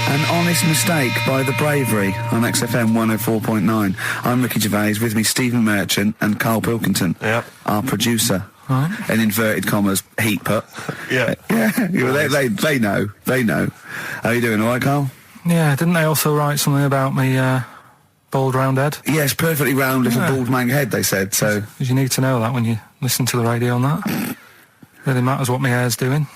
An honest mistake by the bravery on XFM 104.9. I'm Ricky Gervais, with me Stephen Merchant and Karl Pilkington, our producer. Right. In inverted commas, heat put. Yeah. They know. How are you doing, all right, Karl? Yeah, didn't they also write something about me, bald round head? Yes, perfectly round little bald man head, they said, so... Because you need to know that when you listen to the radio on that. Really matters what my hair's doing.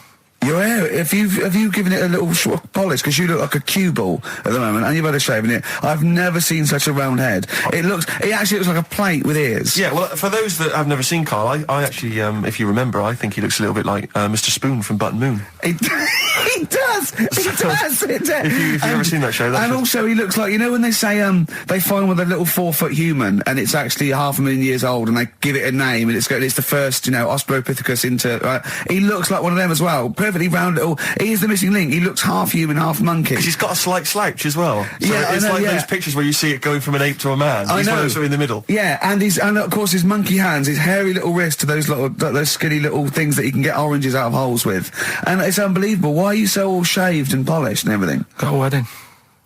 Your hair, have you given it a little polish? Because you look like a cue ball at the moment, and you've had a shave in it. I've never seen such a round head. It actually looks like a plate with ears. Yeah, well, for those that have never seen Karl, I actually, if you remember, I think he looks a little bit like Mr. Spoon from Button Moon. He does. If you've ever seen that show, that's and also he looks like, you know when they say they find one with a little 4-foot human and it's actually 500,000 years old and they give it a name and it's the first, Australopithecus into. He looks like one of them as well. Perfectly round little. He is the missing link. He looks half human, half monkey. Because he's got a slight slouch as well. So yeah, it's like those pictures where you see it going from an ape to a man. He's one of those in the middle. Yeah, and of course his monkey hands, his hairy little wrist to those skinny little things that he can get oranges out of holes with. And it's unbelievable. Why are you so all shaved and polished and everything? Got a wedding.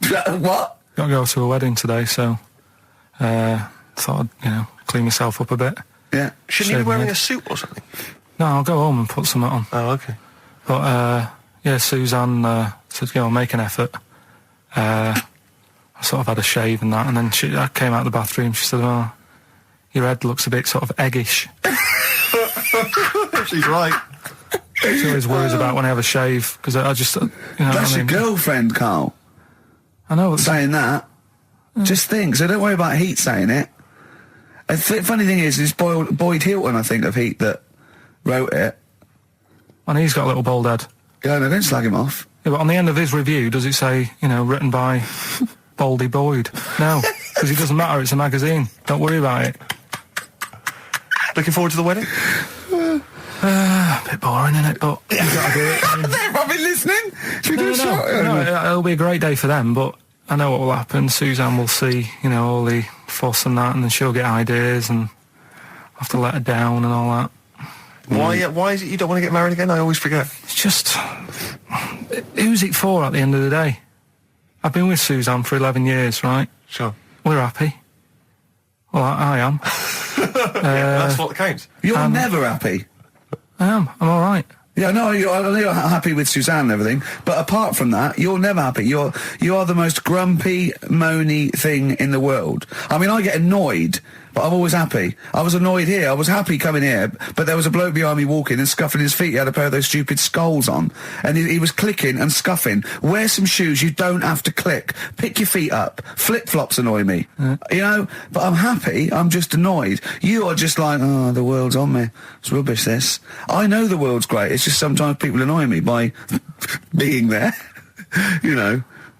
What? Got to go to a wedding today, so thought I'd, clean myself up a bit. Yeah. Shouldn't you be wearing a suit or something? No, I'll go home and put something on. Oh, okay. But, Suzanne said, make an effort. I sort of had a shave and that, and then I came out of the bathroom, she said, oh, your head looks a bit sort of eggish. She's right. She always worries about when I have a shave, because I just, That's your girlfriend, Karl. I know. Saying that. Just think, so don't worry about Heat saying it. Funny thing is, it's Boyd Hilton, I think, of Heat that wrote it. And he's got a little bald head. Yeah, no, don't slag him off. Yeah, but on the end of his review, does it say, written by Baldy Boyd? No, because it doesn't matter, it's a magazine. Don't worry about it. Looking forward to the wedding? A bit boring, innit? But you gotta do it. They've probably listening. Should we do a shot? No, it'll be a great day for them, but I know what will happen. Suzanne will see, all the fuss and that, and then she'll get ideas, and I'll have to let her down and all that. Why is it you don't want to get married again? I always forget. It's just... Who's it for at the end of the day? I've been with Suzanne for 11 years, right? Sure. We're happy. Well, I am. That's what counts. You're never happy. I am. I'm all right. Yeah, no, you're happy with Suzanne and everything, but apart from that, you're never happy. You are the most grumpy, moany thing in the world. I mean, I get annoyed, but I'm always happy. I was annoyed here. I was happy coming here, but there was a bloke behind me walking and scuffing his feet. He had a pair of those stupid skulls on, and he was clicking and scuffing. Wear some shoes. You don't have to click. Pick your feet up. Flip-flops annoy me. But I'm happy. I'm just annoyed. You are just like, oh, the world's on me. It's rubbish, this. I know the world's great. It's just sometimes people annoy me by being there,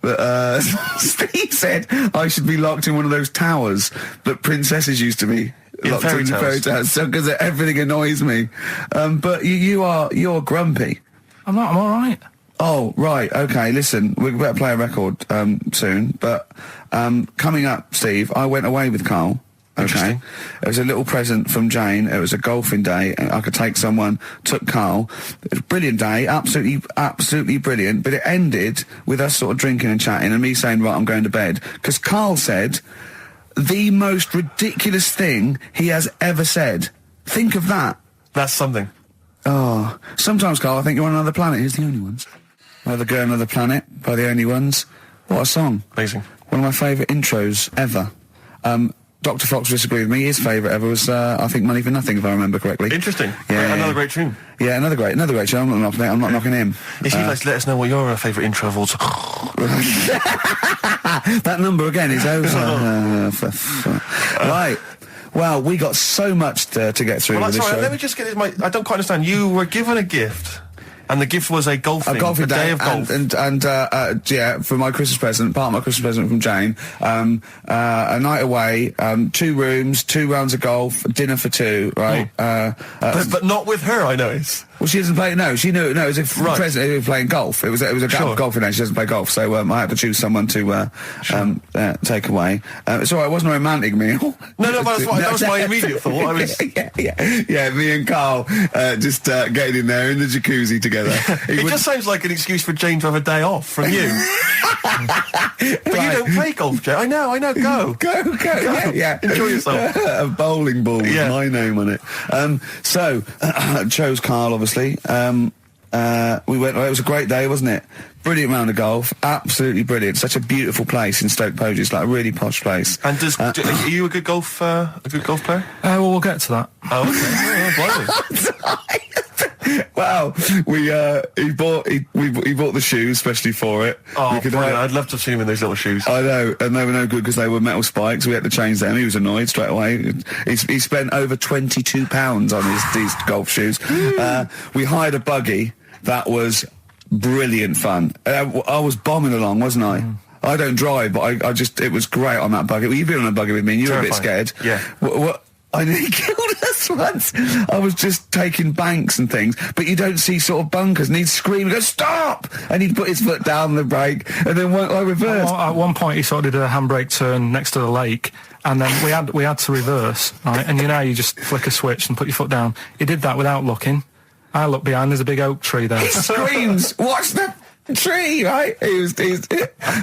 But Steve said I should be locked in one of those towers that princesses used to be locked in fairy tales, because everything annoys me. But you're grumpy. I'm not. I'm all right. Oh, right. Okay, listen, we better play a record soon. But coming up, Steve, I went away with Karl. Okay, it was a little present from Jane. It was a golfing day, and I could take someone. Took Karl. It was a brilliant day, absolutely brilliant. But it ended with us sort of drinking and chatting, and me saying, "Right, I'm going to bed," because Karl said the most ridiculous thing he has ever said. Think of that. That's something. Oh, sometimes, Karl, I think you're on another planet. Here's The Only Ones. Another Girl, Another Planet by The Only Ones. What a song! Amazing. One of my favourite intros ever. Dr. Fox disagreed with me. His favourite ever was, I think, Money for Nothing, if I remember correctly. Interesting. Yeah, another great tune. Yeah, another great tune. I'm not knocking it. I'm not knocking him. If you'd like to let us know what your favourite intro of all time. That number again is over. Right. Well, we got so much to get through with this show. Let me just get this. I don't quite understand. You were given a gift. And the gift was a golfing day of golf. And for my Christmas present, part of my Christmas present from Jane, a night away, 2 rooms, 2 rounds of golf, dinner for 2, right? But not with her, I notice. Well, she doesn't play. No, she knew. No, it was a present. He was playing golf. It was a golfing day. She doesn't play golf, so I had to choose someone to take away. It's all right. It wasn't a romantic meal. No, but that was my immediate thought. Yeah. Me and Karl just getting in there in the jacuzzi together. It just sounds like an excuse for Jane to have a day off from you. But you don't play golf, Jay. I know. Go. Yeah. Enjoy yourself. A bowling ball with my name on it. So, chose Karl, obviously. We went. It was a great day, wasn't it? Brilliant round of golf, absolutely brilliant. Such a beautiful place in Stoke Poges, it's like a really posh place. And are you a good golf player? Well, we'll get to that. Oh, okay. Wow, he bought the shoes especially for it. Oh, I'd love to have seen him in those little shoes. I know, and they were no good because they were metal spikes. We had to change them. He was annoyed straight away. He spent over £22 on these golf shoes. We hired a buggy that was brilliant fun. I was bombing along, wasn't I? I don't drive, but I just, it was great on that buggy. Well, you've been on a buggy with me and you were a bit scared. Yeah. I nearly killed us once. I was just taking banks and things, but you don't see sort of bunkers, and he'd scream and go, stop! And he'd put his foot down the brake, and then I reversed. At one point he sort of did a handbrake turn next to the lake, and then we had to reverse, right? And you know, you just flick a switch and put your foot down. He did that without looking. I look behind, there's a big oak tree there. He screams, watch the tree, right? He's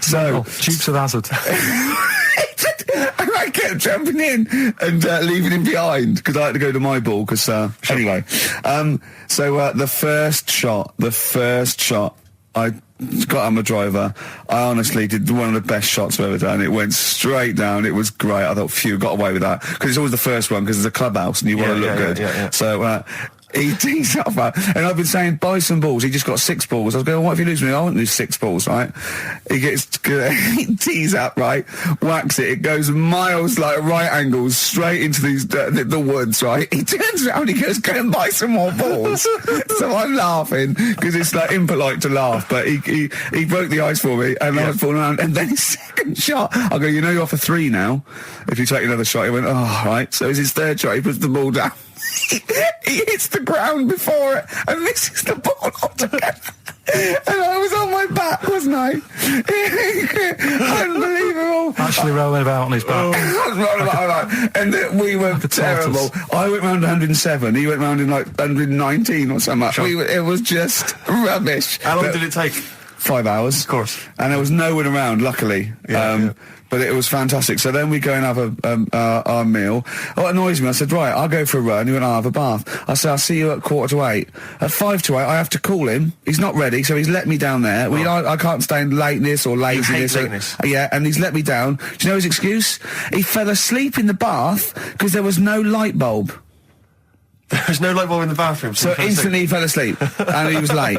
so... Dukes of Hazzard. And I kept jumping in and leaving him behind because I had to go to my ball. Because anyway, the first shot, I got on my driver. I honestly did one of the best shots I've ever done. It went straight down. It was great. I thought, phew, got away with that because it's always the first one because it's a clubhouse and you want to look good. Yeah. So. He tees up, and I've been saying, buy some balls. He just got 6 balls. I was going, what if you lose me? I won't lose 6 balls, right? He tees up, right? Whacks it. It goes miles, like right angles, straight into these the woods, right? He turns around, he goes, go and buy some more balls. So I'm laughing because it's like impolite to laugh, but he broke the ice for me, and I was falling around. And then his second shot, I go, you know, you're off a 3 now. If you take another shot, he went, oh, right. So it's his third shot. He puts the ball down. He hits the ground before it and misses the ball altogether. And I was on my back, wasn't I? Unbelievable. Actually rolling about on his back. And we were terrible. I went round 107. He went round in like 119 or something. Sure. It was just rubbish. How long did it take? 5 hours. Of course. And there was no one around, luckily. But it was fantastic. So then we go and have our meal. What annoys me, I said, right, I'll go for a run. He went, I'll have a bath. I said, I'll see you at 7:45. At 7:55, I have to call him. He's not ready, so he's let me down there. Oh. I can't stand lateness or laziness. You hate lateness. Yeah, and he's let me down. Do you know his excuse? He fell asleep in the bath because there was no light bulb. There's no light bulb in the bathroom. So instantly he fell asleep, and he was late.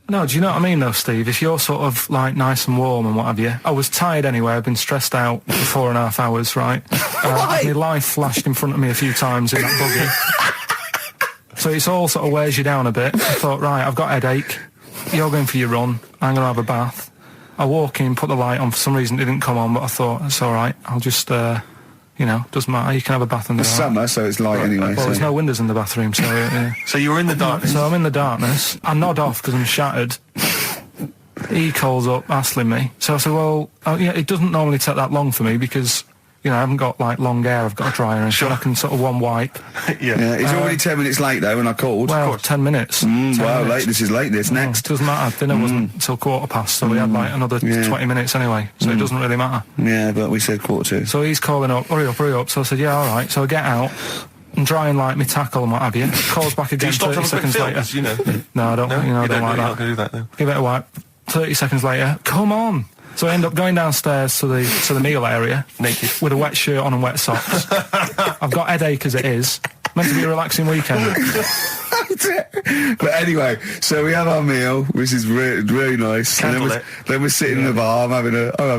No, do you know what I mean, though, Steve? If you're sort of, like, nice and warm and what have you... I was tired anyway. I've been stressed out for 4.5 hours, right? My life flashed in front of me a few times in that buggy. So it's all sort of wears you down a bit. I thought, right, I've got a headache. You're going for your run. I'm going to have a bath. I walk in, put the light on. For some reason, it didn't come on, but I thought, it's all right. I'll just... you know, doesn't matter. You can have a bath in the dark. Summer, so it's light anyway. Well, there's no windows in the bathroom, so... So you were in the darkness? So I'm in the darkness. I nod off because I'm shattered. He calls up, hassling me. So I said, well, it doesn't normally take that long for me because, you know, I haven't got, like, long hair. I've got a dryer and sure. I can sort of one wipe. Yeah. He's already 10 minutes late, though, when I called. Well, 10 minutes. 10 minutes. Lateness is lateness. Next. It doesn't matter. Dinner wasn't until 15:15, so we had, like, another 20 minutes anyway, so it doesn't really matter. Yeah, but we said 7:45. So he's calling up, hurry up. So I said, yeah, all right. So I get out and dry and like me tackle and what have you. Calls back again 30 seconds later. You know? No, I don't, I don't like that. Not gonna do that, though. Give it a wipe. 30 seconds later, come on. So I end up going downstairs to the meal area. Naked. With a wet shirt on and wet socks. I've got headache as it is. Meant to be a relaxing weekend. But anyway, so we have our meal, which is really nice. And then we're sitting in the bar. I'm having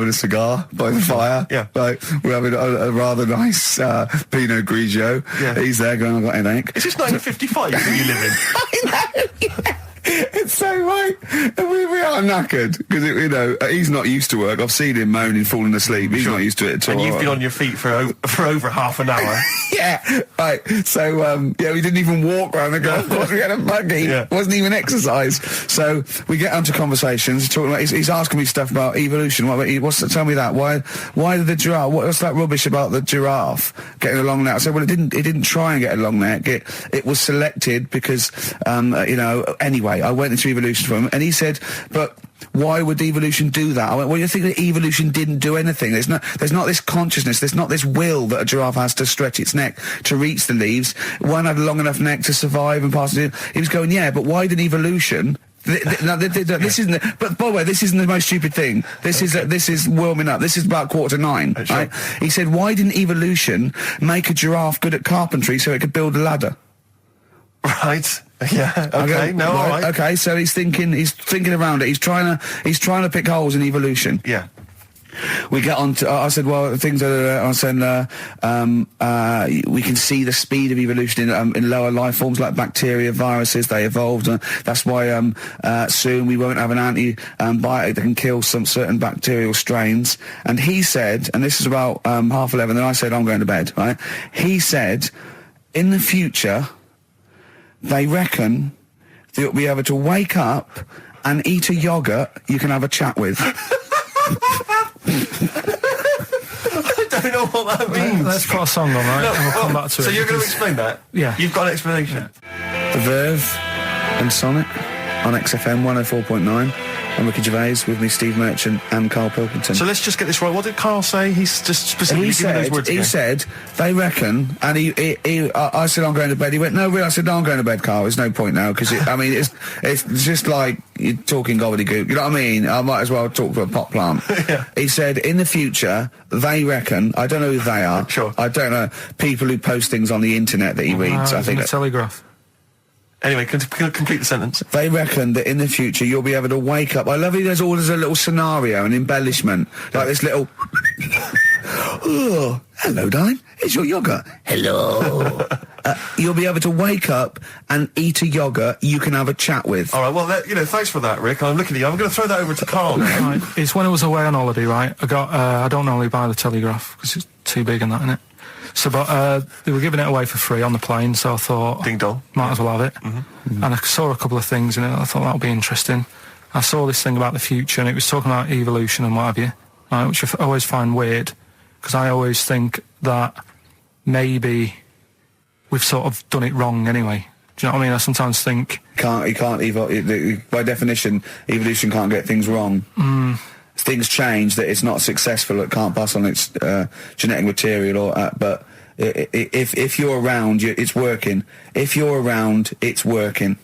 a cigar by the fire. Yeah. Like, we're having a rather nice Pinot Grigio. Yeah. He's there going, I've got a headache. Is this 1955 that you live in? I know, yeah. It's so right. And we are knackered because, you know, he's not used to work. I've seen him moaning, falling asleep. He's not used to it at all. And you've been on your feet for over half an hour. Yeah, right. So, we didn't even walk around the golf course. We had a buggy. It wasn't even exercise. So we get onto conversations. Talking about, he's asking me stuff about evolution. Tell me that. Why did the giraffe? What's that rubbish about the giraffe getting a long neck? I said, well, it didn't try and get a long neck. It was selected because, anyway. I went into evolution for him, and he said, but why would evolution do that? I went, well, you think that evolution didn't do anything. There's not this consciousness, there's not this will that a giraffe has to stretch its neck to reach the leaves. One had a long enough neck to survive and pass it. He was going, yeah, but why did evolution... this isn't. But by the way, this isn't the most stupid thing. This is warming up. This is about 8:45. Sure. Right? He said, why didn't evolution make a giraffe good at carpentry so it could build a ladder? Right. Yeah. Okay. No. All right. Okay. So he's thinking around it. He's trying to pick holes in evolution. Yeah. We get on to, I said, well, things are, I said, we can see the speed of evolution in lower life forms like bacteria, viruses, they evolved. That's why soon we won't have an antibiotic that can kill some certain bacterial strains. And he said, and this is about 11:30, and I said, I'm going to bed, right? He said, in the future, they reckon that you'll be able to wake up and eat a yogurt you can have a chat with. I don't know what that means. Let's put a song on, right? No, and we'll come back to it. So you're going to explain that? Yeah. You've got an explanation? The Verve and Sonic on XFM 104.9. I'm Ricky Gervais, with me Steve Merchant and Karl Pilkington. So let's just get this right. What did Karl say? He's just specifically giving those words again. He said, they reckon, and I said, I'm going to bed. He went, no, really? I said, no, I'm going to bed, Karl. There's no point now, because, it's just like you're talking gobbledygook. You know what I mean? I might as well talk to a pot plant. Yeah. He said, in the future, they reckon, I don't know who they are. Sure. I don't know, people who post things on the internet that he reads. I think the Telegraph. Anyway, complete the sentence. They reckon that in the future you'll be able to wake up. I love it. There's always a little scenario, an embellishment, like this little. Oh, hello, darling. It's your yogurt. Hello. You'll be able to wake up and eat a yogurt you can have a chat with. All right. Well, thanks for that, Rick. I'm looking at you. I'm going to throw that over to Karl now. Right. It's when I was away on holiday, right? I got. I don't normally buy the Telegraph because it's too big and that, innit? So, but they were giving it away for free on the plane, so I thought, ding dong, might as well have it. Mm-hmm. And I saw a couple of things in it. I thought that would be interesting. I saw this thing about the future, and it was talking about evolution and what have you, right, which I always find weird, because I always think that maybe we've sort of done it wrong anyway. Do you know what I mean? I sometimes think you can't evolve. By definition, evolution can't get things wrong. Things change, that it's not successful, it can't pass on its genetic material, but if you're around, it's working. If you're around, it's working.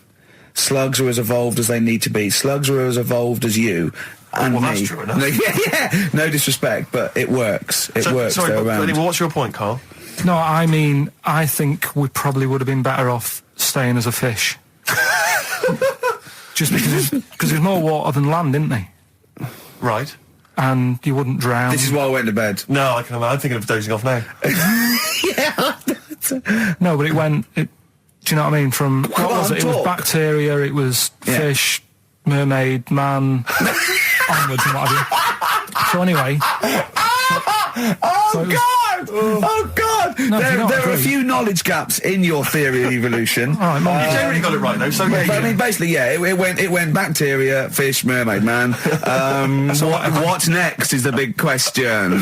Slugs are as evolved as they need to be. Slugs are as evolved as you and well, me. That's true enough. Yeah. No disrespect, but it works. It works. Sorry, they're around. Anyway, what's your point, Karl? No, I mean, I think we probably would have been better off staying as a fish. Just because there's more water than land, isn't there? Right. And you wouldn't drown. This is why I went to bed. No, I'm thinking of dozing off now. Yeah. No, but do you know what I mean? From what was it? It was bacteria, it was fish, mermaid, man, onwards and what have you. So anyway. Oh God! No, there are a few knowledge gaps in your theory of evolution. You generally got it right though. So I mean, basically, yeah, it went bacteria, fish, mermaid, man. What's next is the big question.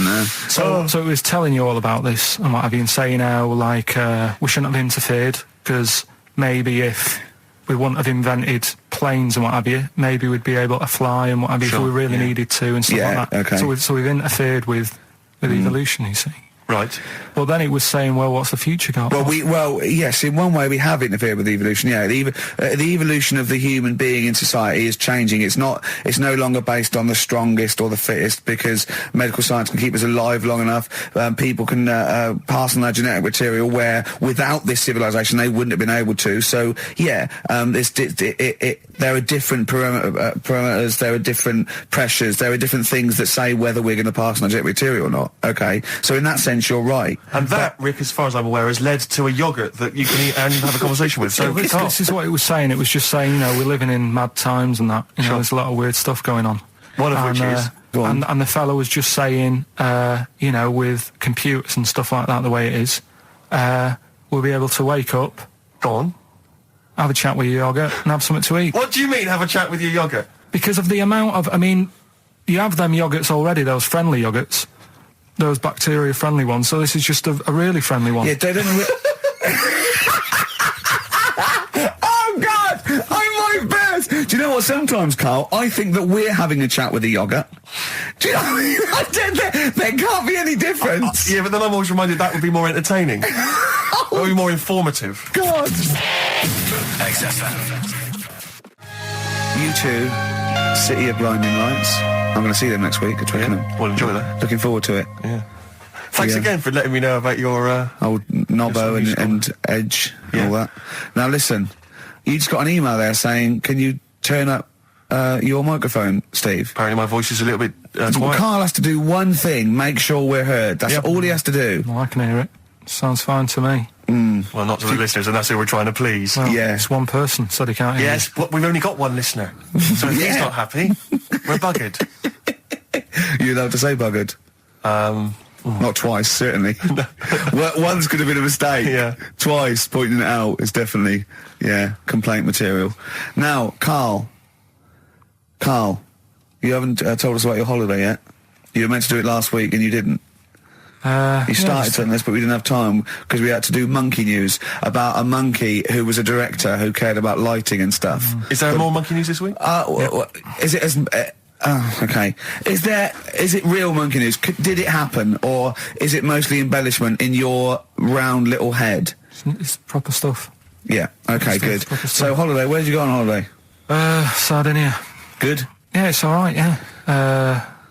So it was telling you all about this and what have you, and saying how like we shouldn't have interfered, because maybe if we wouldn't have invented planes and what have you, maybe we'd be able to fly and what have you if we really needed to and stuff like that. Okay. So we've interfered with evolution, you see. Right. Well, then it was saying, well, what's the future got? Well, yes, in one way we have interfered with evolution. Yeah, the evolution of the human being in society is changing. It's no longer based on the strongest or the fittest, because medical science can keep us alive long enough. People can pass on their genetic material where without this civilization they wouldn't have been able to. So yeah, there are different parameters, there are different pressures, there are different things that say whether we're going to pass on our genetic material or not. Okay, so in that sense you're right. And that, Rick, as far as I'm aware, has led to a yogurt that you can eat and have a conversation with. So this is what it was saying. It was just saying, we're living in mad times and that. There's a lot of weird stuff going on. One of which is... And the fellow was just saying, with computers and stuff like that, the way it is, we'll be able to wake up... Go on. Have a chat with your yogurt and have something to eat. What do you mean, have a chat with your yogurt? Because of the amount of... you have them yogurts already, those friendly yogurts. Those bacteria-friendly ones, so this is just a really friendly one. Yeah, they don't... Oh, God! I might burst! sometimes, Carl, I think that we're having a chat with a yoghurt. Do you know what I mean? There can't be any difference. Yeah, but then I'm always reminded that would be more entertaining. That would be more informative. God. XFM. U2, City of Blinding Lights. I'm going to see them next week at Twickenham. Yeah. Well, enjoy that. Looking forward to it. Yeah. Thanks again for letting me know about your... old Nobbo and Edge and all that. Now listen, you just got an email there saying, can you turn up your microphone, Steve? Apparently my voice is a little bit quiet. Carl has to do one thing, make sure we're heard. That's all he has to do. Well, I can hear it. Sounds fine to me. Well, not to the listeners, and that's who we're trying to please. Well, yeah. It's one person, so they can't hear Yes, but we've only got one listener. So if he's not happy, we're buggered. You're allowed to say buggered. Not twice, certainly. Once could have been a mistake. Yeah. Twice, pointing it out is definitely, complaint material. Now, Carl, you haven't told us about your holiday yet. You were meant to do it last week and you didn't. You started on this, but we didn't have time because we had to do monkey news about a monkey who was a director who cared about lighting and stuff. Is there more monkey news this week? Is it as... okay. Is it real monkey news? Did it happen, or is it mostly embellishment in your round little head? It's proper stuff. Yeah. Okay. Good. So holiday. Where did you go on holiday? Sardinia. Good. Yeah, it's all right. Yeah.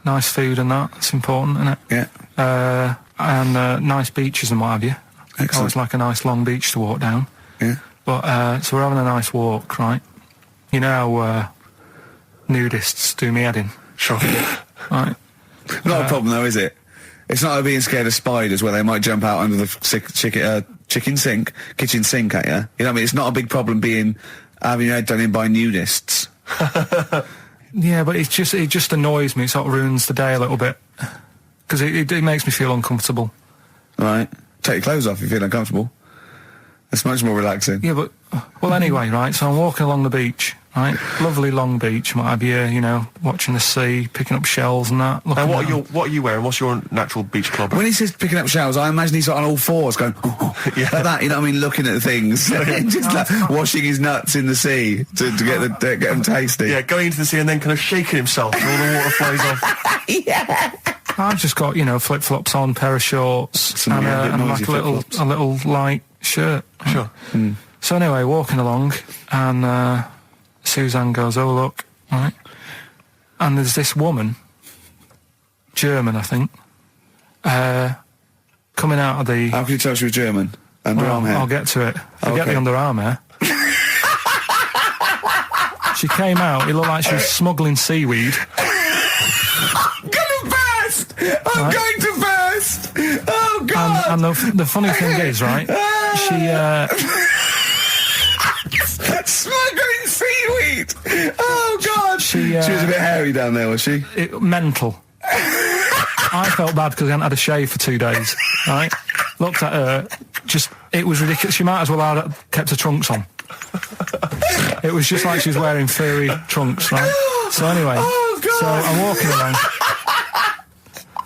Nice food and that. It's important, isn't it? Yeah. And nice beaches and what have you. Excellent. Always like a nice long beach to walk down. Yeah. But so we're having a nice walk, right? You know how nudists do me head in. Sure. Right. Not a problem though, is it? It's not like being scared of spiders where they might jump out under the kitchen sink at you. You know what I mean? It's not a big problem having your head done in by nudists. Yeah, but it just annoys me. It sort of ruins the day a little bit because it makes me feel uncomfortable. Right. Take your clothes off if you feel uncomfortable. It's much more relaxing. Yeah, but well, anyway, right. So I'm walking along the beach, right? Lovely long beach, what have you? You know, watching the sea, picking up shells and that. And what are you wearing? What's your natural beach club? When he says picking up shells, I imagine he's on all fours going, like that. You know what I mean? Looking at things, just like washing his nuts in the sea to get them tasty. Yeah, going into the sea and then kind of shaking himself and all the water flows off. Yeah. I've just got flip flops on, pair of shorts, and like a little light shirt. Sure. So anyway, walking along, and Suzanne goes, "Oh look," right? And there's this woman, German, I think, coming out of the. How can you tell she was German? Underarm hair. I'll get to it. Forget the underarm hair. She came out. It looked like she was smuggling seaweed. I'm going to burst! Oh, God! And the funny thing is, right, she... Smuggling seaweed! Oh, God! She was a bit hairy down there, was she? Mental. I felt bad because I hadn't had a shave for 2 days, right? Looked at her, it was ridiculous. She might as well have kept her trunks on. It was just like she was wearing furry trunks, right? So anyway, so I'm walking along...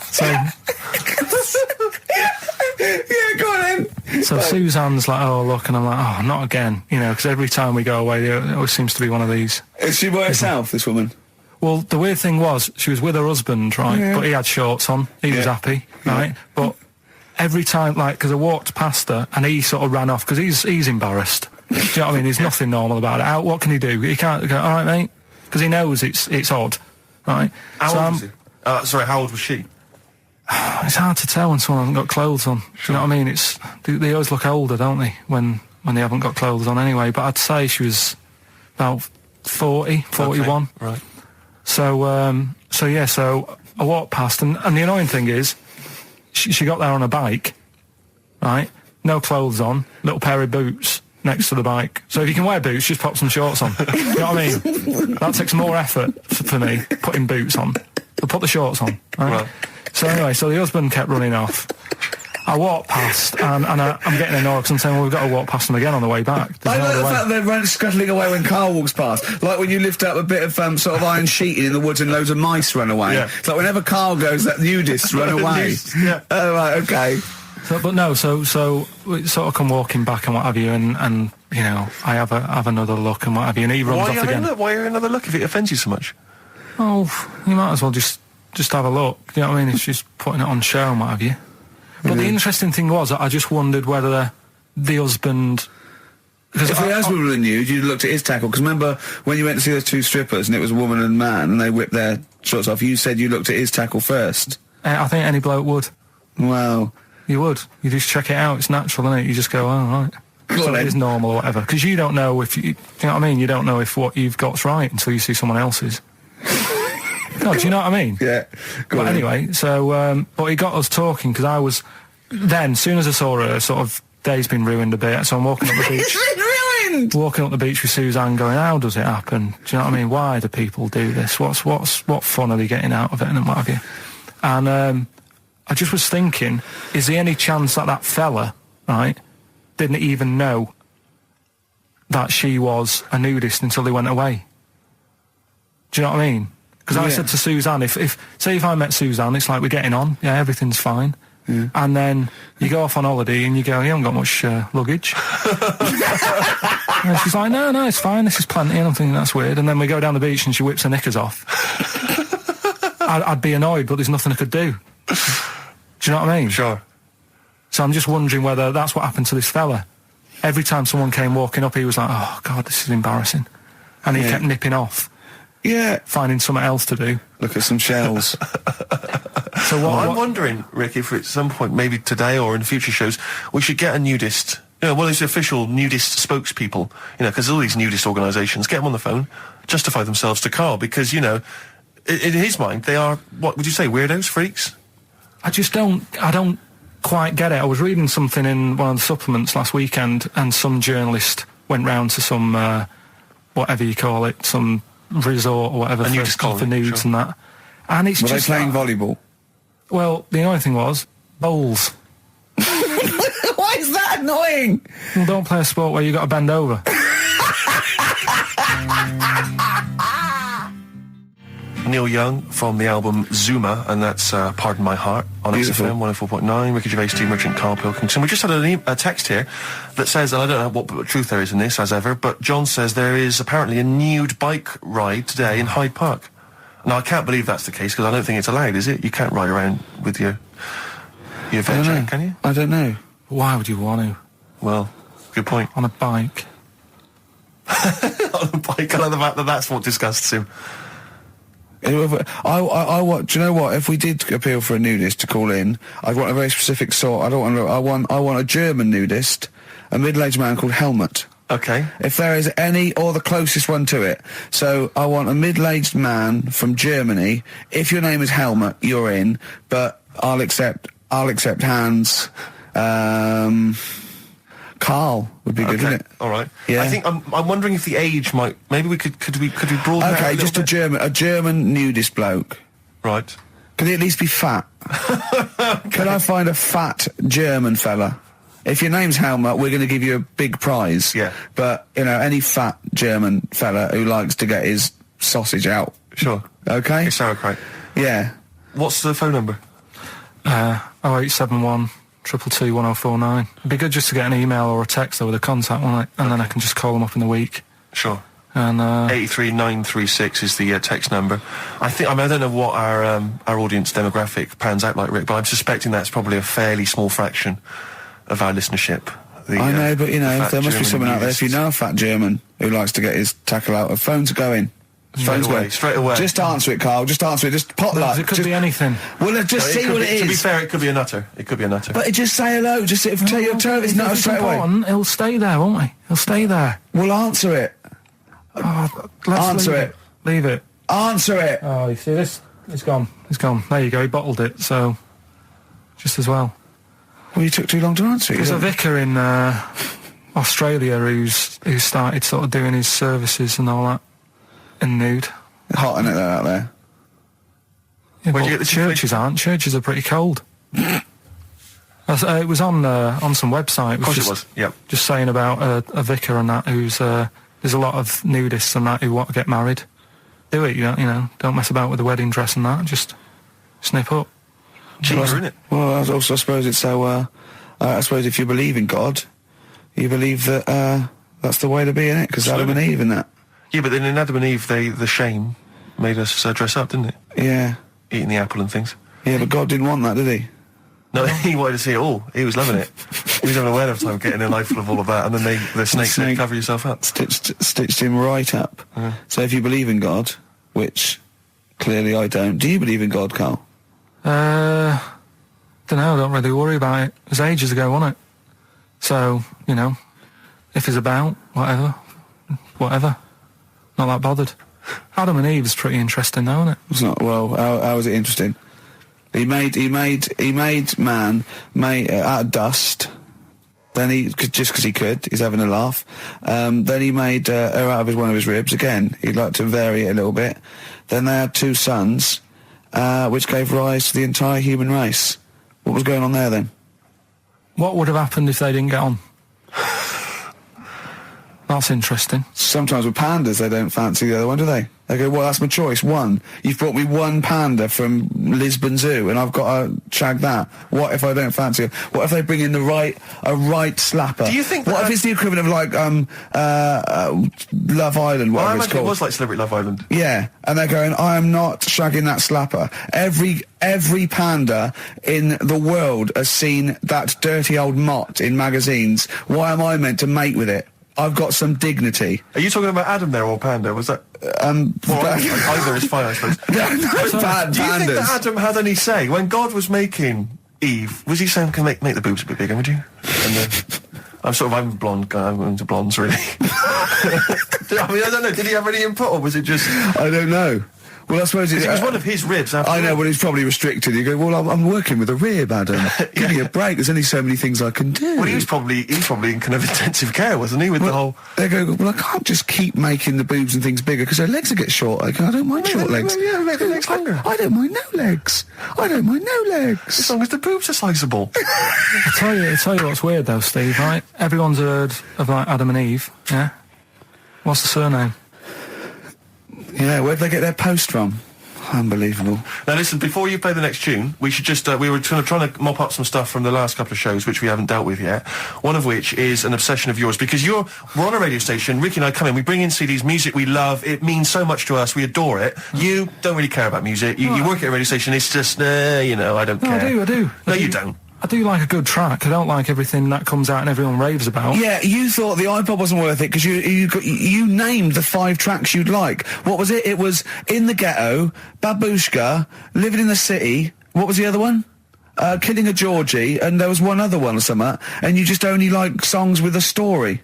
So, yeah, go on then. So Suzanne's like, "Oh, look," and I'm like, "Oh, not again," because every time we go away, there always seems to be one of these. Is she by herself, this woman? Well, the weird thing was, she was with her husband, right? Yeah. But he had shorts on. He was happy, right? But every time, because I walked past her, and he sort of ran off, because he's embarrassed. Do you know what I mean? There's nothing normal about it. What can he do? He can't go, "All right, mate," because he knows it's odd, right? How old was he? Sorry, how old was she? It's hard to tell when someone hasn't got clothes on. Sure. Do you know what I mean? They always look older, don't they, when they haven't got clothes on anyway. But I'd say she was about 40, 41. Okay, right. So I walked past, and the annoying thing is, she got there on a bike, right? No clothes on, little pair of boots next to the bike. So if you can wear boots, just pop some shorts on. You know what I mean? That takes more effort for me, putting boots on. So put the shorts on, right? So anyway, the husband kept running off. I walked past, and I'm getting annoyed because I'm saying, well, we've got to walk past them again on the way back. I like the fact they're scuttling away when Carl walks past. Like when you lift up a bit of sort of iron sheeting in the woods and loads of mice run away. Yeah. It's like whenever Carl goes, that nudists run away. Yeah. Oh, right, okay. So we sort of come walking back and what have you, and you know, I have another look and what have you, and he runs off again. Why are you another look if it offends you so much? Oh, you might as well just have a look. You know what I mean? It's just putting it on show and what have you. But the interesting thing was, I just wondered whether the husband... Because if the husband were nude, you'd looked at his tackle. Because remember, when you went to see those two strippers and it was a woman and man, and they whipped their shorts off, you said you looked at his tackle first. I think any bloke would. Well... You would. You just check it out. It's natural, isn't it? You just go, oh, right. So it is normal or whatever. Because you don't know if you know what I mean? You don't know if what you've got's right until you see someone else's. No, do you know what I mean? Yeah. But anyway, so, but he got us talking, because I was, then, as soon as I saw her, sort of, day's been ruined a bit, so I'm walking up the beach. It's been ruined! Walking up the beach with Suzanne going, how does it happen? Do you know what I mean? Why do people do this? What fun are they getting out of it and what have you? And, I just was thinking, is there any chance that fella, right, didn't even know that she was a nudist until they went away? Do you know what I mean? Because I said to Suzanne, if I met Suzanne, it's like we're getting on, yeah, everything's fine. Yeah. And then you go off on holiday and you go, you haven't got much luggage. And she's like, no, it's fine, this is plenty. And I'm thinking, that's weird. And then we go down the beach and she whips her knickers off. I'd be annoyed, but there's nothing I could do. Do you know what I mean? Sure. So I'm just wondering whether that's what happened to this fella. Every time someone came walking up, he was like, oh, God, this is embarrassing. And he kept nipping off. Yeah. Finding something else to do. Look at some shells. So I'm wondering, Rick, if at some point, maybe today or in future shows, we should get a nudist, you know, one of these official nudist spokespeople, you know, because all these nudist organisations, get them on the phone, justify themselves to Karl, because, you know, in his mind, they are, what would you say, weirdos, freaks? I don't quite get it. I was reading something in one of the supplements last weekend, and some journalist went round to some, whatever you call it, some resort or whatever for nudes and that. And it's Were just... they playing volleyball? Well, the annoying thing was, bowls. Why is that annoying? Well, don't play a sport where you got to bend over. Neil Young from the album Zuma, and that's Pardon My Heart on XFM 104.9. Ricky Gervais, Steve Merchant, Karl Pilkington. We just had a text here that says, and I don't know what truth there is in this, as ever, but John says there is apparently a nude bike ride today in Hyde Park. Now, I can't believe that's the case, because I don't think it's allowed, is it? You can't ride around with your veg, can you? I don't know. Why would you want to? Well, good point. On a bike. On a bike, I love the fact that that's what disgusts him. Do you know what? If we did appeal for a nudist to call in, I'd want a very specific sort. I want a German nudist, a middle-aged man called Helmut. Okay. If there is any, or the closest one to it. So I want a middle-aged man from Germany. If your name is Helmut, you're in. But I'll accept hands. Karl would be good, wouldn't it? All right. Yeah. I think I'm wondering if the age might. Maybe we could we broaden that Okay, a just a German nudist bloke. Right. Could he at least be fat? Can I find a fat German fella? If your name's Helmut, we're going to give you a big prize. Yeah. But, you know, any fat German fella who likes to get his sausage out. Sure. Okay? It's sauerkraut. Yeah. What's the phone number? 0871 222 1049. It'd be good just to get an email or a text with a contact, wouldn't it? And then I can just call them up in the week. Sure. And 83936 is the text number. I don't know what our audience demographic pans out like, Rick, but I'm suspecting that's probably a fairly small fraction of our listenership. I know, but you know, there must be someone out there. If you know a fat German who likes to get his tackle out, phones are going. Straight away. Just answer it, Karl. Just answer it. Just pot luck. It could be anything. Well, just see what it is. To be fair, it could be a nutter. It could be a nutter. But just say hello. Just tell your turn. It's not straight away. He'll stay there, won't he? He'll stay there. Well, answer it. Answer it. Leave it. Answer it. Oh, you see this? It's gone. It's gone. There you go. He bottled it. So, just as well. Well, you took too long to answer it. There's a vicar in Australia who started sort of doing his services and all that in nude. Hot, isn't it, out there? Yeah, where'd you get the churches aren't. Churches are pretty cold. It was on some website. Of course it was. Yep. Just saying about a vicar and that who's there's a lot of nudists and that who want to get married. Do it, you know. Don't mess about with the wedding dress and that. Just snip up. Cheaper, isn't it? Well, I suppose it's so. I suppose if you believe in God, you believe that That's the way to be, innit? Because Adam and Eve and that. Yeah, but then in Adam and Eve, the shame made us dress up, didn't it? Yeah. Eating the apple and things. Yeah, but God didn't want that, did he? No, he wanted to see it all. He was loving it. He was having a whale of time getting a knife full of all of that, and then the snake said, cover yourself up. Stitched him right up. So if you believe in God, which clearly I don't, do you believe in God, Carl? Don't know, I don't really worry about it. It was ages ago, wasn't it? So, you know, if it's about, whatever. Not that bothered. Adam and Eve is pretty interesting though, isn't it? It's not, well, how is it interesting? He made man out of dust. Then just because he could, he's having a laugh. Then he made her out of one of his ribs. Again, he'd like to vary it a little bit. Then they had 2 sons, which gave rise to the entire human race. What was going on there then? What would have happened if they didn't get on? That's interesting. Sometimes with pandas, they don't fancy the other one, do they? They go, well, that's my choice. One. You've brought me one panda from Lisbon Zoo, and I've got to shag that. What if I don't fancy it? What if they bring in a right slapper? Do you think what if it's the equivalent of like Love Island, whatever it's called? It was like Celebrity Love Island. Yeah, and they're going, I am not shagging that slapper. Every panda in the world has seen that dirty old mott in magazines. Why am I meant to mate with it? I've got some dignity. Are you talking about Adam there or Panda? Was that... either is fine, I suppose. No, do you think that Adam had any say? When God was making Eve, was he saying, can make the boobs a bit bigger, would you? And then... I'm blonde guy, I'm into blondes, really. I mean, I don't know, did he have any input, or was it just... I don't know. Well, I suppose it was one of his ribs. I know, but he's probably restricted. You go, well, I'm working with a rib, Adam. Give me a break. There's only so many things I can do. Well, he was probably in kind of intensive care, wasn't he? With the whole. They go, well, I can't just keep making the boobs and things bigger because their legs will get short. I don't mind short legs. Yeah, make the legs longer. I don't mind no legs. I don't mind no legs. As long as the boobs are sizable. I tell you what's weird though, Steve. Right? Everyone's heard of like Adam and Eve. Yeah. What's the surname? Yeah, where'd they get their post from? Unbelievable. Now listen, before you play the next tune, we should just, we were trying to mop up some stuff from the last couple of shows, which we haven't dealt with yet. One of which is an obsession of yours, because we're on a radio station, Ricky and I come in, we bring in CDs, music we love, it means so much to us, we adore it. You don't really care about music, you work at a radio station, it's just, I don't care. I do. No, you don't. I do like a good track. I don't like everything that comes out and everyone raves about. Yeah, you thought the iPod wasn't worth it because you named the 5 tracks you'd like. What was it? It was In the Ghetto, Babushka, Living in the City. What was the other one? Killing a Georgie, and there was one other one or something. And you just only like songs with a story.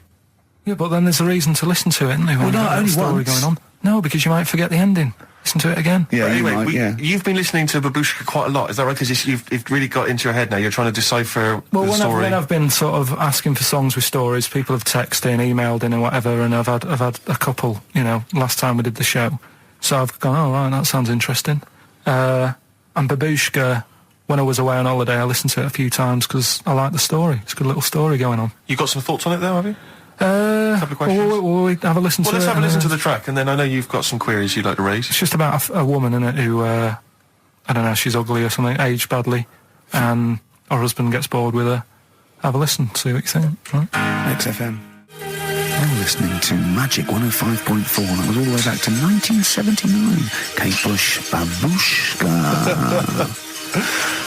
Yeah, but then there's a reason to listen to it, isn't there? Well, no, only story once. going on. No, because you might forget the ending. Listen to it again. Yeah, anyway, you've been listening to Babushka quite a lot, is that right? Because you've really got into your head now. You're trying to decipher the story. When I've been sort of asking for songs with stories, people have texted in, emailed in, and whatever, and I've had a couple. You know, last time we did the show, so I've gone, oh right, that sounds interesting. And Babushka, when I was away on holiday, I listened to it a few times because I like the story. It's a good little story going on. You got some thoughts on it, though, have you? A couple of questions. We'll have a listen to it. Let's have a listen to the track, and then I know you've got some queries you'd like to raise. It's just about a woman in it who, I don't know, she's ugly or something, aged badly, and her husband gets bored with her. Have a listen, see what you think. Right? XFM. You're listening to Magic 105.4. That was all the way back to 1979. Kate Bush, Babushka.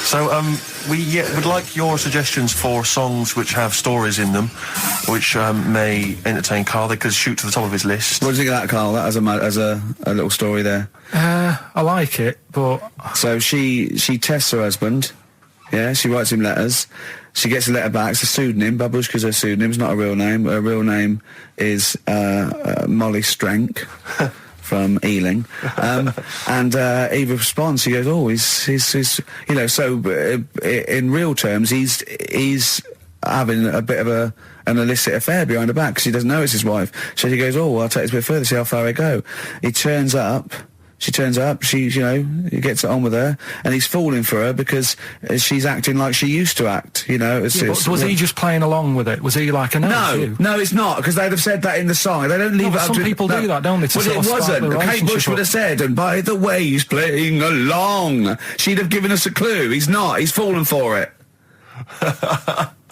So, we would like your suggestions for songs which have stories in them, which may entertain Carl. They could shoot to the top of his list. What do you think of that, Carl? That as a little story there. I like it, but... So she tests her husband. Yeah, she writes him letters. She gets a letter back. It's a pseudonym. Babushka's her pseudonym. It's not a real name. Her real name is Molly Strank. From Ealing, and Eva responds. He goes, "Oh, he's you know." So in real terms, he's having a bit of an illicit affair behind her back because he doesn't know it's his wife. So he goes, "Oh, well, I'll take this a bit further, see how far I go." He turns up. She turns up, he gets it on with her, and he's falling for her because she's acting like she used to act, But was he just playing along with it? Was he like, No, it's not, because they'd have said that in the song. They don't leave it up to... Some people do that, don't they? Well, it wasn't. Kate Bush would have said, and by the way, he's playing along. She'd have given us a clue. He's not. He's fallen for it.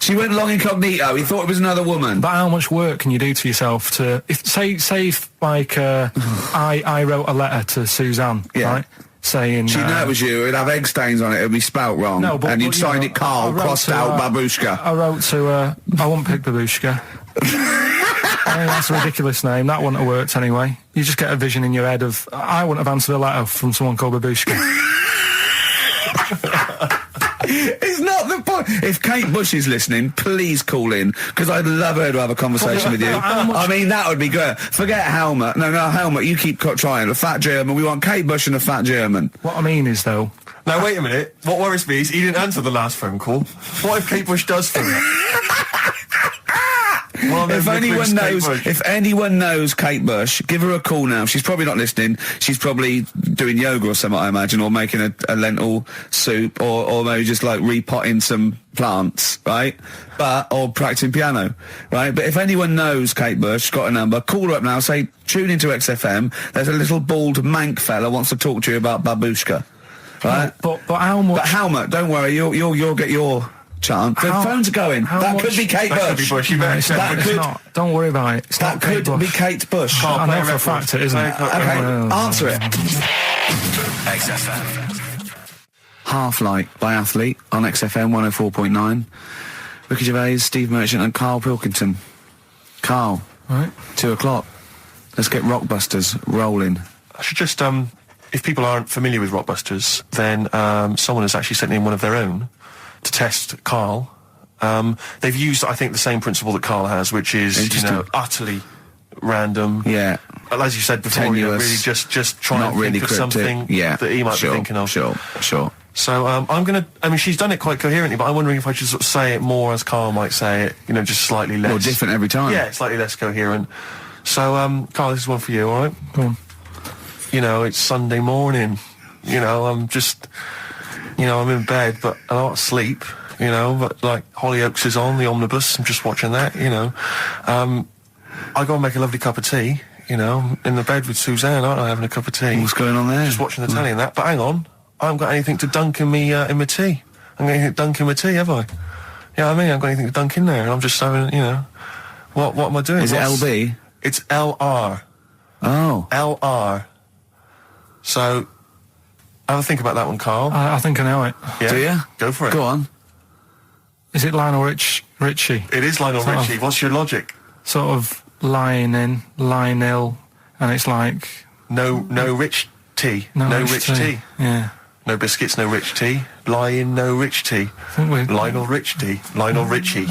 She went long incognito. He thought it was another woman. But how much work can you do to yourself to... Say if like, I wrote a letter to Suzanne, right? Saying... She'd know it was you. It'd have egg stains on it. It'd be spelt wrong. No, but... And you'd sign it Karl, crossed out Babushka. I wrote to... I wouldn't pick Babushka. I mean, that's a ridiculous name. That wouldn't have worked anyway. You just get a vision in your head of... I wouldn't have answered a letter from someone called Babushka. It's not the point. If Kate Bush is listening, please call in, because I'd love her to have a conversation with you. I mean, that would be great. Forget Helmut. No, Helmut, you keep trying. A fat German. We want Kate Bush and a fat German. What I mean is, though... Now, wait a minute. What worries me is he didn't answer the last phone call. What if Kate Bush does phone it? Well, if anyone knows Kate Bush, give her a call now. She's probably not listening. She's probably doing yoga or something, I imagine, or making a lentil soup, or maybe just like repotting some plants, right? Or practicing piano, right? But if anyone knows Kate Bush, got a number, call her up now. Say, tune into XFM. There's a little bald mank fella wants to talk to you about Babushka, right? But how much? But Helmut, don't worry, you'll get your chance. The phones are going. That could be Kate Bush. That could be Bush. You better accept It's not. Don't worry about it. It's that not Kate could Bush. be Kate Bush. I know for a fact it isn't. Okay, answer it. XFM. Half Light by Athlete on XFM 104.9. Ricky Gervais, Steve Merchant and Karl Pilkington. Karl, right. 2 o'clock. Let's get Rockbusters rolling. I should just, if people aren't familiar with Rockbusters, then someone has actually sent in one of their own to test Karl. They've used, I think, the same principle that Karl has, which is, utterly random. Yeah. As you said before, really just try and think of something that he might be thinking of. Sure. So I'm going to... I mean, she's done it quite coherently, but I'm wondering if I should sort of say it more as Karl might say it, just slightly less... More different every time. Yeah, slightly less coherent. So, Karl, this is one for you, all right? Go on. It's Sunday morning. I'm just... I'm in bed, but I don't sleep, but, like, Hollyoaks is on, the omnibus, I'm just watching that, I go and make a lovely cup of tea, in the bed with Suzanne, aren't I, having a cup of tea. What's going on there? Just watching the telly and that, but hang on, I haven't got anything to dunk in me, in my tea. I haven't got anything to dunk in my tea, have I? Yeah, I mean, I haven't got anything to dunk in there, and I'm just having, what am I doing? Is it LB? It's LR. Oh. LR. So... have a think about that one, Karl. I think I know it. Yeah? Do you? Go for it. Go on. Is it Lionel Richie? It is Lionel Richie. What's your logic? Sort of lying in, lying ill, and it's like... No rich tea. No rich tea. Yeah. No biscuits, no rich tea. Lying, no rich tea. Lionel Rich tea. Lionel Richie.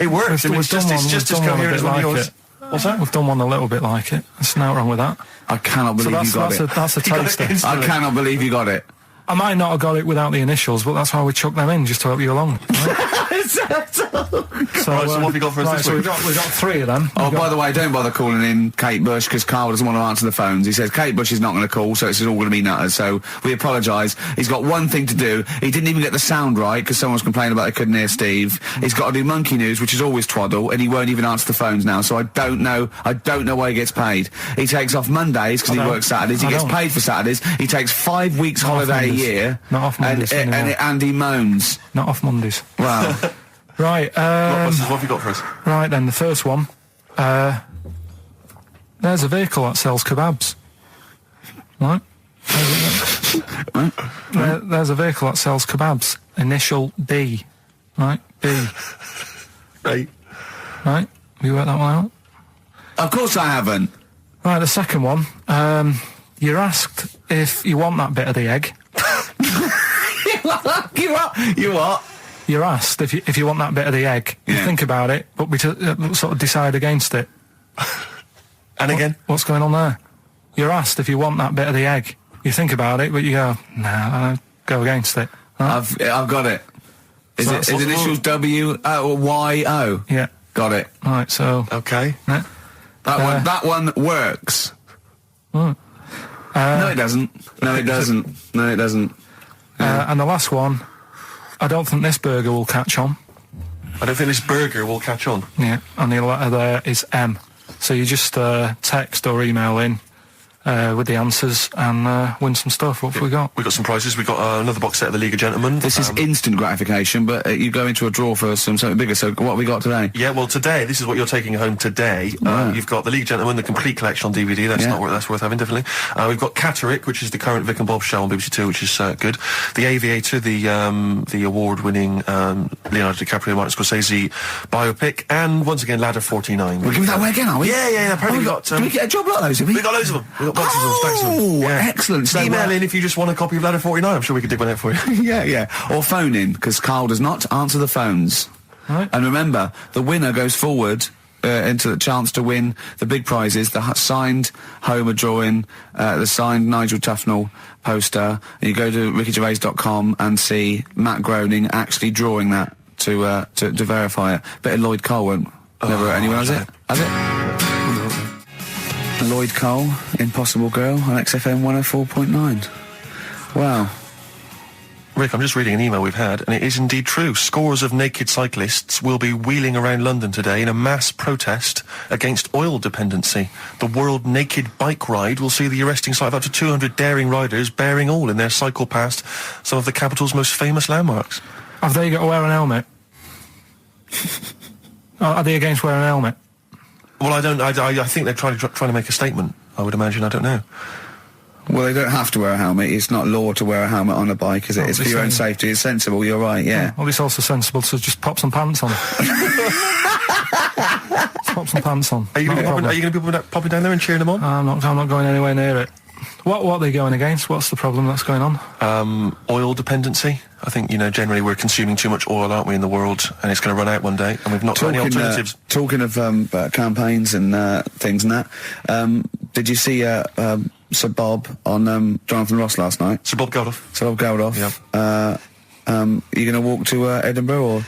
It works. It's just as coherent as one of yours. What's that? We've done one a little bit like it. There's nothing wrong with that. I cannot believe you got it. That's a taster. I cannot believe you got it. I might not have got it without the initials, but that's why we chucked them in, just to help you along. Right? So what have you got for us this week? We've got 3 of them. By the way, don't bother calling in Kate Bush, because Karl doesn't want to answer the phones. He says Kate Bush is not going to call, so it's all going to be nutters. So we apologise. He's got one thing to do. He didn't even get the sound right, because someone was complaining about they couldn't hear Steve. He's got to do Monkey News, which is always twaddle, and he won't even answer the phones now, so I don't know why he gets paid. He takes off Mondays, because he works Saturdays. He gets paid for Saturdays. He takes 5 weeks holiday a year. Not off Mondays and he moans. Not off Mondays. Wow. Right. What have you got for us? Right then, the first one. There's a vehicle that sells kebabs. Right. There's a vehicle that sells kebabs. Initial B. Right. B. Right. Right. Have you worked that one out? Of course I haven't. Right. The second one. You're asked if you want that bit of the egg. You what? You're asked if you want that bit of the egg. You think about it, but we sort of decide against it. And again? What's going on there? You're asked if you want that bit of the egg. You think about it, but you go, nah, I'll go against it. Right? I've got it. Is initials W or Y O? Yeah. Got it. Right, so... Okay. Yeah. That one works. Right. No, it doesn't. No, it doesn't. No, it doesn't. Yeah. And the last one, I don't think this burger will catch on. I don't think this burger will catch on. Yeah, and the letter there is M. So you just text or email in with the answers and win some stuff. What have we got? We got some prizes. We got another box set of the League of Gentlemen. This is instant gratification, but you go into a draw for something bigger. So what have we got today? Yeah, well, today this is what you're taking home today. You've got the League of Gentlemen, the complete collection on DVD. That's worth having, definitely. We've got Catterick, which is the current Vic and Bob show on BBC Two, which is good. The Aviator, the award-winning Leonardo DiCaprio, Martin Scorsese biopic, and once again Ladder 49. We're giving that away again, are we? Yeah. Apparently do we get a job like those? We got loads of them. We got boxes of them, stacks of them. Yeah. Excellent. So email in if you just want a copy of Ladder 49. I'm sure we could dig one out for you. yeah. Or phone in, because Karl does not answer the phones. Right. And remember, the winner goes forward into the chance to win the big prizes, the signed Homer drawing, the signed Nigel Tufnell poster. And you go to rickygervais.com and see Matt Groening actually drawing that to verify it. Bet Lloyd Cole won't. Never anyone has it? Has it? Lloyd Cole, Impossible Girl on XFM 104.9. Wow. Rick, I'm just reading an email we've had, and it is indeed true. Scores of naked cyclists will be wheeling around London today in a mass protest against oil dependency. The World Naked Bike Ride will see the arresting sight of up to 200 daring riders bearing all in their cycle past some of the capital's most famous landmarks. Have they got to wear an helmet? Are they against wearing a helmet? Well, I don't. I think they're trying to make a statement. I would imagine. I don't know. Well, they don't have to wear a helmet. It's not law to wear a helmet on a bike, is it? It's for your own safety. It's sensible. You're right. Yeah. Well, it's also sensible to just pop some pants on. Pop some pants on. Are you going to be popping down there and cheering them on? I'm not going anywhere near it. What are they going against? What's the problem that's going on? Oil dependency. I think, generally we're consuming too much oil, aren't we, in the world, and it's going to run out one day, and we've not got any alternatives. Talking of campaigns and things and that, did you see Sir Bob on Jonathan Ross last night? Sir Bob Geldof. Sir Bob Geldof. Yeah. Are you going to walk to Edinburgh or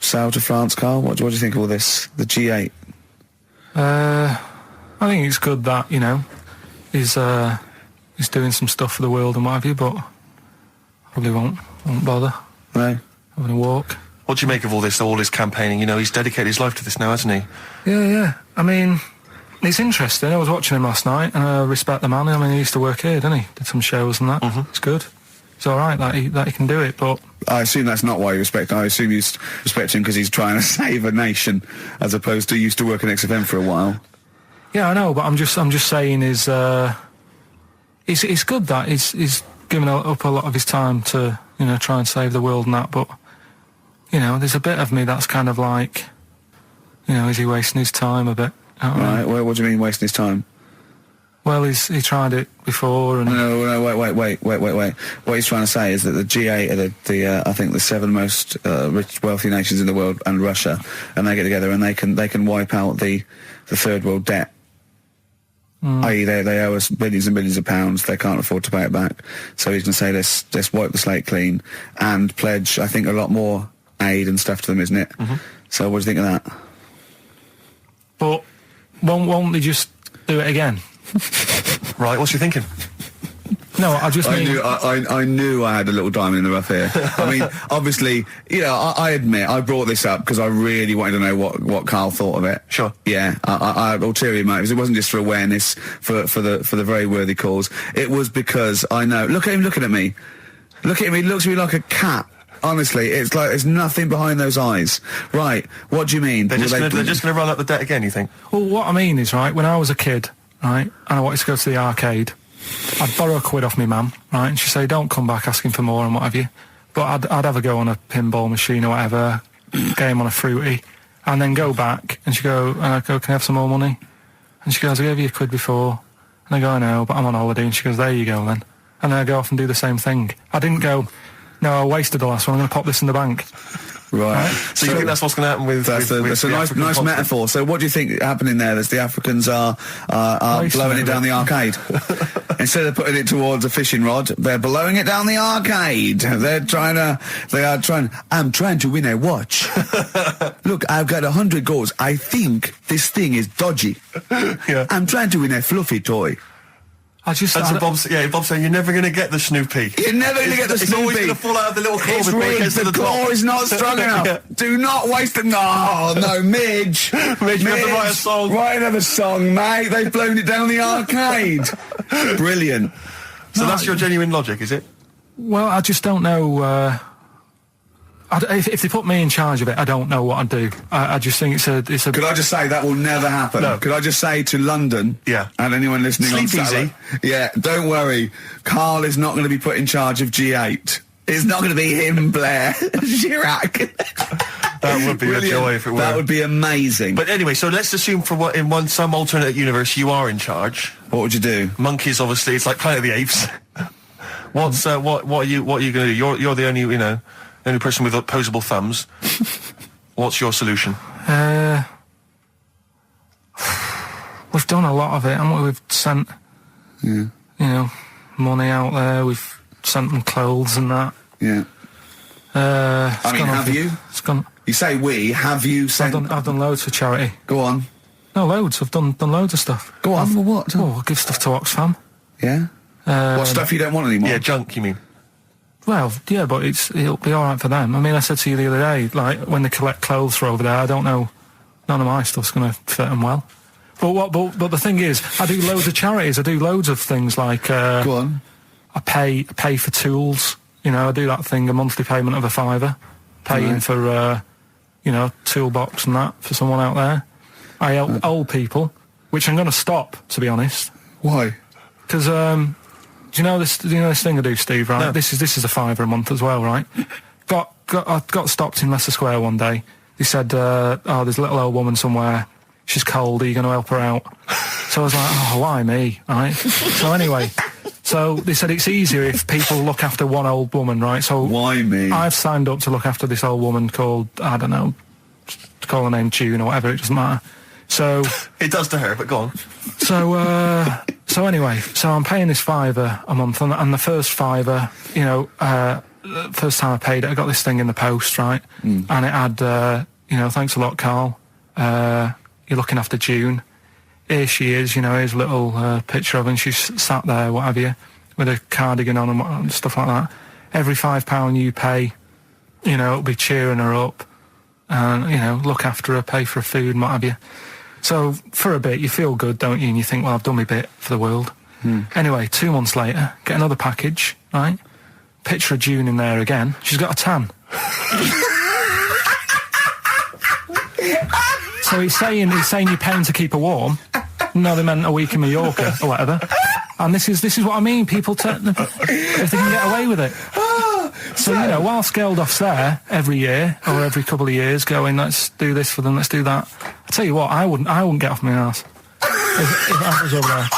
sail to France, Karl? What do you think of all this? The G8? I think it's good that, he's doing some stuff for the world and what have you, but probably won't bother. No. Having a walk. What do you make of all this campaigning? He's dedicated his life to this now, hasn't he? Yeah. I mean, it's interesting. I was watching him last night, and I respect the man. I mean, he used to work here, didn't he? Did some shows and that. Mm-hmm. It's good. It's all right that he can do it, but... I assume that's not why you respect him. I assume you respect him because he's trying to save a nation, as opposed to used to work in XFM for a while. Yeah, I know, but I'm just saying it's good that he's given up a lot of his time to, try and save the world and that, but, there's a bit of me that's kind of like, is he wasting his time a bit? Right, well, what do you mean wasting his time? Well, he tried it before and... No, wait. What he's trying to say is that the G8 are I think the 7 most rich, wealthy nations in the world, and Russia, and they get together and they can wipe out the third world debt. I.e. they owe us billions and billions of pounds. They can't afford to pay it back. So he's going to say, let's wipe the slate clean and pledge, I think, a lot more aid and stuff to them, isn't it? Mm-hmm. So what do you think of that? But won't they just do it again? Right, what's you thinking? No, I knew I had a little diamond in the rough here. I mean, obviously, I admit I brought this up because I really wanted to know what Karl thought of it. Sure. Yeah, I had ulterior motives. It wasn't just for awareness, for the very worthy cause. It was because I know. Look at him looking at me. Look at him. He looks at me like a cat. Honestly, it's like there's nothing behind those eyes. Right? What do you mean? They're just going to run up the debt again, you think? Well, what I mean is, right, when I was a kid, right, and I wanted to go to the arcade, I'd borrow £1 off my mum, right, and she'd say, don't come back asking for more and what have you. But I'd have a go on a pinball machine or whatever, game on a fruity, and then go back, and she'd go, can I have some more money? And she goes, I gave you £1 before. And I go, I know, but I'm on holiday. And she goes, there you go then. And then I go off and do the same thing. I didn't go, no, I wasted the last one, I'm going to pop this in the bank. Right. So you think that's what's going to happen with... That's a nice metaphor. So what do you think happening there? That the Africans are blowing it down the arcade. Instead of putting it towards a fishing rod, they're blowing it down the arcade. I'm trying to win a watch. Look, I've got 100 goals. I think this thing is dodgy. Yeah. I'm trying to win a fluffy toy. Bob's saying you're never going to get the Snoopy. You're never going to get the Snoopy. It's always going to fall out of the little claw before it gets to the claw top. is not strong enough. Yeah. Do not waste it. No, Midge. Midge, you have to write a song. Write another song, mate. They've blown it down the arcade. Brilliant. So that's your genuine logic, is it? Well, I just don't know. If they put me in charge of it, I don't know what I'd do. I just think it's a. Could I just say that will never happen? No. Could I just say to London, and anyone listening Sleep on Saturday, don't worry, Karl is not going to be put in charge of G8. It's not going to be him, Blair Chirac. That would be a joy if it were. That would be amazing. But anyway, so let's assume some alternate universe you are in charge. What would you do? Monkeys, obviously. It's like Planet of the Apes. What are you going to do? You're the only person with opposable thumbs. What's your solution? We've done a lot of it, haven't we? We've sent, money out there. We've sent them clothes and that. Yeah. Have you? It's gone. You say we. Have you sent? I've done loads for charity. Go on. No, loads. I've done loads of stuff. Go on. For what? Oh, I'll give stuff to Oxfam. Yeah. What stuff you don't want anymore? Yeah, junk. You mean? Well, yeah, but it'll be all right for them. I mean, I said to you the other day, like when they collect clothes for over there, I don't know, none of my stuff's going to fit them well. But the thing is, I do loads of charities. I do loads of things like. Go on. I pay for tools. I do that thing, a monthly payment of £5, paying for toolbox and that for someone out there. I help old people, which I'm going to stop, to be honest. Why? Because do you know this thing I do, Steve? Right, no. this is a £5 a month as well, right? I got stopped in Leicester Square one day. They said, there's a little old woman somewhere. She's cold. Are you going to help her out? So I was like, why me? Right. So anyway, so they said it's easier if people look after one old woman, right? So why me? I've signed up to look after this old woman called, I don't know, call her name June or whatever. It doesn't matter. So it does to her, but go on. So anyway, so I'm paying this £5 a month, and the first £5, first time I paid it, I got this thing in the post, right? And it had, thanks a lot, Karl. You're looking after June. Here she is, here's a little picture of her, and she's sat there, what have you, with a cardigan on and stuff like that. Every £5 you pay, it'll be cheering her up, and, look after her, pay for her food and what have you. So, for a bit, you feel good, don't you? And you think, well, I've done my bit for the world. Anyway, 2 months later, get another package, right? Picture of June in there again. She's got a tan. So he's saying you're paying to keep her warm. No, they meant a week in Mallorca or whatever. And this is what I mean. People if they can get away with it. So whilst Geldoff's there every year or every couple of years, going, let's do this for them, let's do that. I tell you what, I wouldn't get off my arse if I was over there.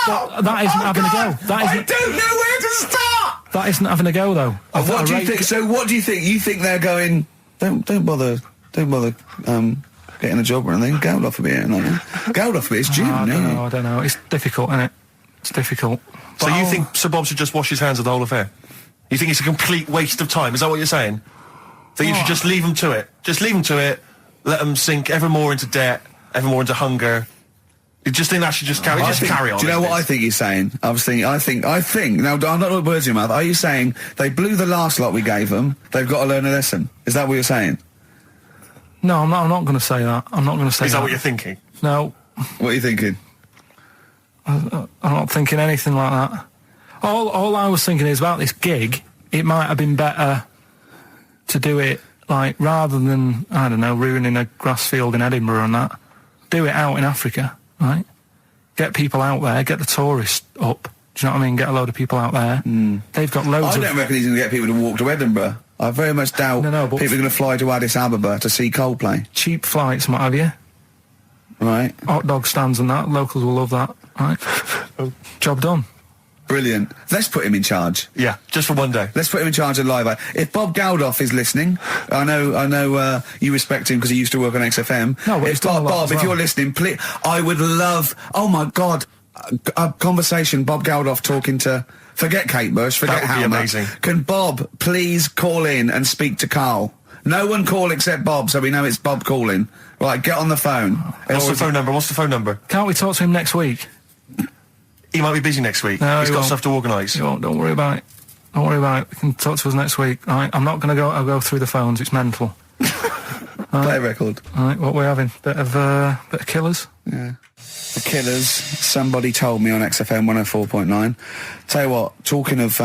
But that isn't having a go. I don't know where to start. That isn't having a go though. What do you think? So what do you think? You think they're going? Don't bother getting a job or anything. Geldoff will be here, Geldoff will be. It's June. I don't know. It's difficult, isn't it? It's difficult. So you think Sir Bob should just wash his hands of the whole affair? You think it's a complete waste of time? Is that what you're saying? That you should just leave them to it? Just leave them to it. Let them sink ever more into debt, ever more into hunger. You just think that should just carry on? Do you know what I think he's saying? I think. Now, I'm not putting words in your mouth. Are you saying they blew the last lot we gave them? They've got to learn a lesson. Is that what you're saying? No, I'm not going to say that. I'm not going to say that. Is that what you're thinking? No. What are you thinking? I'm not thinking anything like that. All I was thinking is about this gig, it might have been better to do it, like, rather than, I don't know, ruining a grass field in Edinburgh and that, do it out in Africa, right? Get people out there, get the tourists up, do you know what I mean? Get a load of people out there. They've got loads I don't reckon he's going to get people to walk to Edinburgh. I very much doubt people are going to fly to Addis Ababa to see Coldplay. Cheap flights and what have you. Right. Hot dog stands and that, locals will love that, right? Job done. Brilliant. Let's put him in charge. Yeah, just for one day. Let's put him in charge of Live Aid. If Bob Geldof is listening, I know you respect him because he used to work on XFM. No, but Bob, if you're listening, please, I would love, oh my God, a conversation, Bob Geldof talking to, forget Kate Bush, forget Halma. That would be amazing. Can Bob please call in and speak to Karl? No one call except Bob, so we know it's Bob calling. Right, get on the phone. What's the phone number? Can't we talk to him next week? he might be busy next week. No, He's he got won't. stuff to organise. He won't. Don't worry about it. Don't worry about it. We can talk to us next week. All right? I'm not going to go. I'll go through the phones. It's mental. Play a record. All right, what we're having? Bit of Killers. Yeah. The Killers. Somebody told me on XFM 104.9. Tell you what. Talking of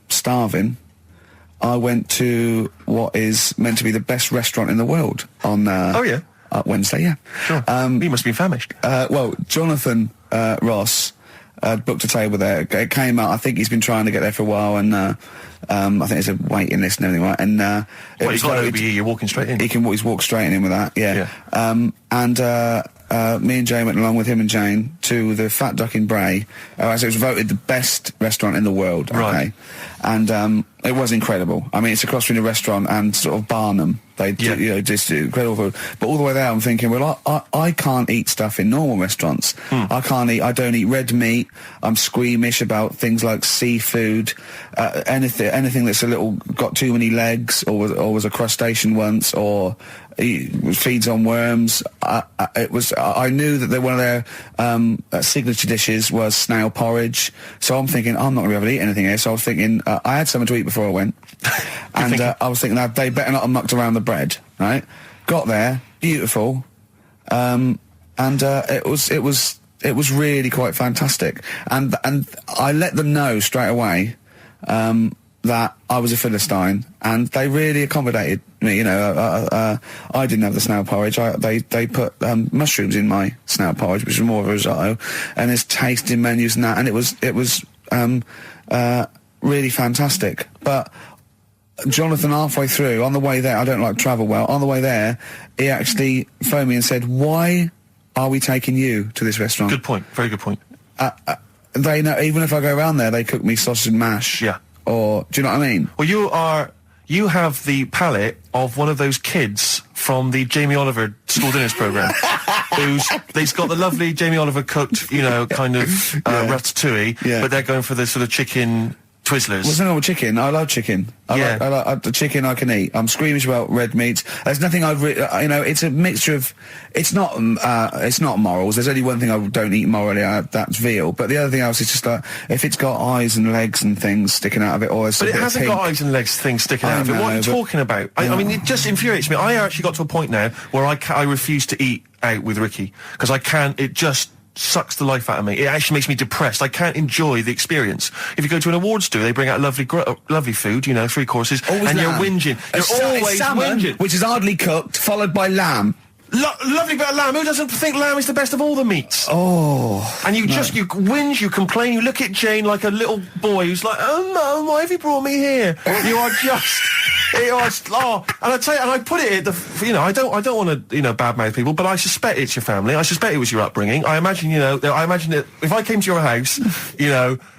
starving, I went to what is meant to be the best restaurant in the world on. Oh yeah. Wednesday. Yeah. Sure. You must be famished. Well, Jonathan Ross booked a table there. It came out. I think he's been trying to get there for a while, and I think there's a waiting list and everything, right? And He's got an OBE. You're walking straight in. He's walked straight in with that. Yeah. Me and Jane went along with him and Jane to the Fat Duck in Bray. As it was voted the best restaurant in the world. Okay. Right. And it was incredible. I mean, it's across from the restaurant and sort of Barnum. They do, just incredible food. But all the way there, I'm thinking, well, I can't eat stuff in normal restaurants. I don't eat red meat. I'm squeamish about things like seafood, anything that's got too many legs, or was a crustacean once, or feeds on worms. I knew that one of their signature dishes was snail porridge. So I'm thinking, I'm not going to be able to eat anything here. So I was thinking, I had something to eat before I went. And I was thinking they better not have mucked around the bread, right? Got there, beautiful, and it was really quite fantastic. And I let them know straight away that I was a Philistine, and they really accommodated me. You know, I didn't have the snail porridge. They put mushrooms in my snail porridge, which was more of a risotto, and there's tasting menus and that, and it was really fantastic. But Jonathan, halfway through, on the way there, I don't like travel well, on the way there, he actually phoned me and said, why are we taking you to this restaurant? Good point. Very good point. They know, even if I go around there, they cook me sausage and mash. Yeah. Or, do you know what I mean? Well, you have the palate of one of those kids from the Jamie Oliver school dinners programme, they've got the lovely Jamie Oliver cooked, kind of ratatouille, but they're going for the sort of chicken Twizzlers. Well, there's nothing wrong with chicken. I love chicken. I like the chicken I can eat. I'm squeamish about red meats. There's nothing it's a mixture of, it's not morals. There's only one thing I don't eat morally, that's veal. But the other thing else is just like, if it's got eyes and legs and things sticking out of it, or it's But it hasn't got eyes and legs things sticking out of it. What are you talking about? I mean, it just infuriates me. I actually got to a point now where I refuse to eat out with Ricky, because I can't, it just sucks the life out of me. It actually makes me depressed. I can't enjoy the experience. If you go to an awards do, they bring out lovely food, 3 courses, always and lamb. You're whinging. You're always salmon, whinging. which is hardly cooked, followed by lamb. Lovely bit of lamb. Who doesn't think lamb is the best of all the meats? Oh. And you whinge, you complain, you look at Jane like a little boy who's like, oh, Mum, why have you brought me here? You are just... and I tell you, and I put it at the, I don't want to, badmouth people, but I suspect it's your family. I suspect it was your upbringing. I imagine that if I came to your house,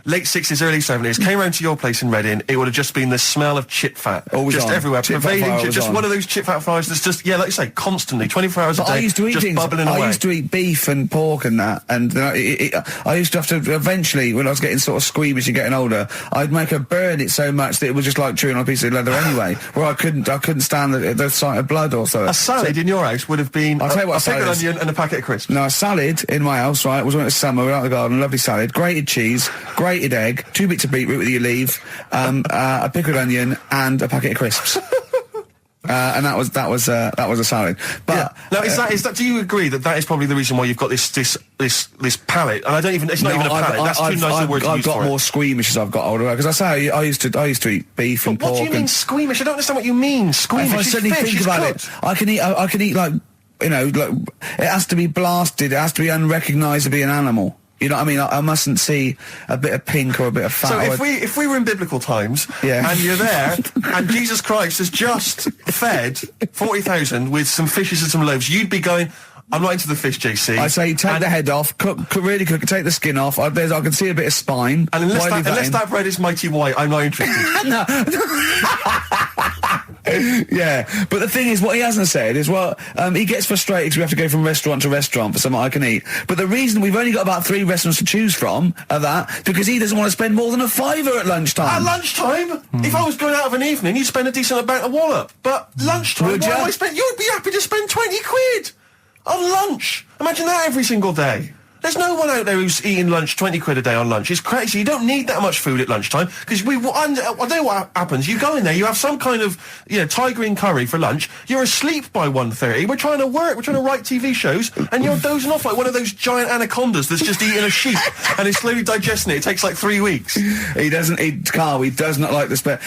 late 60s, early 70s, came round to your place in Reading, it would have just been the smell of chip fat. Always just on. everywhere. Pervading, just one of those chip fat fries that's just, like you say, constantly, 24 hours a day, I used to eat just things. bubbling away. I used to eat beef and pork and that, and I used to have to, eventually, when I was getting sort of squeamish and getting older, I'd make her burn it so much that it was just like chewing on a piece of leather anyway, where I couldn't stand the sight of blood or so. A salad in your house would have been I'll tell you what a pickled onion and a packet of crisps. No, a salad in my house, right, was when it was summer, we were out in the garden, lovely salad, grated cheese, grated egg, 2 bits of beetroot with your leaf, a pickled onion, and a packet of crisps. And that was a salad. But now is that? Do you agree that is probably the reason why you've got this palate? And I don't even. It's not even a palate. That's too nice a word to use for it. I've got more squeamish as I've got older, because I say I used to eat beef and pork. What do you mean squeamish? I don't understand what you mean. Squeamish. If I suddenly think about it, I can eat like it has to be blasted. It has to be unrecognisably an animal. You know what I mean? I mustn't see a bit of pink or a bit of fat. So if we were in biblical times, and you're there, and Jesus Christ has just fed 40,000 with some fishes and some loaves, you'd be going, I'm not into the fish, JC. I say take the head off, really cook it, take the skin off. I can see a bit of spine. And unless that bread is mighty white, I'm not interested. No. Yeah, but the thing is, what he hasn't said is, he gets frustrated because we have to go from restaurant to restaurant for something I can eat. But the reason we've only got about 3 restaurants to choose from are that because he doesn't want to spend more than a £5 at lunchtime. At lunchtime? If I was going out of an evening, you'd spend a decent amount of wallop. But lunchtime, Would you? You'd be happy to spend 20 quid on lunch. Imagine that every single day. There's no one out there who's eating lunch 20 quid a day on lunch. It's crazy. You don't need that much food at lunchtime because I know what happens. You go in there, you have some kind of Thai green curry for lunch. You're asleep by 1:30. We're trying to work. We're trying to write TV shows, and you're dozing off like one of those giant anacondas that's just eating a sheep and is slowly digesting it. It takes like 3 weeks. He doesn't eat Carl. He does not like the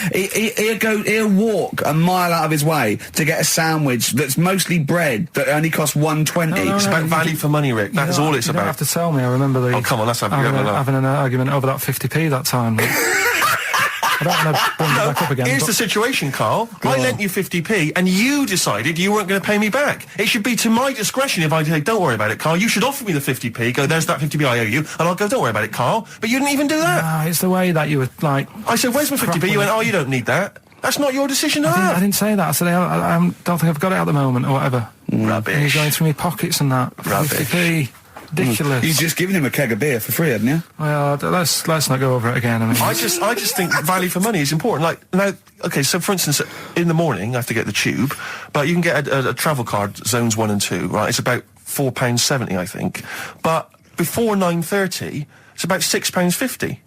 He'll walk a mile out of his way to get a sandwich that's mostly bread that only costs $1.20. It's about value for money, Rick. That is all it's you about. Don't have to tell me. I remember Oh, come on, let's have having an argument over that 50p that time. I don't want to bring it back up again. Here's the situation, Carl. I lent you 50p, and you decided you weren't going to pay me back. It should be to my discretion if I say, don't worry about it, Carl. You should offer me the 50p, go, there's that 50p I owe you, and I'll go, don't worry about it, Carl. But you didn't even do that. No, it's the way that you were, like... I said, where's my 50p? You went, oh, you don't need that. That's not your decision to have. I didn't say that. I said, I don't think I've got it at the moment, or whatever. Rubbish. And you're going through my pockets and that. Rubbish. 50p. Ridiculous. You've just given him a keg of beer for free, hadn't you? Well, let's not go over it again. I mean, I just think value for money is important. Like now, okay, so for instance, in the morning I have to get the tube, but you can get a travel card, zones 1 and 2, right? It's about £4.70, I think. But before 9:30, it's about £6.50.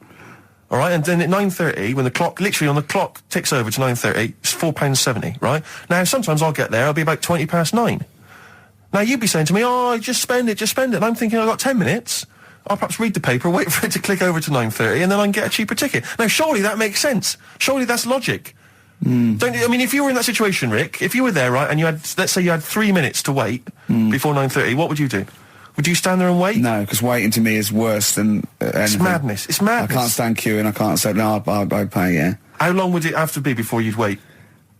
All right, and then at 9:30, when the clock, literally on the clock ticks over to 9:30, it's £4.70, right? Now sometimes I'll get there, I'll be about 9:20. Now, you'd be saying to me, oh, just spend it. And I'm thinking, I've got 10 minutes. I'll perhaps read the paper, wait for it to click over to 9:30, and then I can get a cheaper ticket. Now, surely that makes sense. Surely that's logic. Don't you? I mean, if you were in that situation, Rick, if you were there, right, and you had, let's say you had 3 minutes to wait before 9:30, what would you do? Would you stand there and wait? No, because waiting to me is worse than anything. It's madness. It's madness. I can't stand queuing. I can't say, no, I'd pay, yeah. How long would it have to be before you'd wait?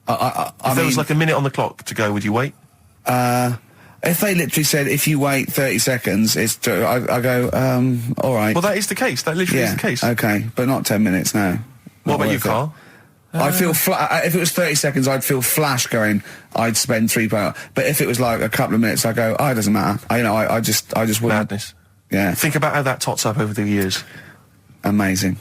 If there was like a minute on the clock to go, would you wait? If they literally said, if you wait 30 seconds, I go, all right. Well, that is the case. That literally is the case. Okay, but not 10 minutes, no. What about you, Carl? I'd feel if it was 30 seconds, I'd feel flash going, I'd spend £3. But if it was like a couple of minutes, I go, oh, it doesn't matter. I just wouldn't. Madness. Yeah. Think about how that tots up over the years. Amazing.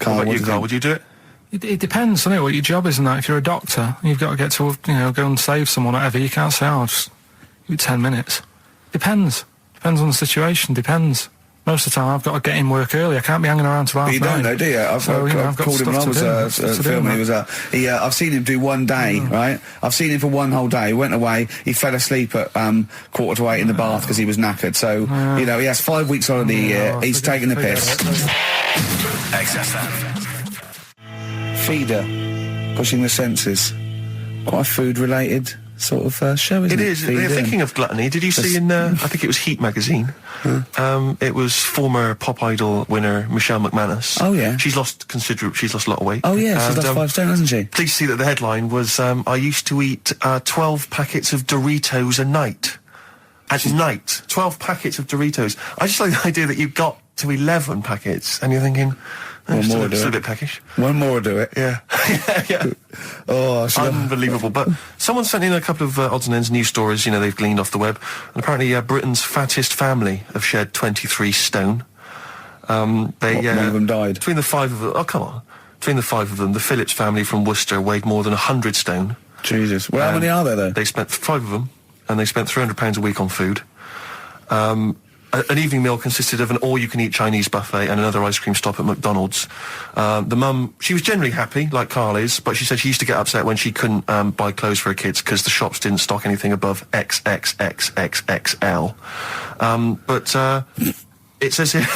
Carl, what about you, Carl? Would you do it? It depends, doesn't it, what your job is and that. If you're a doctor, you've got to get to, go and save someone or whatever. You can't say, oh, just 10 minutes. Depends on the situation. Depends. Most of the time, I've got to get in work early. I can't be hanging around till half 9. But you don't know, do you? I've called him when I was filming. I've seen him do one day, right? I've seen him for one whole day. He went away. He fell asleep at 7:45 in the bath because he was knackered. So he has 5 weeks holiday a year. He's taking the piss. XFM. Feeder, pushing the senses. Quite a food-related sort of show, isn't it? It is. Thinking of gluttony, did you see in, I think it was Heat magazine, it was former Pop Idol winner Michelle McManus. Oh, yeah. She's lost a lot of weight. Oh, yeah, she's lost 5 stone, hasn't she? Please see that the headline was, I used to eat 12 packets of Doritos a night. At night. 12 packets of Doritos. I just like the idea that you got to 11 packets, and you're thinking... One more still a bit peckish. One more will do it. Yeah. yeah. Oh, unbelievable. But someone sent in a couple of odds and ends news stories, they've gleaned off the web. And apparently Britain's fattest family have shed 23 stone. One of them died? Between the 5 of them... Oh, come on. Between the 5 of them, the Phillips family from Worcester weighed more than 100 stone. Jesus. Well, how many are there, though? They spent 5 of them, and they spent £300 a week on food. An evening meal consisted of an all-you-can-eat Chinese buffet and another ice cream stop at McDonald's. The mum, she was generally happy, like Carl is, but she said she used to get upset when she couldn't buy clothes for her kids because the shops didn't stock anything above XXXXXL. It says here,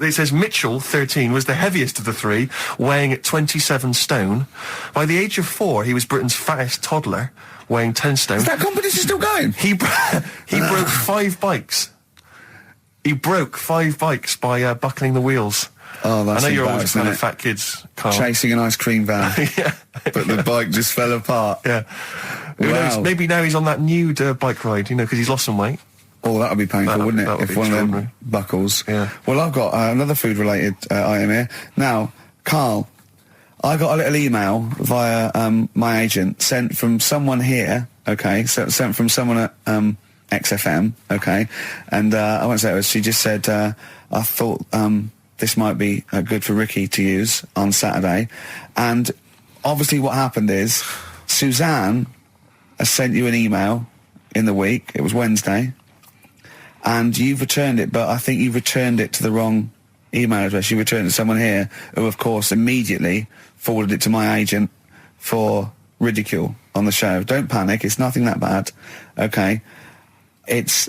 it says Mitchell, 13, was the heaviest of the 3, weighing at 27 stone. By the age of 4, he was Britain's fattest toddler, weighing 10 stone. Is that competition still going? He broke 5 bikes. He broke 5 bikes by buckling the wheels. Oh, that's I know you're always kind of fat kids, Carl. Chasing an ice cream van. Yeah. But the bike just fell apart. Yeah. Who knows? Maybe now he's on that nude bike ride, because he's lost some weight. Oh, that would be painful, wouldn't it? If one of them buckles. Yeah. Well, I've got another food-related item here. Now, Carl, I got a little email via my agent, sent from someone here, okay, sent from someone at... XFM, okay, and I won't say it was. She just said, I thought this might be good for Ricky to use on Saturday, and obviously what happened is Suzanne has sent you an email in the week. It was Wednesday, and you've returned it, but I think you've returned it to the wrong email address. You returned it to someone here who, of course, immediately forwarded it to my agent for ridicule on the show. Don't panic, it's nothing that bad, okay? It's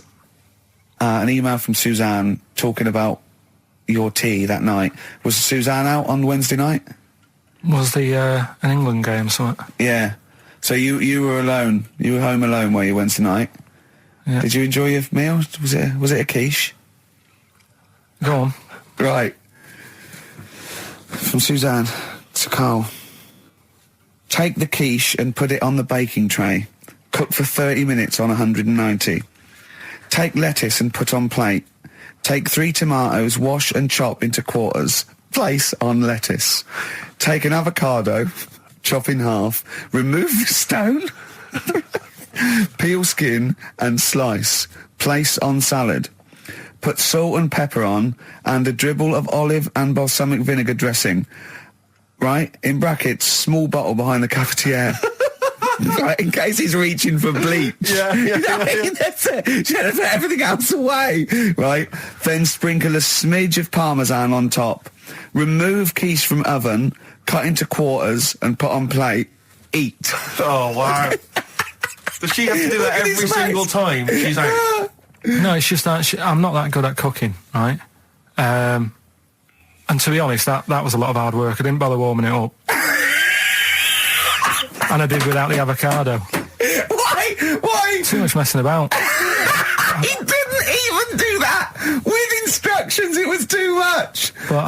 an email from Suzanne talking about your tea that night. Was Suzanne out on Wednesday night? Was the an England game or something? Yeah. So you were alone. You were home alone, were you, Wednesday night? Yeah. Did you enjoy your meal? Was it a quiche? Go on. Right. From Suzanne to Karl. Take the quiche and put it on the baking tray. Cook for 30 minutes on 190. Take lettuce and put on plate. Take 3 tomatoes, wash and chop into quarters. Place on lettuce. Take an avocado, chop in half. Remove the stone. Peel skin and slice. Place on salad. Put salt and pepper on and a dribble of olive and balsamic vinegar dressing. Right? In brackets, small bottle behind the cafetiere. Right, in case he's reaching for bleach. Yeah. That's it. She had to put everything else away. Right? Then sprinkle a smidge of parmesan on top. Remove quiche from oven, cut into quarters and put on plate. Eat. Oh, wow. Does she have to do that every single time she's out? No, it's just that I'm not that good at cooking, right? And to be honest, that was a lot of hard work. I didn't bother warming it up. And I did without the avocado. Why? Too much messing about. He didn't even do that with instructions. It was too much. But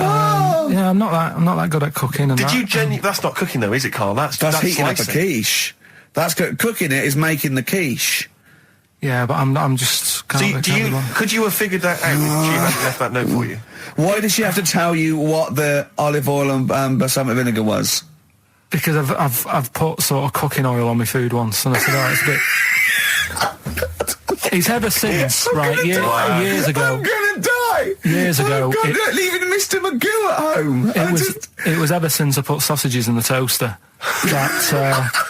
yeah, I'm not that good at cooking. And That's not cooking though, is it, Karl? That's heating up a slicing. quiche. That's cooking. It is making the quiche. Yeah, but I'm just. Could you have figured that out if she hadn't left that note for you? Why did she have to tell you what the olive oil and balsamic vinegar was? Because I've put sort of cooking oil on my food once, and I said, oh, it's a bit. He's ever since, right? Years ago. I'm gonna die. Years ago, leaving Mr. Magoo at home. It was ever since I put sausages in the toaster that.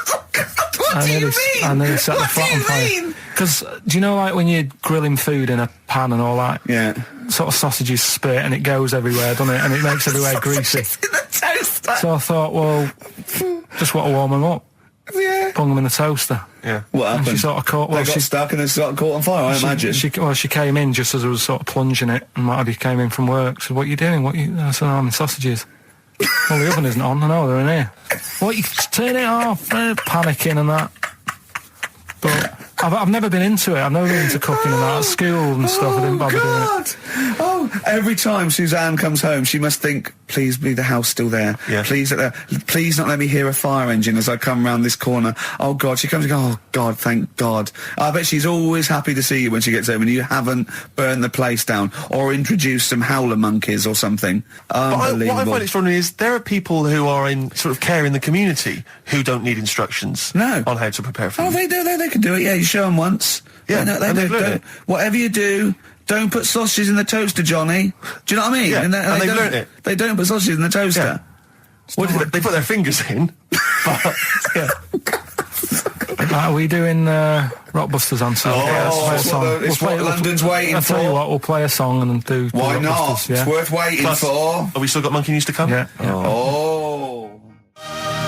What do you mean? I nearly set the flat on fire. Because do you know, like when you're grilling food in a pan and all that? Yeah. Sort of sausages spit and it goes everywhere, doesn't it? And it makes everywhere greasy. In the toaster. So I thought, well, just want to warm them up. Yeah. Bung them in the toaster. Yeah. What happened? And she sort of caught. Well, they got stuck and they got caught on fire. I imagine. She came in just as I was sort of plunging it, and Matty came in from work. Said, "What are you doing? I said, I'm in sausages." Well, the oven isn't on. I know they're in here. What? You turn it off? Panicking and that. But I've never been into it. I've never been into cooking and that. At school and stuff, I didn't bother doing it. Oh, every time Suzanne comes home, she must think, please be the house still there. Yeah. Please not let me hear a fire engine as I come round this corner. Oh, God. She comes and goes, oh, God, thank God. I bet she's always happy to see you when she gets home and you haven't burned the place down or introduced some howler monkeys or something. Unbelievable. What I find extraordinary is there are people who are in sort of care in the community who don't need instructions on how to prepare food. Oh, they do. They can do it. Yeah, you show them once. Yeah, they do. Whatever you do, don't put sausages in the toaster, Johnny. Do you know what I mean? Yeah, and they've don't, learnt it. They don't put sausages in the toaster. Yeah. What did they put their fingers in? But, yeah. Are we doing Rockbusters answer? It's what London's waiting for. I'll tell you what, we'll play a song and then do Why not? Rockbusters, yeah? It's worth waiting for. Have we still got Monkey News to come? Yeah. Oh.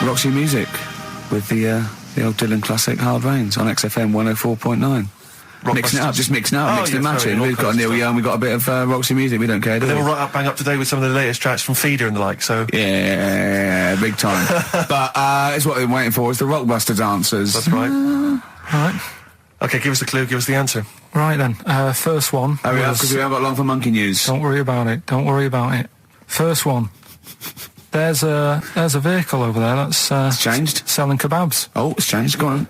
Roxy Music with the old Dylan classic Hard Rains on XFM 104.9. Mixing it up, just mixing it up, mixing and matching. We've got Neil Young, we've got a bit of Roxy Music, we don't care, do we? They were right up, bang up today with some of the latest tracks from Feeder and the like, so... Yeah, big time. But it's what we're waiting for, it's the Rockbusters answers. That's right. Right. Okay, give us the clue, give us the answer. Right then, first one... Hurry up, because we haven't got long for Monkey News. Don't worry about it, don't worry about it. First one. There's a vehicle over there that's... it's changed. Selling kebabs. Oh, it's changed, go on.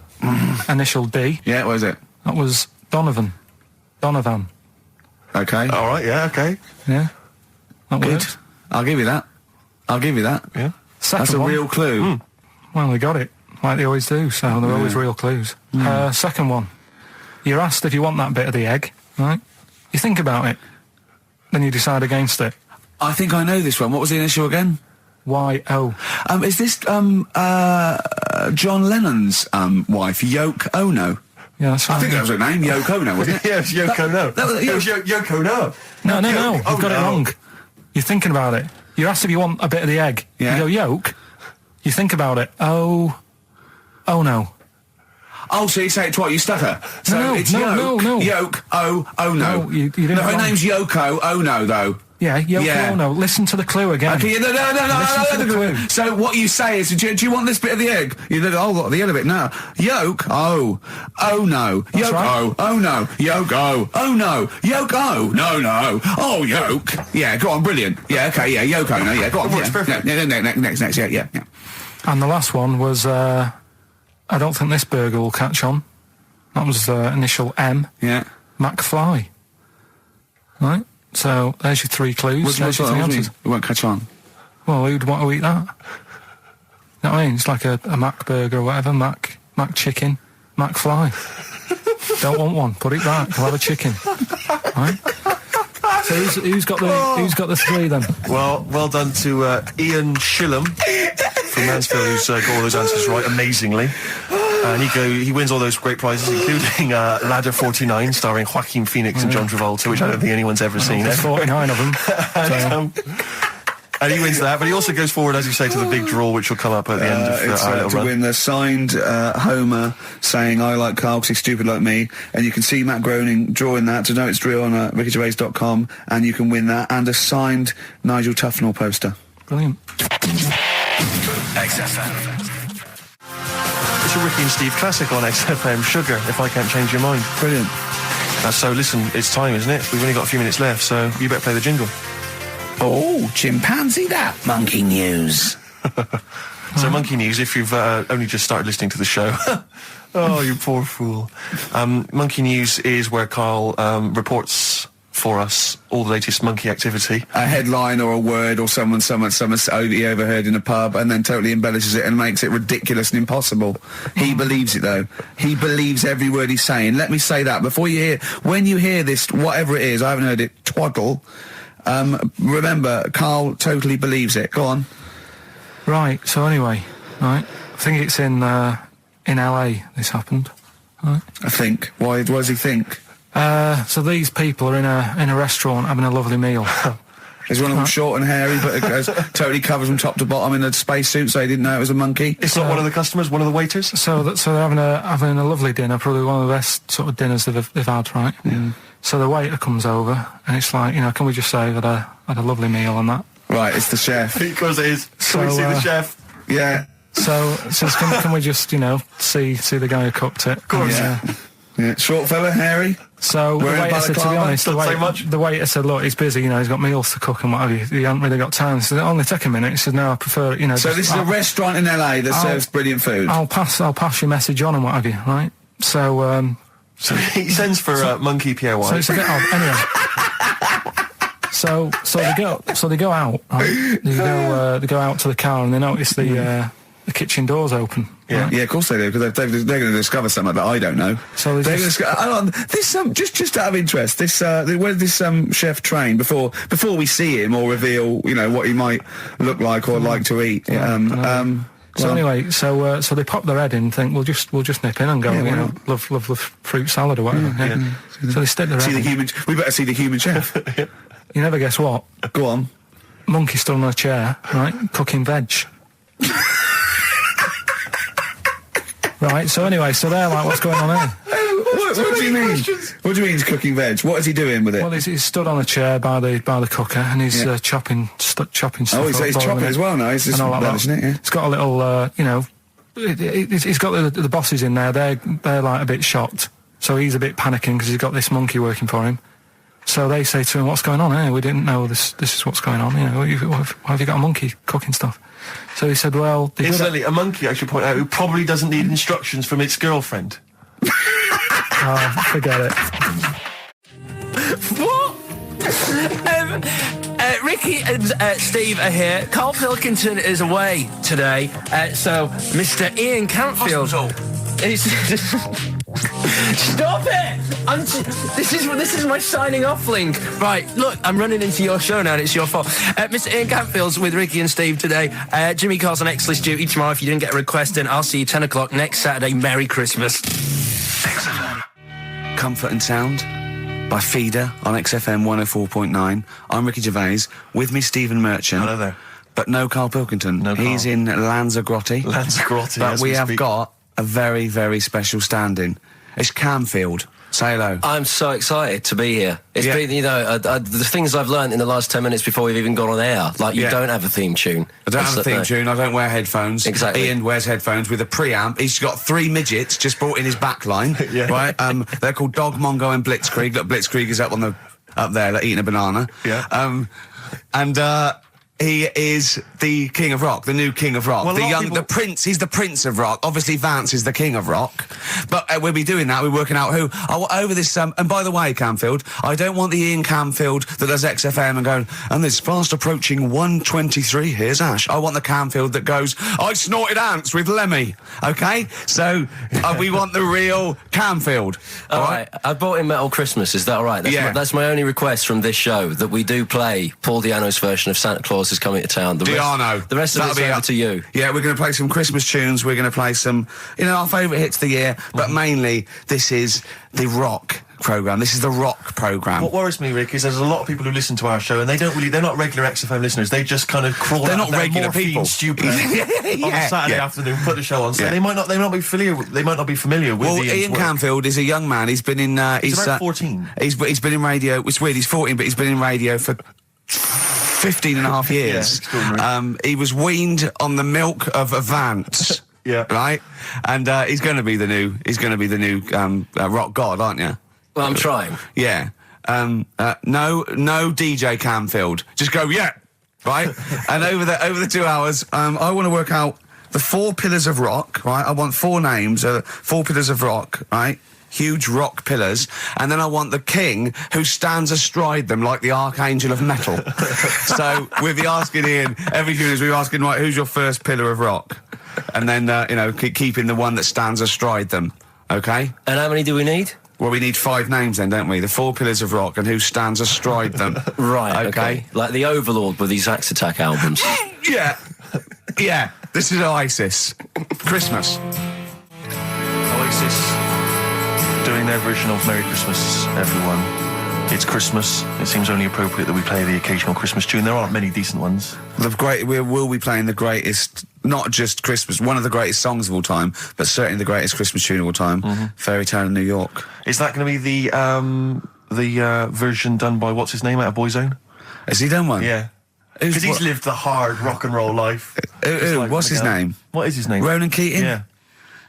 Initial D. Yeah, what is it? That was Donovan. Okay. All right, yeah, okay. Yeah. That Good. works. I'll give you that. Yeah. Second That's a one. real clue. Well, they got it, like they always do, so they're always real clues. Second one. You're asked if you want that bit of the egg, right? You think about it, then you decide against it. I think I know this one. What was the initial again? Y-O. Is this John Lennon's wife, Yoko Ono? Yeah, that's right. I think that was her name, Yoko Ono, wasn't it? Yeah, it's Yoko No. It was Yoko No. No. You've got it wrong. You're thinking about it. You're asked if you want a bit of the egg. Yeah. You go, yolk. You think about it. Oh no. Oh, so you say it twice, you stutter. So No, it's no. Yolk, oh no. No, you didn't her wrong. name's Yoko Ono, though. Yeah, Yoko Ono. Listen to the clue again. Okay, no. Listen to the clue. So what you say is, do you want this bit of the egg? You think, oh, the other bit. No. Yolk, oh no. That's Yolk, right. oh no. Yolk, oh no. Yolk, oh no. Oh, yolk. Yeah, go on, brilliant. Yeah, okay, yeah, Yoko Ono, yeah, go on. Works perfect. Next, yeah. And the last one was, I don't think this burger will catch on. That was initial M. Yeah. McFly. Right? So, there's your 3 clues. There's your 3 answers. It won't catch on. Well, who'd want to eat that? You know what I mean? It's like a Mac burger or whatever. Mac chicken. McFly. Don't want one. Put it back. We'll have a chicken. Right? So who's got the 3 then? Well done to Ian Shillham from Mansfield, who's got all those answers right amazingly. And he wins all those great prizes, including Ladder 49, starring Joaquin Phoenix and John Travolta, which I don't think anyone's ever seen. There's 49 of them. And he wins that, but he also goes forward, as you say, to the big draw, which will come up at the end of our little to run. win the signed Homer saying, I like Carl because he's stupid like me. And you can see Matt Groening drawing that. To know it's real on rickygervais.com, and you can win that. And a signed Nigel Tufnell poster. Brilliant. XFM. It's a Ricky and Steve classic on XFM, Sugar, If I Can't Change Your Mind. Brilliant. So listen, it's time, isn't it? We've only got a few minutes left, so you better play the jingle. Oh, chimpanzee that. Monkey news. So Monkey News, if you've only just started listening to the show. Oh, you poor fool. Monkey News is where Karl reports for us all the latest monkey activity. A headline or a word or someone he overheard in a pub and then totally embellishes it and makes it ridiculous and impossible. He believes it, though. He believes every word he's saying. Let me say that. When you hear this, whatever it is, I haven't heard it, twaddle, remember, Karl totally believes it. Go on. Right, so anyway, right, I think it's in LA this happened. Right. I think. Why does he think? So these people are in a restaurant having a lovely meal. Is one of them short and hairy, but it goes, totally covers from top to bottom in a spacesuit, so he didn't know it was a monkey? It's not one of the customers, one of the waiters? So they're having a lovely dinner, probably one of the best sort of dinners they've had, right? Yeah. So the waiter comes over, and it's like, can we just say that I had a lovely meal and that? Right, it's the chef. Because it is. Can we see the chef? Yeah. So can we just, see the guy who cooked it? Of course. Yeah. Short fella, hairy. So the waiter said, to be honest, the waiter said, look, he's busy, he's got meals to cook and what have you. He hasn't really got time. He said, only take a minute. He said, no, I prefer it, So this is a restaurant in LA that serves brilliant food. I'll pass your message on and what have you, right? So, So he sends for Monkey Pierre White. So it's a bit odd. Anyway. So they go out, right? They go out to the car and they notice the kitchen door's open. Yeah, right? Yeah, of course they do, because they're going to discover something that I don't know. So they're going to this just out of interest, this where did this chef train before we see him or reveal what he might look like or like to eat? So anyway, so they pop their head in and think we'll just nip in and go, love fruit salad or whatever. Yeah. So they stick their head in. We better see the human chef. You never guess what? Go on. Monkey stood on a chair, right, cooking veg. Right, so anyway, they're like, what's going on here? What do you mean? What do you mean he's cooking veg? What is he doing with it? Well, he's stood on a chair by the cooker and he's chopping stuff. Oh, he's chopping as well now. He's just embellishing it, yeah. It's got a little, he's got the bosses in there. They're like a bit shocked. So he's a bit panicking because he's got this monkey working for him. So they say to him, what's going on here? We didn't know this is what's going on. Why have you got a monkey cooking stuff? So he said, well... Incidentally, a monkey, I should point out, who probably doesn't need instructions from its girlfriend. Oh, forget it. What? Ricky and Steve are here. Karl Pilkington is away today. So Mr. Ian Cantfield... Stop it! This is my signing off link. Right, look, I'm running into your show now and it's your fault. Mr. Ian Cantfield's with Ricky and Steve today. Jimmy Carr's on X-List duty tomorrow. If you didn't get a request in, I'll see you 10 o'clock next Saturday. Merry Christmas. XFM. Comfort and Sound by Feeder on XFM 104.9. I'm Ricky Gervais. With me, Stephen Merchant. Hello there. But no Karl Pilkington. No Karl. He's in Lanzarote. Lanzarote, But we have got a very, very special stand-in. It's Camfield. Say hello. I'm so excited to be here. It's been, you know, the things I've learned in the last 10 minutes before we've even gone on air. Like, you don't have a theme tune. I don't have a theme tune. I don't wear headphones. Exactly. Ian wears headphones with a preamp. He's got 3 midgets just brought in his back line. Right? They're called Dog, Mongo and Blitzkrieg. Look, Blitzkrieg is up there, like, eating a banana. Yeah. He is the king of rock, the new king of rock. Well, the prince, he's the prince of rock. Obviously, Vance is the king of rock. But we'll be doing that, we're working out who. Over this, and by the way, Camfield, I don't want the Ian Camfield that does XFM and going, and there's fast approaching 1:23, here's Ash. I want the Camfield that goes, I snorted ants with Lemmy. Okay? So, we want the real Camfield. All right. I bought in Metal Christmas, is that all right? That's my only request from this show, that we do play Paul Di'Anno's version of Santa Claus is Coming to Town. The rest of it's over to you. Yeah, we're going to play some Christmas tunes. We're going to play some, our favourite hits of the year. But mainly, this is the rock programme. This is the rock programme. What worries me, Rick, is there's a lot of people who listen to our show and they're not regular XFM listeners. They just kind of crawl They're out not regular people. Stupid on a Saturday afternoon, put the show on. So they might not be familiar with Ian Camfield is a young man. He's been in he's about 14. He's been in radio. It's weird, he's 14, but he's been in radio for 15 and a half years. He was weaned on the milk of a Vance. Right? And he's going to be the new rock god, aren't you? Well, I'm trying. Yeah. No DJ Camfield. Just go, right? And over the 2 hours, I want to work out the 4 pillars of rock, right? I want 4 names, 4 pillars of rock, right? Huge rock pillars, and then I want the king who stands astride them like the archangel of metal. So we'll be asking Ian every few minutes. We'll be asking, right, who's your first pillar of rock, and then keeping the one that stands astride them. Okay. And how many do we need? Well, we need 5 names then, don't we? The 4 pillars of rock and who stands astride them. Right. Okay. Like the Overlord with these Axe Attack albums. Yeah. This is Oasis. Christmas. Oasis doing their version of Merry Christmas, everyone. It's Christmas. It seems only appropriate that we play the occasional Christmas tune. There aren't many decent ones. We will be playing the greatest, not just Christmas, one of the greatest songs of all time, but certainly the greatest Christmas tune of all time, Fairy Tale in New York. Is that going to be the version done by, what's his name, out of Boyzone? Has he done one? Yeah. Because he's lived the hard rock and roll life. What's his name? What is his name? Ronan Keating? Yeah.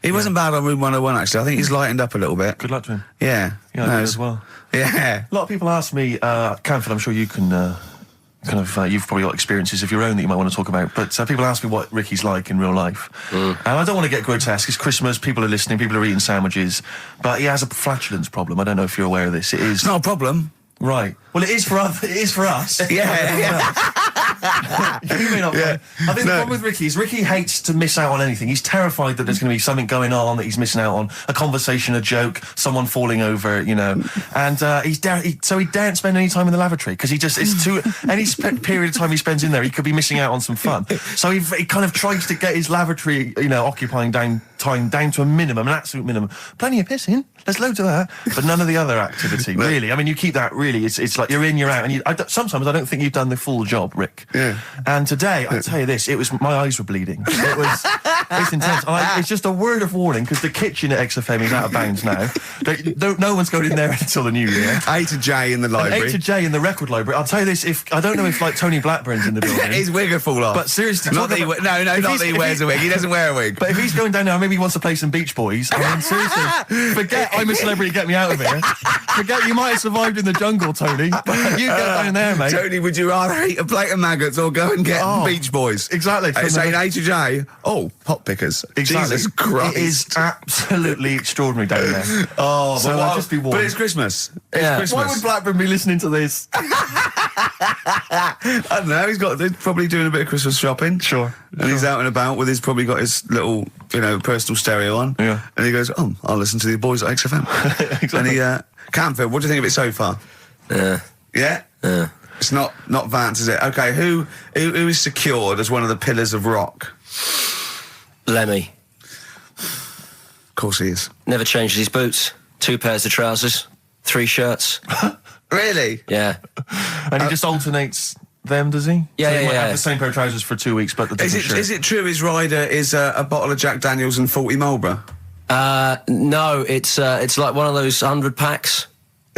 He wasn't bad on Room 101, actually. I think he's lightened up a little bit. Good luck to him. Yeah. Yeah, I did as well. Yeah. A lot of people ask me, Camfield, I'm sure you can you've probably got experiences of your own that you might want to talk about, but people ask me what Ricky's like in real life. And I don't want to get grotesque. It's Christmas, people are listening, people are eating sandwiches, but he has a flatulence problem. I don't know if you're aware of this. It's not a problem. Right. Well, it is for us. Yeah. You may not. Yeah. I think the problem with Ricky is Ricky hates to miss out on anything. He's terrified that there's going to be something going on that he's missing out on, a conversation, a joke, someone falling over, And so he daren't spend any time in the lavatory because it's too any period of time he spends in there, he could be missing out on some fun. So he kind of tries to get his lavatory, occupying time down to a minimum, an absolute minimum. Plenty of pissing. There's loads of that, but none of the other activity. Really, I mean, you keep that. Really, it's like you're in, you're out, and sometimes I don't think you've done the full job, Rick. Yeah. And today, I tell you this, my eyes were bleeding. It's intense. It's just a word of warning because the kitchen at XFM is out of bounds now. No one's going in there until the new year. A to J in the library. A to J in the record library. I'll tell you this: I don't know if Tony Blackburn's in the building. His wig will fall off. But seriously, not that he wears a wig. He doesn't wear a wig. But if he's going down now, maybe he wants to play some Beach Boys. I mean, seriously, forget I'm a celebrity. Get me out of here. Forget you might have survived in the jungle, Tony. But you get down there, mate. Tony, would you rather eat a plate of maggots or go and get Beach Boys? Exactly. Saying A to J. Oh, pot pickers. Exactly. Jesus Christ. It is absolutely extraordinary down there. Oh, so I'll just be warned. But it's Christmas. Christmas. Why would Blackburn be listening to this? I don't know. He's probably doing a bit of Christmas shopping. Sure. And he's out and about with probably got his little, personal stereo on. Yeah. And he goes, I'll listen to the boys at XFM. Exactly. And Camfield, what do you think of it so far? Yeah. Yeah? Yeah. It's not Vance, is it? Okay, who is secured as one of the pillars of rock? Lemmy. Of course he is. Never changes his boots. 2 pairs of trousers, 3 shirts. Really? Yeah. And he just alternates them, does he? Yeah, so he might yeah. have the same pair of trousers for 2 weeks, but the different shirt. Is it true his rider is a bottle of Jack Daniels and 40 Marlboro? No, it's like one of those 100 packs.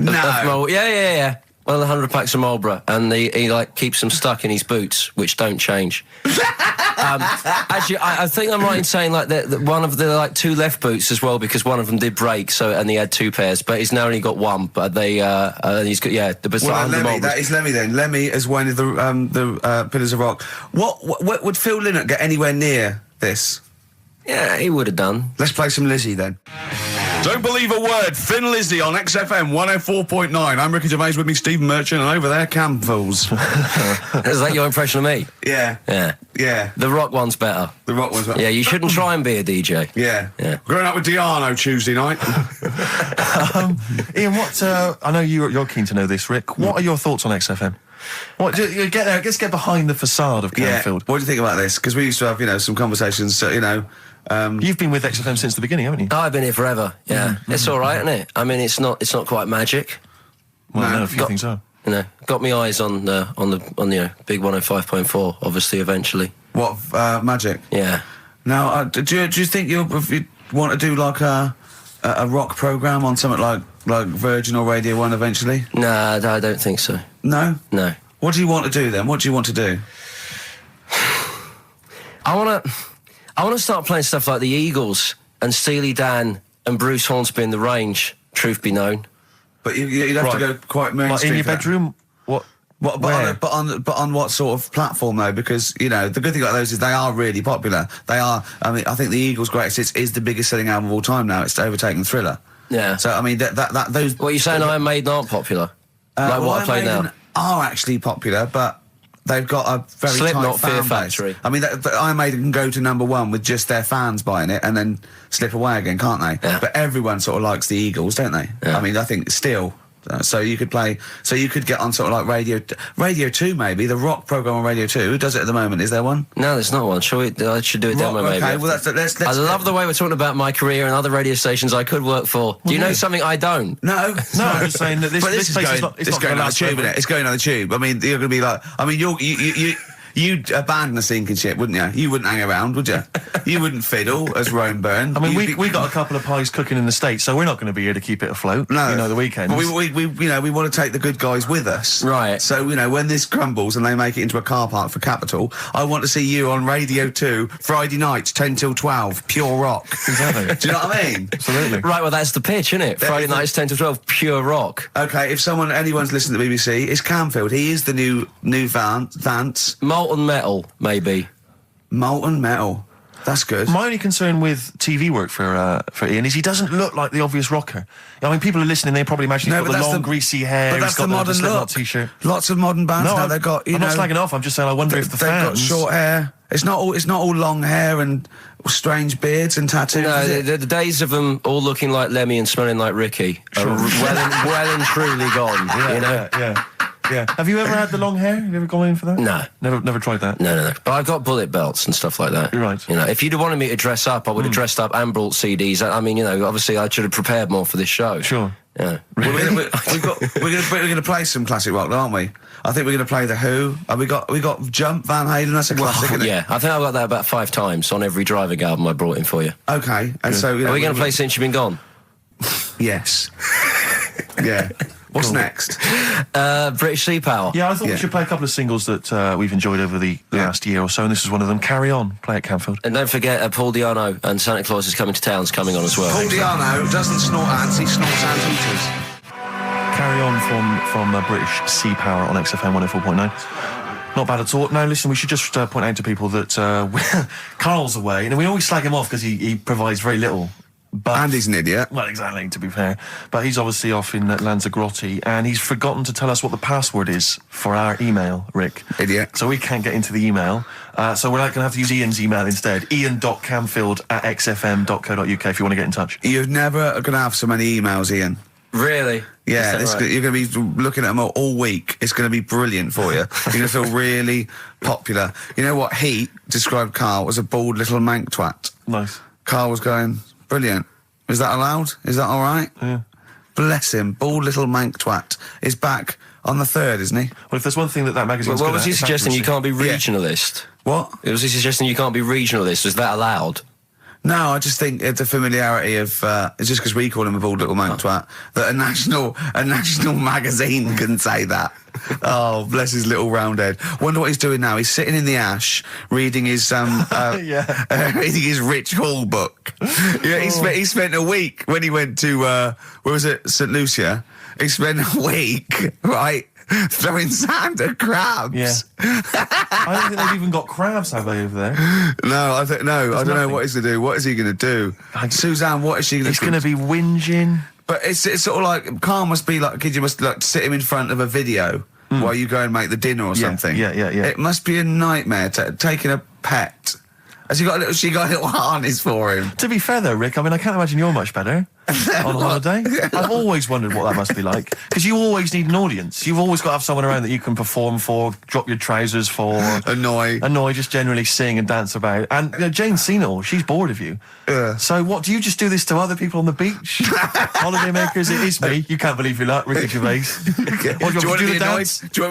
No. Yeah. One of the 100 packs of Marlboro, and he like keeps them stuck in his boots, which don't change. Actually, I think I'm right in saying like that one of the like 2 left boots as well, because one of them did break. So and he had 2 pairs, but he's now only got 1. But he's got the Lemmy, that is Lemmy then. Lemmy as one of the Pillars of Rock. What would Phil Lynott get anywhere near this? Yeah, he would have done. Let's play some Lizzie then. Don't believe a word. Thin Lizzy on XFM 104.9. I'm Ricky Gervais, with me Stephen Merchant, and over there Campbells. Is that your impression of me? Yeah. The rock one's better. The rock one's better. Yeah, you shouldn't try and be a DJ. Yeah. Growing up with Diano Tuesday night. Ian, what? I know you're keen to know this, Rick. What are your thoughts on XFM? Let's get behind the facade of Canfield. What do you think about this? Because we used to have, some conversations. You've been with XFM since the beginning, haven't you? Oh, I've been here forever. Yeah, it's all right, isn't it? I mean, it's not quite magic. Well, no, a few things are. Got me eyes on the big 105.4. Obviously, eventually. What magic? Yeah. Now, do you think you want to do like a rock program on something like Virgin or Radio 1 eventually? Nah, I don't think so. No. No. What do you want to do then? What do you want to do? I want to start playing stuff like the Eagles and Steely Dan and Bruce Hornsby in the Range. Truth be known. But you'd have to go quite mainstream. In your bedroom? What? But on what sort of platform though? Because the good thing about those is they are really popular. They are. I mean, I think the Eagles' Greatest Hits is the biggest selling album of all time now. It's overtaken Thriller. Yeah. So I mean that those. What are you saying? Iron Maiden aren't popular? Like what I play now are actually popular, but they've got a very Slipknot, tight fan Fear base. Factory. I mean, Iron Maiden can go to #1 with just their fans buying it and then slip away again, can't they? Yeah. But everyone sort of likes the Eagles, don't they? Yeah. I mean, I think still. So you could get on sort of like Radio 2 maybe, the rock program on Radio 2. Who does it at the moment? Is there one? No, there's not one. I should do a demo maybe. Okay, well let's I love the way we're talking about my career and other radio stations I could work for. Do you know something I don't? No, I'm just saying that this place is not going on the tube, isn't it? It's going on the tube. I mean, you're going to be like, I mean, you'd abandon the sinking ship, wouldn't you? You wouldn't hang around, would you? You wouldn't fiddle as Rome Byrne. I mean, we got a couple of pies cooking in the States, so we're not going to be here to keep it afloat. No, the weekends. But we want to take the good guys with us, right? So when this crumbles and they make it into a car park for Capital, I want to see you on Radio 2 Friday nights 10 till 12, pure rock. Exactly. Do you know what I mean? Absolutely. Right. Well, that's the pitch, isn't it? Friday nights 10 till 12, pure rock. Okay. If anyone's listening to the BBC, it's Canfield. He is the new Vance. Molten Metal, maybe. Molten Metal. That's good. My only concern with TV work for Ian is he doesn't look like the obvious rocker. I mean, people are listening, they probably imagine he's got the long, greasy hair. But that's the modern look. T-shirt. Lots of modern bands now. They've got. I'm not slagging off. I'm just saying. I wonder if they've got short hair. It's not all long hair and strange beards and tattoos. No, the days of them all looking like Lemmy and smelling like Ricky are well and truly gone. Yeah. Have you ever had the long hair? Have you ever gone in for that? No. Never tried that? No. But I've got bullet belts and stuff like that. You're right. If you'd have wanted me to dress up, I would have dressed up and brought CDs. I mean, obviously I should have prepared more for this show. Sure. Yeah. We're going to play some classic rock, aren't we? I think we're going to play The Who. We got Jump, Van Halen. That's a classic, isn't it? Yeah, I think I've got that about 5 times on every driving album I brought in for you. Okay, and so are we going to play Since You've Been Gone? Yes. Yeah. What's next? British Sea Power. Yeah, I thought we should play a couple of singles that we've enjoyed over the last year or so, and this is one of them. Carry On, play at Canfield. And don't forget, Paul Di'Anno and Santa Claus is Coming to Town's coming on as well. Paul Di'Anno doesn't snort ants, he snorts ant eaters. Carry On from British Sea Power on XFM 104.9. Not bad at all. Now, listen, we should just point out to people that Karl's away, and we always slag him off because he provides very little. And he's an idiot. Well, exactly, to be fair. But he's obviously off in Lanzarote, and he's forgotten to tell us what the password is for our email, Rick. Idiot. So we can't get into the email. So we're going to have to use Ian's email instead. ian.camfield@xfm.co.uk if you want to get in touch. You're never going to have so many emails, Ian. Really? Yeah, right? You're going to be looking at them all week. It's going to be brilliant for you. You're going to feel really popular. You know what? He described Karl as a bald little mank twat. Nice. Karl was going, brilliant. Is that allowed? Is that all right? Yeah. Bless him. Bald little mank twat is back on the 3rd, isn't he? Well, if there's one thing that magazine's Well, good was at, he it's suggesting you accuracy. can't be regionalist? What? Was he suggesting you can't be regionalist? Was that allowed? No, I just think the familiarity of it's just because we call him a bald little mank twat that a national magazine can say that. Oh, bless his little round head. Wonder what he's doing now. He's sitting in the ash reading his reading his Rich Hall book. Yeah, he spent a week when he went to where was it, St. Lucia. He spent a week, right, throwing sand at crabs. Yeah. I don't think they've even got crabs, have they, over there? No, I don't know what he's going to do. What is he going to do? Suzanne, what is she going to do? He's going to be whinging. But it's sort of like, Karl must be like, kid, you must like sit him in front of a video while you go and make the dinner or something. Yeah. It must be a nightmare taking a pet. Has she got a little harness for him? To be fair, though, Rick, I mean, I can't imagine you're much better on holiday. I've always wondered what that must be like. Because you always need an audience. You've always got to have someone around that you can perform for, drop your trousers for. Annoy, just generally sing and dance about. And Jane's seen it all. She's bored of you. So what, do you just do this to other people on the beach? Holiday makers, it is me. You can't believe your luck, Ricky Gervais. What, do you want me to do the dance? Do you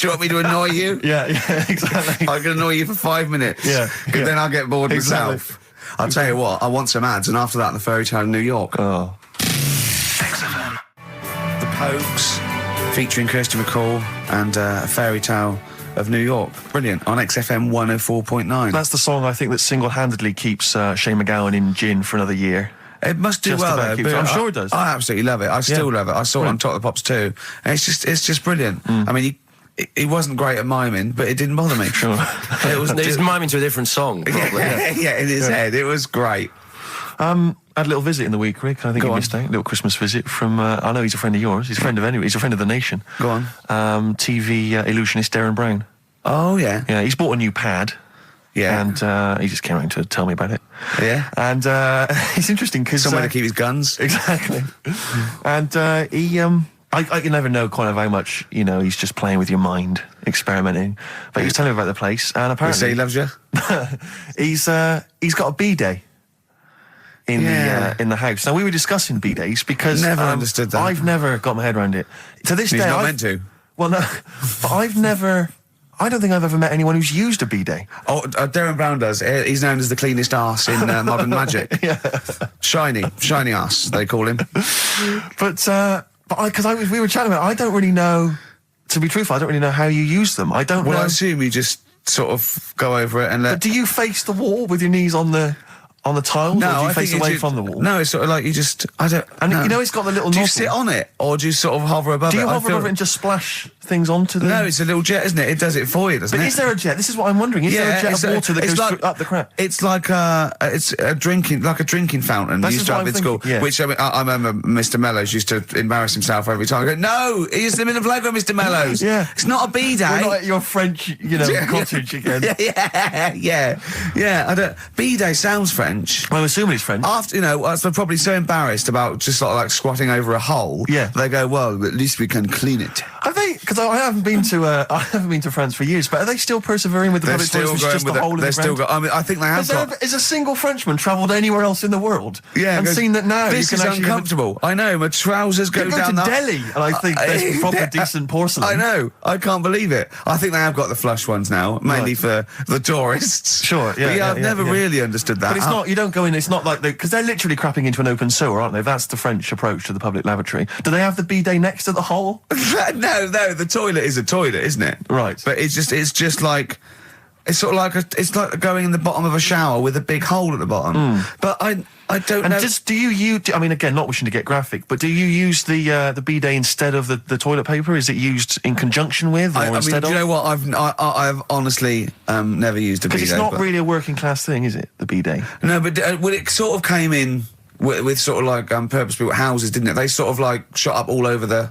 want me to annoy you? Yeah, exactly. I can annoy you for 5 minutes. Yeah. Then I'll get bored Exactly. myself. I'll tell you what, I want some ads, and after that, the fairy tale in New York. Oh. XFM. The Pogues, featuring Kirsty McCall, and a fairy tale of New York. Brilliant. On XFM 104.9. That's the song I think that single-handedly keeps Shane MacGowan in gin for another year. It must do Just well, about though. keeps- but I'm sure it does. I absolutely love it. I still love it. I saw it on Top of the Pops too. And it's just brilliant. I mean, he wasn't great at miming, but it didn't bother me. Sure. It was miming to a different song, probably. Yeah, in his head. It was great. I had a little visit in the week, Rick. I think Go you on. missed out. A little Christmas visit from, I know he's a friend of yours. He's a friend of He's a friend of the nation. Go on. TV illusionist Darren Brown. Oh, yeah. Yeah, he's bought a new pad. Yeah. And he just came around to tell me about it. Yeah. And it's interesting because... Somewhere to keep his guns. Exactly. And he... I can never know kind of how much, he's just playing with your mind, experimenting. But he was telling me about the place, and You apparently... say he loves you? he's got a B-day in the house. Now, we were discussing B-days because... Never understood that. I've never got my head around it. To this He's day... not meant to. Well, no, but I've never... I don't think I've ever met anyone who's used a B-day. Oh, Darren Brown does. He's known as the cleanest arse in Modern Magic. Yeah. Shiny arse, they call him. But we were chatting about it, I don't really know, to be truthful, I don't really know how you use them. I don't know. Well, I assume you just sort of go over it and let... But do you face the wall with your knees on the tiles, or do you face away from the wall? No, it's sort of like you just... I don't... And no. it's got the little Do you nozzle. sit on it, or do you sort of hover above it? Do you I hover feel- over it and just splash things onto them? No, it's a little jet, isn't it? It does it for you, doesn't But it? is there a jet? This is what I'm wondering. Is there a jet of water that goes up the crap? It's like it's a drinking fountain That's you used to what have I'm in school. thinking, yeah. Which I remember Mr. Mellows used to embarrass himself every time. I go, no, use them in the playground, Mr. Mellows. Yeah. It's not a B-day. We're not at your French, cottage again. Yeah. I don't. B-day sounds French. I'm assuming it's French. After, they're probably so embarrassed about just sort of like squatting over a hole. Yeah. They go, well, at least we can clean it. Are they? Because I haven't been to France for years. But are they still persevering with the They're public still toilets, going just with the it. hole in They're the still ground? I mean, I think they have got... Has a single Frenchman travelled anywhere else in the world? Yeah, and seen that now this you is can actually uncomfortable. I know, my trousers go You go down to that... Delhi, and I think there's proper decent porcelain. I know. I can't believe it. I think they have got the flush ones now, mainly Right. for the tourists. Sure, yeah, But yeah, I've never really understood that. But it's not, you don't go in, it's not like, because they're literally crapping into an open sewer, aren't they? That's the French approach to the public lavatory. Do they have the bidet next to the hole? No, the toilet is a toilet, isn't it? Right. But it's just like... It's sort of like it's like going in the bottom of a shower with a big hole at the bottom. But I don't And know... do you use, I mean, again, not wishing to get graphic, but do you use the bidet instead of the toilet paper? Is it used in conjunction with, or I mean, instead do of? you know what? I've honestly never used a bidet. Because it's not but- really a working class thing, is it, the bidet? No, but well, it sort of came in with sort of like purpose-built houses, didn't it? They sort of like shot up all over the...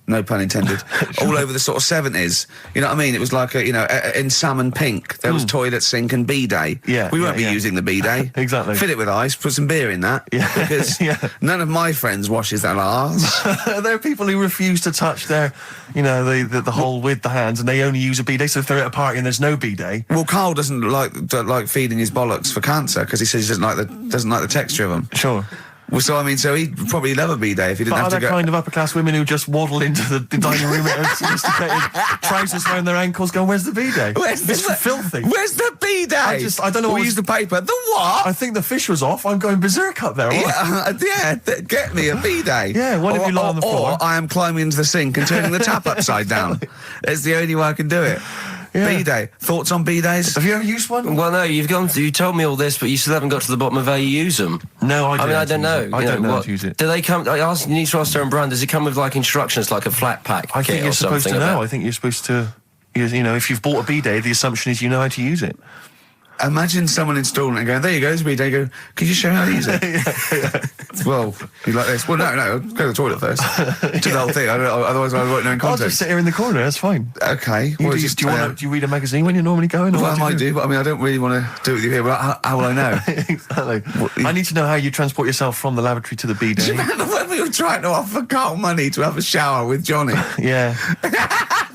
no pun intended. All over the sort of 70s. You know what I mean? It was like in salmon pink, there was toilet, sink and bidet. Yeah, we won't yeah, be using the bidet. Exactly. Fill it with ice, put some beer in that. Yeah. Because none of my friends washes their arse. There are people who refuse to touch their, the hole with the hands, and they only use a bidet. So if they're at a party and there's no bidet, Well, Karl doesn't like feeding his bollocks for cancer because he says he doesn't like the texture of them. sure. Well, so he'd probably love a B-day if he didn't have to go. Kind of upper-class women who just waddle into the dining room in sophisticated trousers around their ankles going, where's the B-day? It's filthy. Where's the B-day? I don't know. We use the paper. The what? I think the fish was off. I'm going berserk up there. Get me a B-day. Yeah, what if you lie on the floor? Or I am climbing into the sink and turning the tap upside down. It's the only way I can do it. Yeah. B-day. Thoughts on B-days? Have you ever used one? Well, no, you told me all this, but you still haven't got to the bottom of how you use them. No, I don't know. I don't know how to use it. Do they come, you need to ask Darren Brand, does it come with, like, instructions, like a flat pack I think kit you're or supposed something? to know. I think you're supposed to, if you've bought a B-day, the assumption is you know how to use it. Imagine someone installing it and going, there you go, it's a B-day. Go, could you show me how to use it? Well, you like this? Well, no, go to the toilet first. Do the whole thing. Otherwise I won't know in context. I'll just sit here in the corner, that's fine. Okay. Do you read a magazine when you're normally going? Well, I might do, but I don't really want to do it with you here, but how will I know? Exactly. I need to know how you transport yourself from the lavatory to the B-day. Do you remember when we were trying to offer Carl money to have a shower with Johnny? Yeah.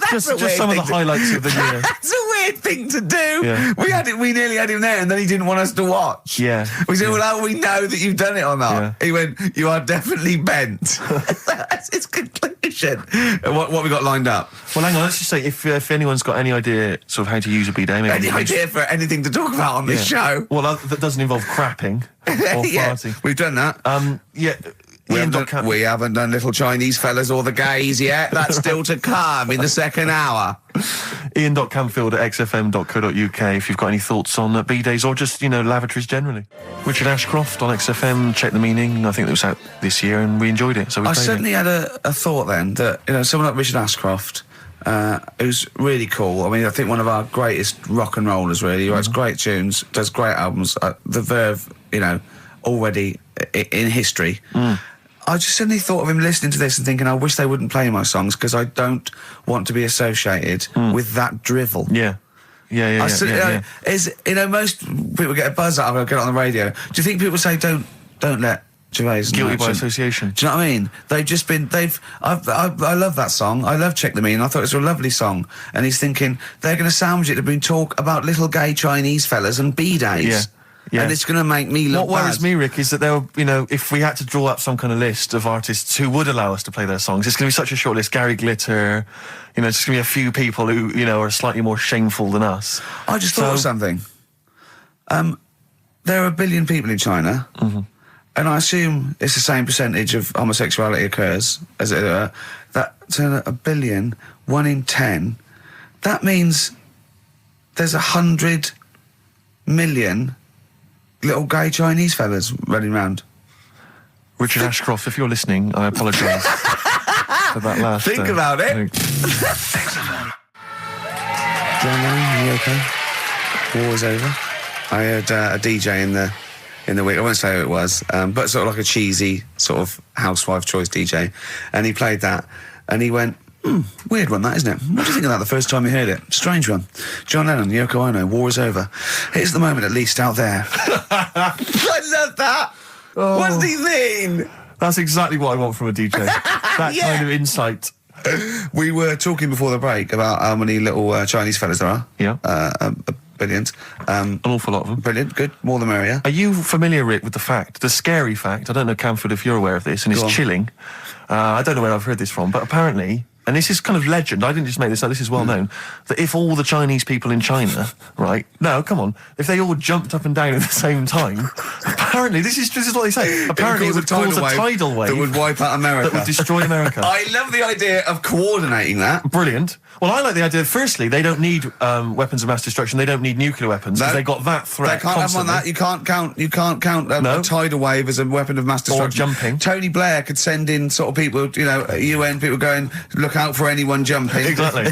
just some of the highlights of the year. That's a weird thing to do. Yeah. We nearly had him there, and then he didn't want us to watch. Yeah. We said, well, how do we know that you've done it or not? Yeah. He went, you are definitely bent. That's his conclusion. What we got lined up? Well, hang on, let's just say, if anyone's got any idea sort of how to use a B-day... Any idea for anything to talk about on this show? Well, that doesn't involve crapping or farting. We've done that. We haven't done little Chinese fellas or the gays yet. That's still to come in the second hour. Ian.Camfield@xfm.co.uk if you've got any thoughts on B-days or just, lavatories generally. Richard Ashcroft on XFM, Check the Meaning. I think it was out this year and we enjoyed it. So I certainly had a thought then that, someone like Richard Ashcroft, who's really cool. I mean, I think one of our greatest rock and rollers, really. He writes great tunes, does great albums. The Verve, already in history. I just suddenly thought of him listening to this and thinking, I wish they wouldn't play my songs because I don't want to be associated with that drivel. Yeah. Most people get a buzz out of it, get it on the radio. Do you think people say, don't let Gervais... Guilty by association. Do you know what I mean? They've just been... I love that song. I love Check the Meaning. I thought it was a lovely song. And he's thinking, they're going to sandwich it to been talk about little gay Chinese fellas and B-days. Yeah. Yeah. And it's going to make me look What worries me, Rick, is that there were, if we had to draw up some kind of list of artists who would allow us to play their songs, it's going to be such a short list. Gary Glitter, it's just going to be a few people who, are slightly more shameful than us. I just thought of something. There are 1 billion people in China, and I assume it's the same percentage of homosexuality occurs as it were. That's 1 billion, 1 in 10. That means there's 100 million little gay Chinese fellas running around. Richard Ashcroft, if you're listening, I apologise for that last... Think about it. John Lennon, you okay? War is over. I heard a DJ in the week, I won't say who it was, but sort of like a cheesy sort of housewife choice DJ, and he played that, and he went, weird one, that, isn't it? What do you think of that the first time you heard it? Strange one. John Lennon, Yoko Ono, war is over. Here's the moment, at least, out there. I love that. Oh. What does he mean? That's exactly what I want from a DJ. That kind of insight. We were talking before the break about how many little Chinese fellas there are. Yeah. Brilliant. An awful lot of them. Brilliant. Good. More the merrier. Are you familiar, Rick, with the scary fact, I don't know, Camford, if you're aware of this, and it's chilling. I don't know where I've heard this from, but apparently... And this is kind of legend, I didn't just make this up, this is well known, that if all the Chinese people in China, right, no, come on, if they all jumped up and down at the same time, apparently, this is what they say, apparently it would cause a tidal wave that would wipe out America. That would destroy America. I love the idea of coordinating that. Brilliant. Well, I like the idea, firstly, they don't need weapons of mass destruction, they don't need nuclear weapons, because they got that threat. They can't constantly. have on that, you can't count a tidal wave as a weapon of mass destruction. Or jumping. Tony Blair could send in sort of people, UN people going, look out for anyone jumping. Exactly.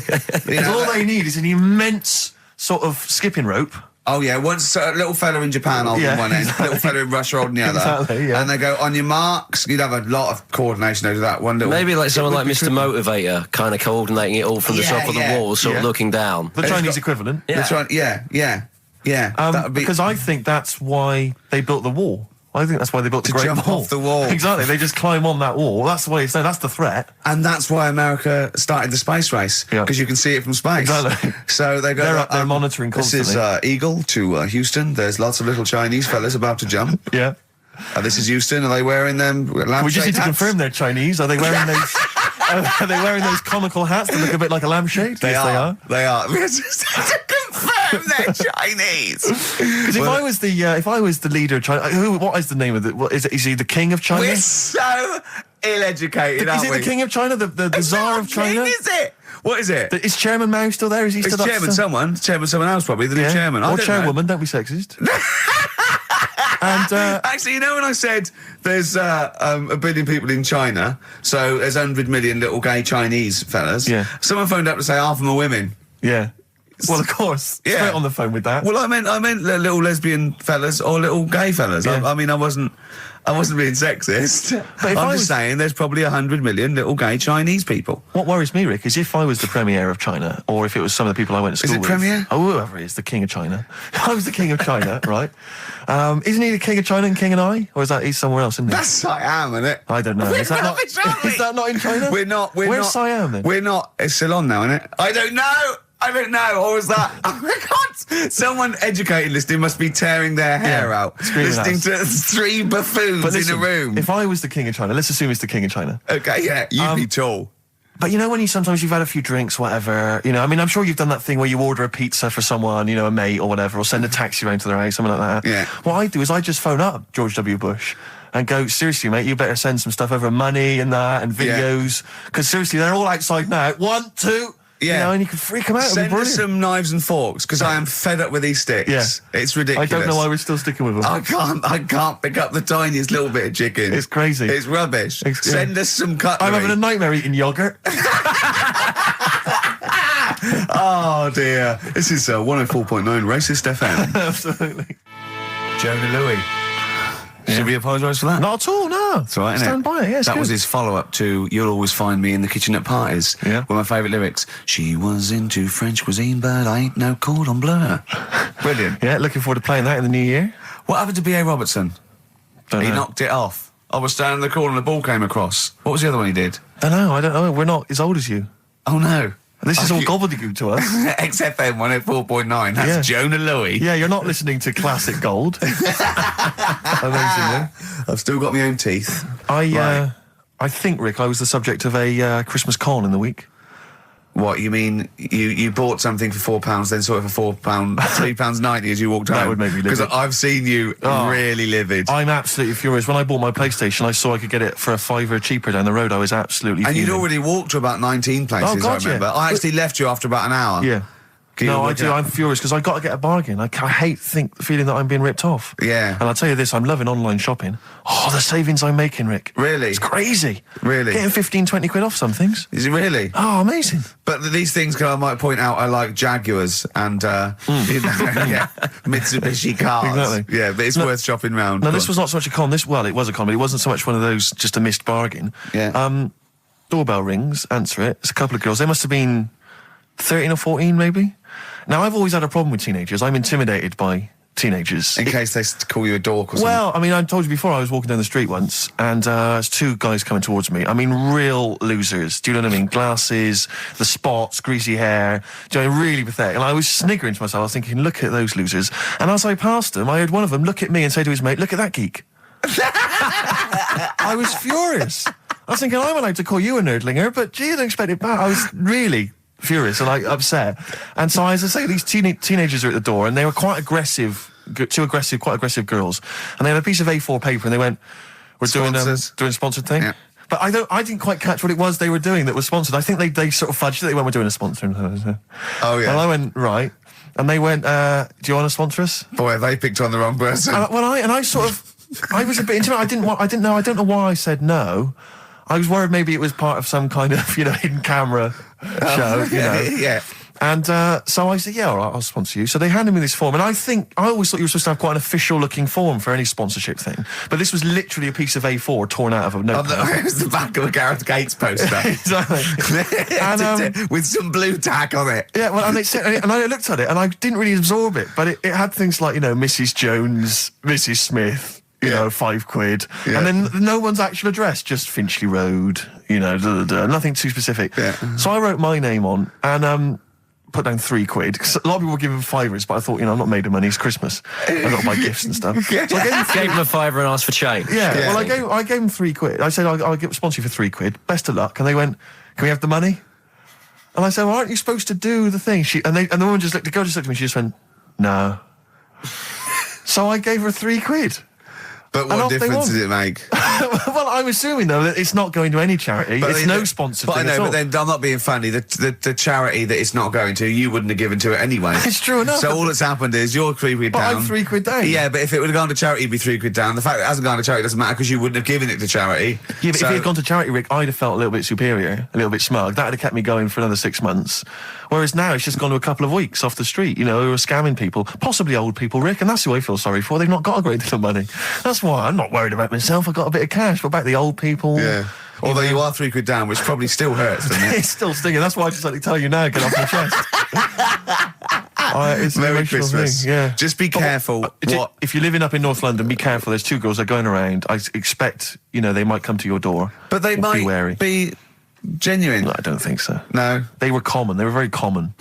All they need is an immense sort of skipping rope. Oh yeah, once a little fella in Japan holding one end, a little fella in Russia holding the other. Exactly, yeah. And they go, on your marks, you'd have a lot of coordination over that one little... Maybe like someone like Mr. Motivator, kind of coordinating it all from the top of the wall, sort of looking down. The Chinese equivalent. Yeah. Because I think that's why they built the wall. I think that's why they built the Great Wall. To jump off the wall. Exactly, they just climb on that wall. That's why that's the threat. And that's why America started the space race, because you can see it from space. Exactly. So they go... They're up there monitoring constantly. This is Eagle to Houston. There's lots of little Chinese fellas about to jump. Yeah. This is Houston. Are they wearing them? We just need to hats? confirm they're Chinese. Are they wearing those? Are they wearing those comical hats that look a bit like a lampshade? They Yes, are. they are. We just need to confirm they're Chinese. Because if I was the leader of China, what is the name of the? What is it? Is he the king of China? We're so ill-educated, Is aren't it we? the king of China? The It's czar not of China? King, is it? What is it? Is Chairman Mao still there? Is he It's still chairman someone. Chairman someone else probably. The new chairman. I Or don't chairwoman, don't be sexist. And Actually, you know when I said there's a billion people in China, so there's 100 million little gay Chinese fellas. Yeah. Someone phoned up to say half of them are women. yeah. Well, of course. Yeah. Straight on the phone with that. Well, I meant little lesbian fellas or little gay fellas. Yeah. I mean, I wasn't being sexist. But if I'm I just was- saying there's probably 100 million little gay Chinese people. What worries me, Rick, is if I was the premier of China, or if it was some of the people I went to school it with. premier? Oh, whoever is the king of China. If I was the king of China, right? Isn't he the king of China and king and I? Or is that he's somewhere else, isn't he? That's Siam, isn't it? I don't know. We're Is that not, rubbish, aren't we? is that not in China? We're not. Where's not, Siam then? We're not. It's Ceylon now, isn't it? I don't know. Or was that? Oh my God! Someone educated listening must be tearing their hair out, screaming listening at to three buffoons But listen, in a room. if I was the king of China, let's assume it's the king of China. Okay, yeah, you'd be tall. But you know when sometimes you've had a few drinks, whatever, I mean, I'm sure you've done that thing where you order a pizza for someone, a mate or whatever, or send a taxi round to their house, something like that. Yeah. What I do is I just phone up George W. Bush and go, seriously, mate, you better send some stuff over, money and that, and videos, because seriously, they're all outside now. 1, 2... Yeah. And you can freak them out. Send us some knives and forks, because I am fed up with these sticks. Yeah. It's ridiculous. I don't know why we're still sticking with them. I can't pick up the tiniest little bit of chicken. It's crazy. It's rubbish. Send us some cutlery. I'm having a nightmare eating yogurt. Oh dear. This is 104.9 Racist FM. Absolutely. Jonah Louis. Should we apologise for that? Not at all, no. That's right, Stand by it, yeah, it's That good. was his follow-up to You'll Always Find Me in the Kitchen at Parties. Yeah. One of my favourite lyrics. She was into French cuisine, but I ain't no cordon bleu. Brilliant. Yeah, looking forward to playing that in the new year. What happened to B.A. Robertson? Don't He know. knocked it off. I was standing in the corner and the ball came across. What was the other one he did? I don't know. We're not as old as you. Oh, no. This is all gobbledygook to us. XFM 104.9. That's Yeah. Jonah Louis. Yeah, you're not listening to classic gold. Amazingly. I've still got my own teeth. I think, Rick, I was the subject of a Christmas con in the week. What, you mean you bought something for £4, then saw it for £4, £3.90 as you walked home? That would make me livid. Because I've seen you really livid. I'm absolutely furious. When I bought my PlayStation, I saw I could get it for £5 cheaper down the road. I was absolutely And fuming. you'd already walked to about 19 places, Oh, God, I remember. yeah. I actually left you after about an hour. Yeah. Can you No, I work do. out? I'm furious because I got to get a bargain. I hate the feeling that I'm being ripped off. Yeah. And I'll tell you this, I'm loving online shopping. Oh, the savings I'm making, Rick. Really? It's crazy. Really? Getting 15, 20 quid off some things. Is it really? Oh, amazing. But these things, I might point out, are like Jaguars and Mitsubishi cars. Exactly. Yeah, but it's worth shopping round. No, Go this on. was not so much a con. It was a con, but it wasn't so much one of those just a missed bargain. Yeah. Doorbell rings, answer it. It's a couple of girls. They must have been 13 or 14, maybe. Now, I've always had a problem with teenagers. I'm intimidated by teenagers. In case they call you a dork or something. Well, I mean, I told you before, I was walking down the street once, and there's two guys coming towards me. I mean, real losers. Do you know what I mean? Glasses, the spots, greasy hair. Do you know, really pathetic. And I was sniggering to myself. I was thinking, look at those losers. And as I passed them, I heard one of them look at me and say to his mate, look at that geek. I was furious. I was thinking, I'm allowed to call you a nerdlinger, but gee, I didn't expect it back. I was really furious and upset. And so, as I say, these teenagers are at the door, and they were quite aggressive, quite aggressive girls. And they had a piece of A4 paper, and they went, "We're doing a sponsored thing." Yeah. But I didn't quite catch what it was they were doing that was sponsored. I think they sort of fudged it. They went, "We're doing a sponsor." Oh yeah. And I went, right. And they went, "Do you want to sponsor us?" Boy, they picked on the wrong person. I was a bit intimidated. I don't know why I said no. I was worried maybe it was part of some kind of, hidden camera show, Yeah. And so I said, yeah, all right, I'll sponsor you. So they handed me this form, and I always thought you were supposed to have quite an official-looking form for any sponsorship thing. But this was literally a piece of A4 torn out of a notepad. It was the back of a Gareth Gates poster. Exactly. And, with some blue tack on it. yeah, well, and I looked at it, and I didn't really absorb it, but it had things like, Mrs. Jones, Mrs. Smith, £5. Yeah. And then no one's actual address, just Finchley Road, nothing too specific. Yeah. So I wrote my name on, and put down £3. 'Cause a lot of people were giving fivers, but I thought, I'm not made of money. It's Christmas. I've got to buy gifts and stuff. So I gave him a fiver and asked for change. Yeah. Well, I gave him £3. I said, I'll sponsor you for £3. Best of luck. And they went, can we have the money? And I said, well, aren't you supposed to do the thing? And the woman the girl just looked at me. She just went, no. So I gave her £3. But what difference does it make? Well, I'm assuming, though, that it's not going to any charity. But it's no sponsored thing at all. But then I'm not being funny. The charity that it's not going to, you wouldn't have given to it anyway. It's true enough. So all that's happened is you're £3 down. But I'm £3 down. Yeah, but if it would have gone to charity, it'd be £3 down. The fact that it hasn't gone to charity doesn't matter because you wouldn't have given it to charity. Yeah, but if it had gone to charity, Rick, I'd have felt a little bit superior, a little bit smug. That would have kept me going for another 6 months. Whereas now it's just gone to a couple of weeks off the street, who are scamming people, possibly old people, Rick, and that's who I feel sorry for. They've not got a great deal of money. That's why I'm not worried about myself. I've got a bit of cash. What about the old people? Yeah. Although you are £3 down, which probably still hurts, doesn't it? It's still stinging. That's why I just like to tell you now, get off my chest. It's Merry Christmas. Thing, yeah. Just be careful. If you're living up in North London, be careful. There's 2 girls that are going around. I expect, they might come to your door. But they might be wary. Be genuine. No, I don't think so. No. They were common. They were very common.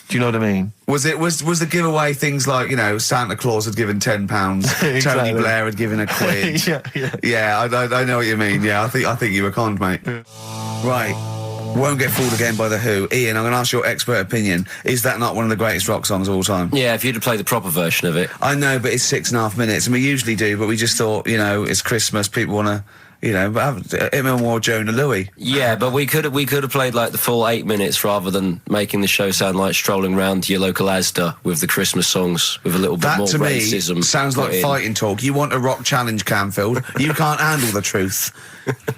Do you know what I mean? Was the giveaway things like, Santa Claus had given £10, exactly. Tony Blair had given £1? Yeah, I know what you mean. Yeah, I think you were conned, mate. Yeah. Right. Won't Get Fooled Again by The Who. Ian, I'm going to ask your expert opinion. Is that not one of the greatest rock songs of all time? Yeah, if you'd have played the proper version of it. I know, but it's 6.5 minutes, and we usually do, but we just thought, it's Christmas, people want to... but him and more Jonah Louis. Yeah, but we could have played like the full 8 minutes rather than making the show sound like strolling round your local Asda with the Christmas songs with a little bit more racism. That to me sounds like fighting talk. You want a rock challenge, Canfield. You can't handle the truth.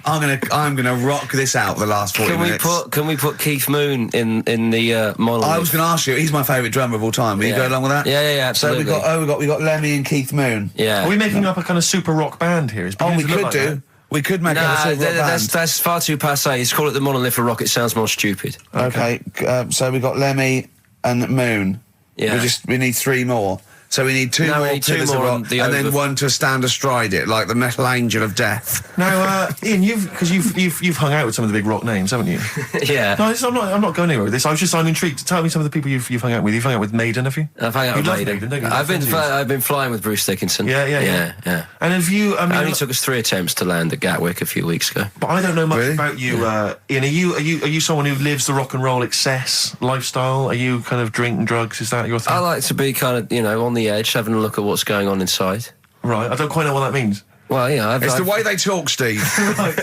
I'm gonna rock this out the last 40 minutes. Can we put Keith Moon in the Monolith? I was going to ask you. He's my favourite drummer of all time. Will you go along with that? Yeah, absolutely. So we got Lemmy and Keith Moon. Yeah. Are we making up a kind of super rock band here? We could do. That? We could make up a super rock band. That's far too passé. Let's call it the Monolith of Rock. It sounds more stupid. Okay. So we got Lemmy and Moon. Yeah. We need 3 more. So we need 2 more pillars of rock, and then one to stand astride it, like the metal angel of death. Now, Ian, you've hung out with some of the big rock names, haven't you? Yeah. No, I'm not going anywhere with this. I'm intrigued. Tell me some of the people you've hung out with. You've hung out with Maiden, have you? I've hung out with Maiden. I've been flying with Bruce Dickinson. Yeah. And have you? It only took us 3 attempts to land at Gatwick a few weeks ago. But I don't know much about you, Ian. Are you someone who lives the rock and roll excess lifestyle? Are you kind of drink and drugs? Is that your thing? I like to be kind of on the edge, having a look at what's going on inside. Right, I don't quite know what that means. Well, it's the way they talk, Steve. Right.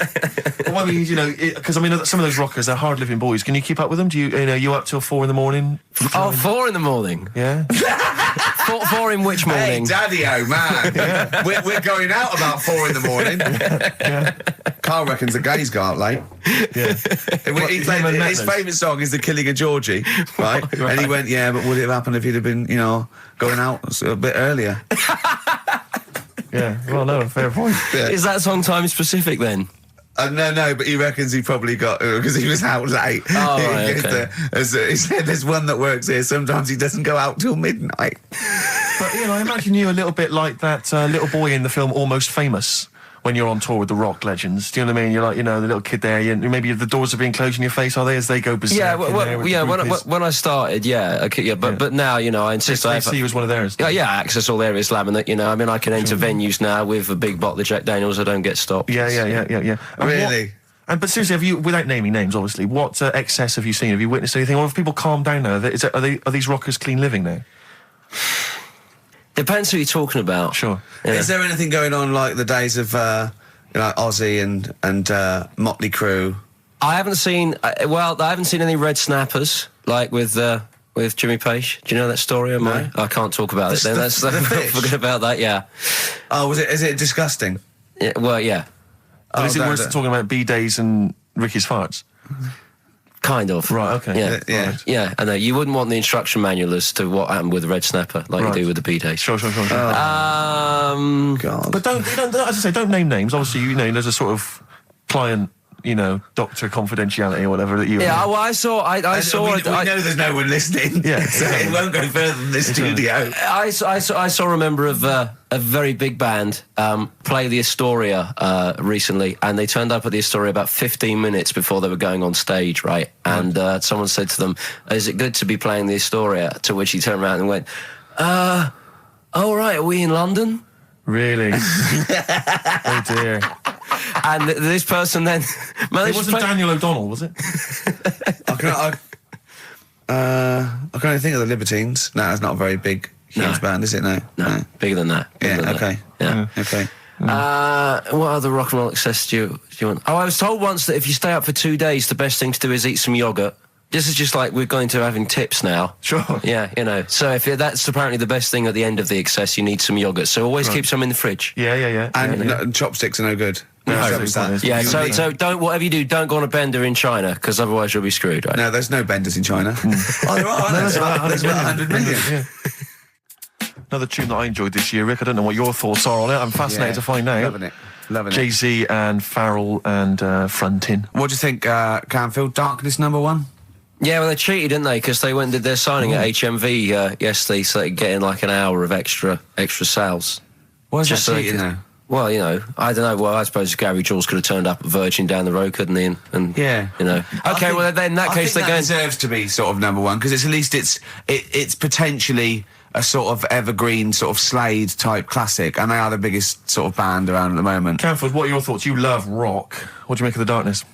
Well, I mean, because some of those rockers, they're hard-living boys. Can you keep up with them? Do you up till 4 in? Oh, 4 in? Yeah. 4 in which morning? Hey, Daddy-o, man. Yeah. We're going out about 4 in. Yeah. Carl reckons the gays go out late. Yeah. His favourite song is The Killing of Georgie, right? And he went, but would it have happened if he'd have been, going out a bit earlier? Yeah, well, no, fair point. Yeah. Is that song time specific then? No, but he reckons he probably got because he was out late. Oh, right, okay. He said there's one that works here. Sometimes he doesn't go out till midnight. But I imagine you a little bit like that little boy in the film Almost Famous. When you're on tour with the rock legends, do you know what I mean? You're like, the little kid there. Maybe the doors are being closed in your face, are they? As they go berserk. Yeah, when I started, but now, I insist. HC was one of theirs. Yeah, access all areas laminate. I can enter venues now with a big bottle of Jack Daniels. I don't get stopped. Yeah. Really? But seriously, have you, without naming names, obviously, what excess have you seen? Have you witnessed anything, or have people calmed down now? Are these rockers clean living now? Depends who you're talking about. Sure. Yeah. Is there anything going on like the days of Ozzy and Motley Crue? I haven't seen. I haven't seen any red snappers like with Jimmy Page. Do you know that story? I can't talk about it. Then forget about that. Yeah. Oh, is it disgusting? Yeah. Well, yeah. Is it worse than talking about B-days and Ricky's farts? Kind of. Right, okay. Yeah. Right. Yeah, I know. You wouldn't want the instruction manual as to what happened with the red snapper, like you do with the B-days. Sure. God. But don't, as I say, don't name names. Obviously, there's a sort of client you know, Doctor Confidentiality or whatever that you. Yeah, well, I saw. We know there's no one listening. Yeah, so it won't go further than this studio. I saw a member of a very big band play the Astoria recently, and they turned up at the Astoria about 15 minutes before they were going on stage, right? And someone said to them, "Is it good to be playing the Astoria?" To which he turned around and went, "Oh right, are we in London?" Really? Oh dear. And this person then It wasn't Daniel O'Donnell, was it? I can only think of the Libertines. No, it's not a very big, huge band, is it? No. Bigger than that. Okay. Okay. What other rock and roll excess do you want? Oh, I was told once that if you stay up for 2 days, the best thing to do is eat some yogurt. This is just like we're going to having tips now. Sure. Yeah, you know. So if that's apparently the best thing at the end of the excess, you need some yogurt. So always keep some in the fridge. Yeah. And chopsticks are no good. No, Yeah, so don't, whatever you do, don't go on a bender in China, because otherwise you'll be screwed, right? No, there's no benders in China. Oh, there are. There's about 100 million. Yeah. Another tune that I enjoyed this year, Rick. I don't know what your thoughts are on it. I'm fascinated to find out. Loving it. Jay-Z and Farrell and Frontin. What do you think, Canfield? Darkness #1? Yeah, well, they cheated, didn't they? Because they went and did their signing at HMV yesterday, so they could get in like an hour of extra sales. Why is Just that so cheating now? Well, you know, I don't know. Well, I suppose Gary Jules could have turned up at Virgin down the road, couldn't he? And yeah, you know. Okay, well, then in that case, they're going. Deserves to be sort of #1 because at least it's potentially a sort of evergreen, sort of Slade type classic, and they are the biggest sort of band around at the moment. Canford, what are your thoughts? You love rock. What do you make of the Darkness?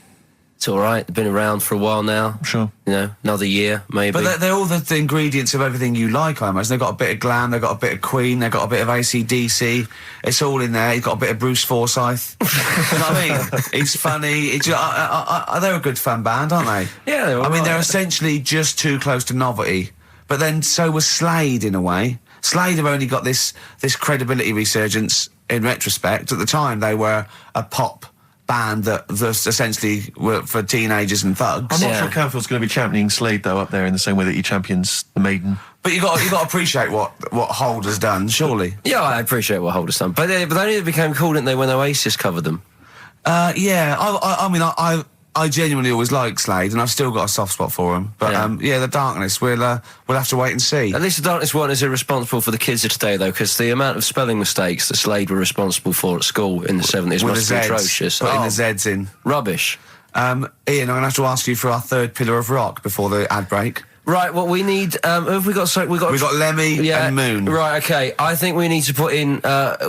It's all right. They've been around for a while now. Sure. You know, another year, maybe. But they're all the ingredients of everything you like, I imagine. They've got a bit of glam, they've got a bit of Queen, they've got a bit of AC/DC. It's all in there. You've got a bit of Bruce Forsyth. You know what I mean? It's funny. They're a good fun band, aren't they? Yeah, they're all right. They're essentially just too close to novelty. But then so was Slade, in a way. Slade have only got this credibility resurgence in retrospect. At the time, they were a pop band that essentially were for teenagers and thugs. I'm not sure Canfield's going to be championing Slade though up there in the same way that he champions the Maiden. But you got to appreciate what Holder's done, surely. Yeah, I appreciate what Holder's done, but they only became cool, didn't they, when Oasis covered them? I genuinely always liked Slade, and I've still got a soft spot for him. But the Darkness, we'll have to wait and see. At least the Darkness weren't as irresponsible for the kids of today, though, because the amount of spelling mistakes that Slade were responsible for at school in the 70s must be atrocious. Putting the Z's in. Rubbish. Ian, I'm going to have to ask you for our third pillar of rock before the ad break. Right, what we need... who have we got? So we've got Lemmy and Moon. Right, okay. I think we need to put in...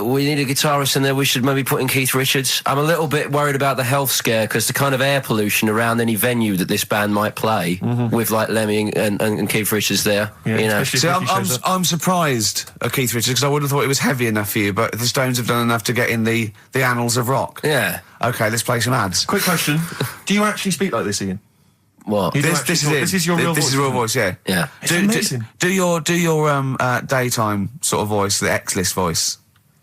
we need a guitarist in there. We should maybe put in Keith Richards. I'm a little bit worried about the health scare because the kind of air pollution around any venue that this band might play with, like, Lemmy and Keith Richards there. Yeah, you know. See, I'm surprised at Keith Richards because I would have thought it was heavy enough for you, but the Stones have done enough to get in the annals of rock. Yeah. Okay, let's play some ads. Quick question. Do you actually speak like this, Ian? What? This is your real voice. This is real voice, yeah. Yeah. It's amazing. Do your daytime sort of voice, the X-list voice.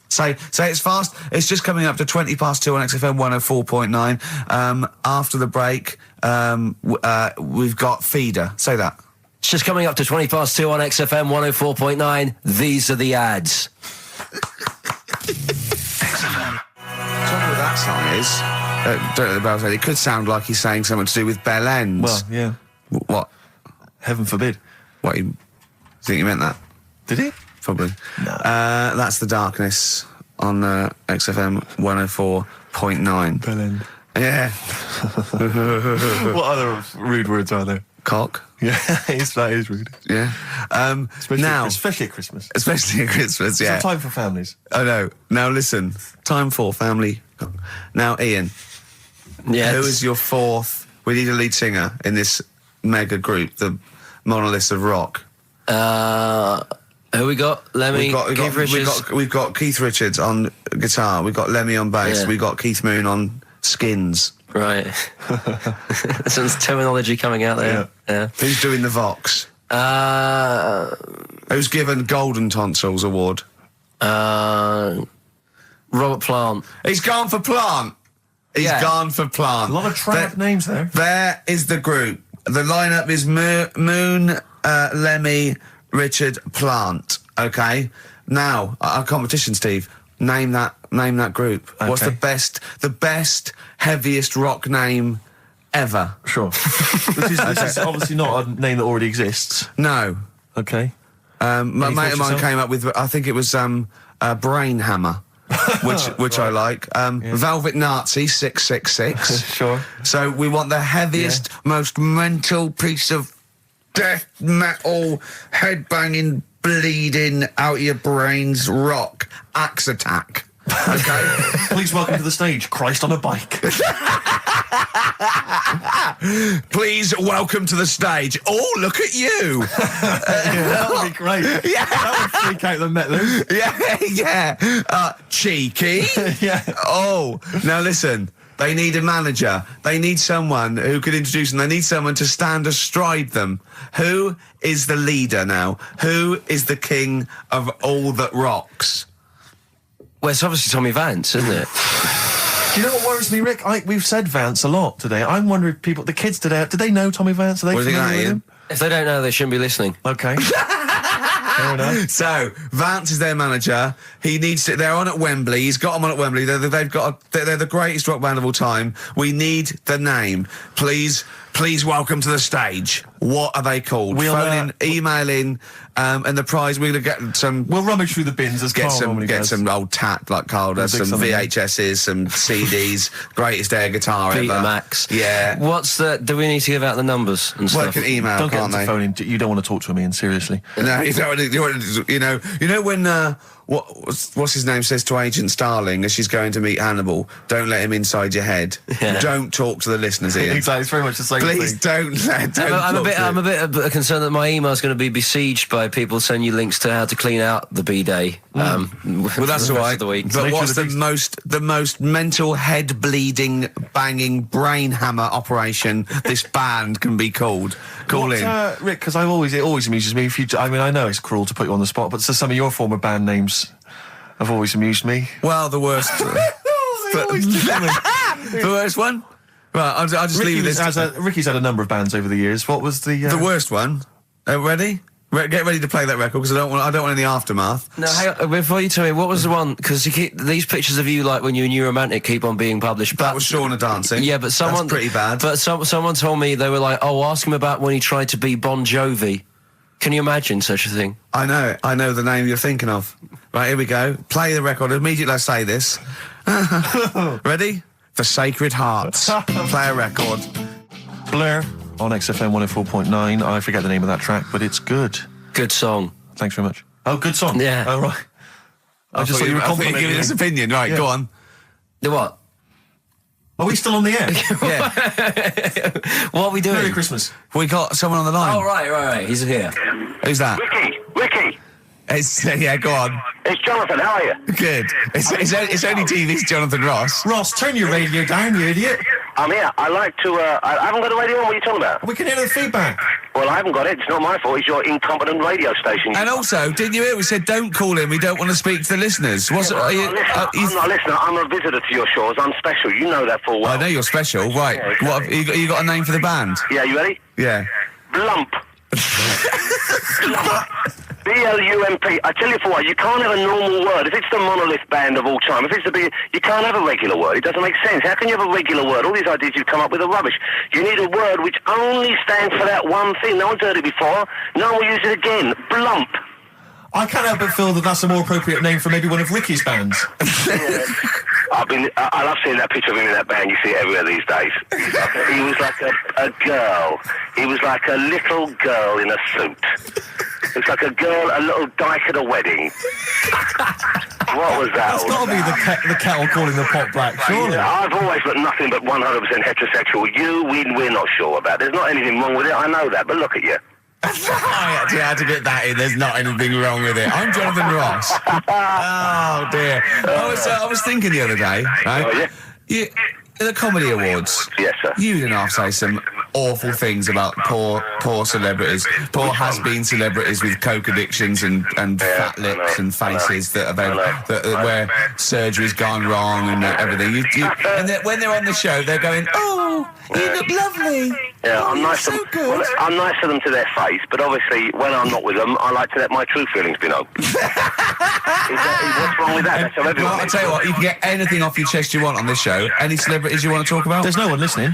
Say it's fast. It's just coming up to 2 on XFM 104.9. After the break, we've got Feeder. Say that. It's just coming up to 2 on XFM 104.9. These are the ads. XFM. The trouble with that song is... don't know about it. It could sound like he's saying something to do with Bell Ends. Well, yeah. What? Heaven forbid. What? You think he meant that? Did he? Probably. No. That's the Darkness on XFM 104.9. Bell End. Yeah. What other rude words are there? Cock. Yeah, that is rude. Yeah. Especially at Christmas. Especially at Christmas, yeah. It's time for families. Oh, no. Now, listen. Time for family. Now, Ian. Yes. Who is your fourth... We need a lead singer in this mega group, the monoliths of rock. Who we got? Lemmy, Keith Richards? We've got Keith Richards on guitar. We've got Lemmy on bass. Yeah. We've got Keith Moon on skins. Right. Some terminology coming out there. Yeah. Who's doing the Vox? Who's given Golden Tonsils Award? Robert Plant. He's gone for Plant. He's gone for Plant. A lot of trap names there. There is the group. The lineup is Moon, Lemmy, Richard, Plant. Okay. Now, our competition, Steve. Name that Name that group. Okay. What's the best, heaviest rock name ever? Sure. This is obviously not a name that already exists. No. Okay. My Any mate of mine thoughts came up with, I think it was Brain Hammer, which I like. Velvet Nazi 666. Sure. So we want the heaviest, most mental piece of death metal, headbanging, bleeding out your brains rock. Axe Attack. Okay. Please welcome to the stage, Christ on a bike. Please welcome to the stage. Oh, look at you. That would be great. Yeah. That would freak out the metalers. Yeah. Cheeky. Yeah. Oh, now listen. They need a manager. They need someone who could introduce them. They need someone to stand astride them. Who is the leader now? Who is the king of all that rocks? Well, it's obviously Tommy Vance, isn't it? Do you know what worries me, Rick? We've said Vance a lot today. I'm wondering if the kids today, do they know Tommy Vance? Are they What do you think familiar that, with him? If they don't know, they shouldn't be listening. Okay. Fair enough. So Vance is their manager. He needs to. They're on at Wembley. He's got them on at Wembley. They're the greatest rock band of all time. We need the name. Please welcome to the stage. What are they called? We'll, Phone in, email in, and the prize we're gonna get some. We'll rummage through the bins as Carl normally does. Some old tat like Carl does. Some VHSs, some CDs. Greatest air guitar ever. Betamax. Yeah. Do we need to give out the numbers and Well, stuff? they can email, Don't get can't them they? to phone in. You don't want to talk to me, and seriously. No, you know when what's his name says to Agent Starling as she's going to meet Hannibal, don't let him inside your head. Yeah. Don't talk to the listeners, Ian. Exactly, it's very much the same Please thing. I'm a bit concerned that my email's going to be besieged by people sending you links to how to clean out the B-Day. Well, that's all right. The week. But Nature what's of the the most mental, head bleeding, banging brain hammer operation this band can be called? Call in. Rick, because it always amuses me. I know it's cruel to put you on the spot, but some of your former band names have always amused me. Well, the worst. The worst one. Right, I'll just leave this. Ricky's had a number of bands over the years. What was the worst one? Ready? Get ready to play that record because I don't want any aftermath. No, hang on, before you tell me, what was the one? Because these pictures of you, like when you're a new romantic, keep on being published. That was Shauna dancing. Yeah, but someone... That's pretty bad. But someone told me, they were like, oh, ask him about when he tried to be Bon Jovi. Can you imagine such a thing? I know the name you're thinking of. Right, here we go. Play the record. Immediately I say this. Ready? For Sacred Hearts. Play a record. Blur on XFM 104.9. I forget the name of that track, but it's good. Good song. Thanks very much. Oh, good song. Yeah. Oh, right. I just thought you were complimenting giving me. his opinion. Right, Yeah. go on. The what? Are we still on the air? Yeah. What are we doing? Merry Christmas. We got someone on the line. Oh, right. He's here. Who's that? Ricky, Yeah, go on. it's Jonathan. How are you? Good. It's only TV's Jonathan Ross. Ross, turn your radio down, you idiot. I'm here. I like to. I haven't got a radio on. What are you talking about? We can hear the feedback. Well, I haven't got it. It's not my fault. It's your incompetent radio station. And also, didn't you hear? We said don't call him. We don't want to speak to the listeners. I'm not a listener. I'm a visitor to your shores. I'm special. You know that full well. I know you're special, right? Yeah, exactly. What have you got a name for the band? Yeah, you ready? Yeah. Blump. B-L-U-M-P. I tell you for what, you can't have a normal word. If it's the monolith band of all time, if it's the big, you can't have a regular word. It doesn't make sense. How can you have a regular word? All these ideas you've come up with are rubbish. You need a word which only stands for that one thing. No one's heard it before. No one will use it again. Blump. I can't help but feel that that's a more appropriate name for maybe one of Ricky's bands. Yeah. I love seeing that picture of him in that band. You see it everywhere these days. He was like a girl. He was like a little girl in a suit. It's like a little dyke at a wedding. What was that? That's got to be the kettle calling the pot black, surely. I've always looked nothing but 100% heterosexual. We're not sure about. There's not anything wrong with it. I know that, but look at you. I actually had to get that in. There's not anything wrong with it. I'm Jonathan Ross. Oh dear. I was thinking the other day, right? Oh, yeah? The Comedy Awards. Yes, sir. You didn't have to say some awful things about poor celebrities, poor has-been celebrities with coke addictions and fat lips and faces that where surgery's gone wrong and everything. And when they're on the show, they're going, "Oh, you look lovely. Yeah, I'm nice to them. good. Well, I'm nice to them to their face, but obviously when I'm not with them, I like to let my true feelings be known. What's wrong with that? That's how everyone Well, I'll tell you what, you can get anything off your chest you want on this show. Any celebrities you want to talk about? There's no one listening.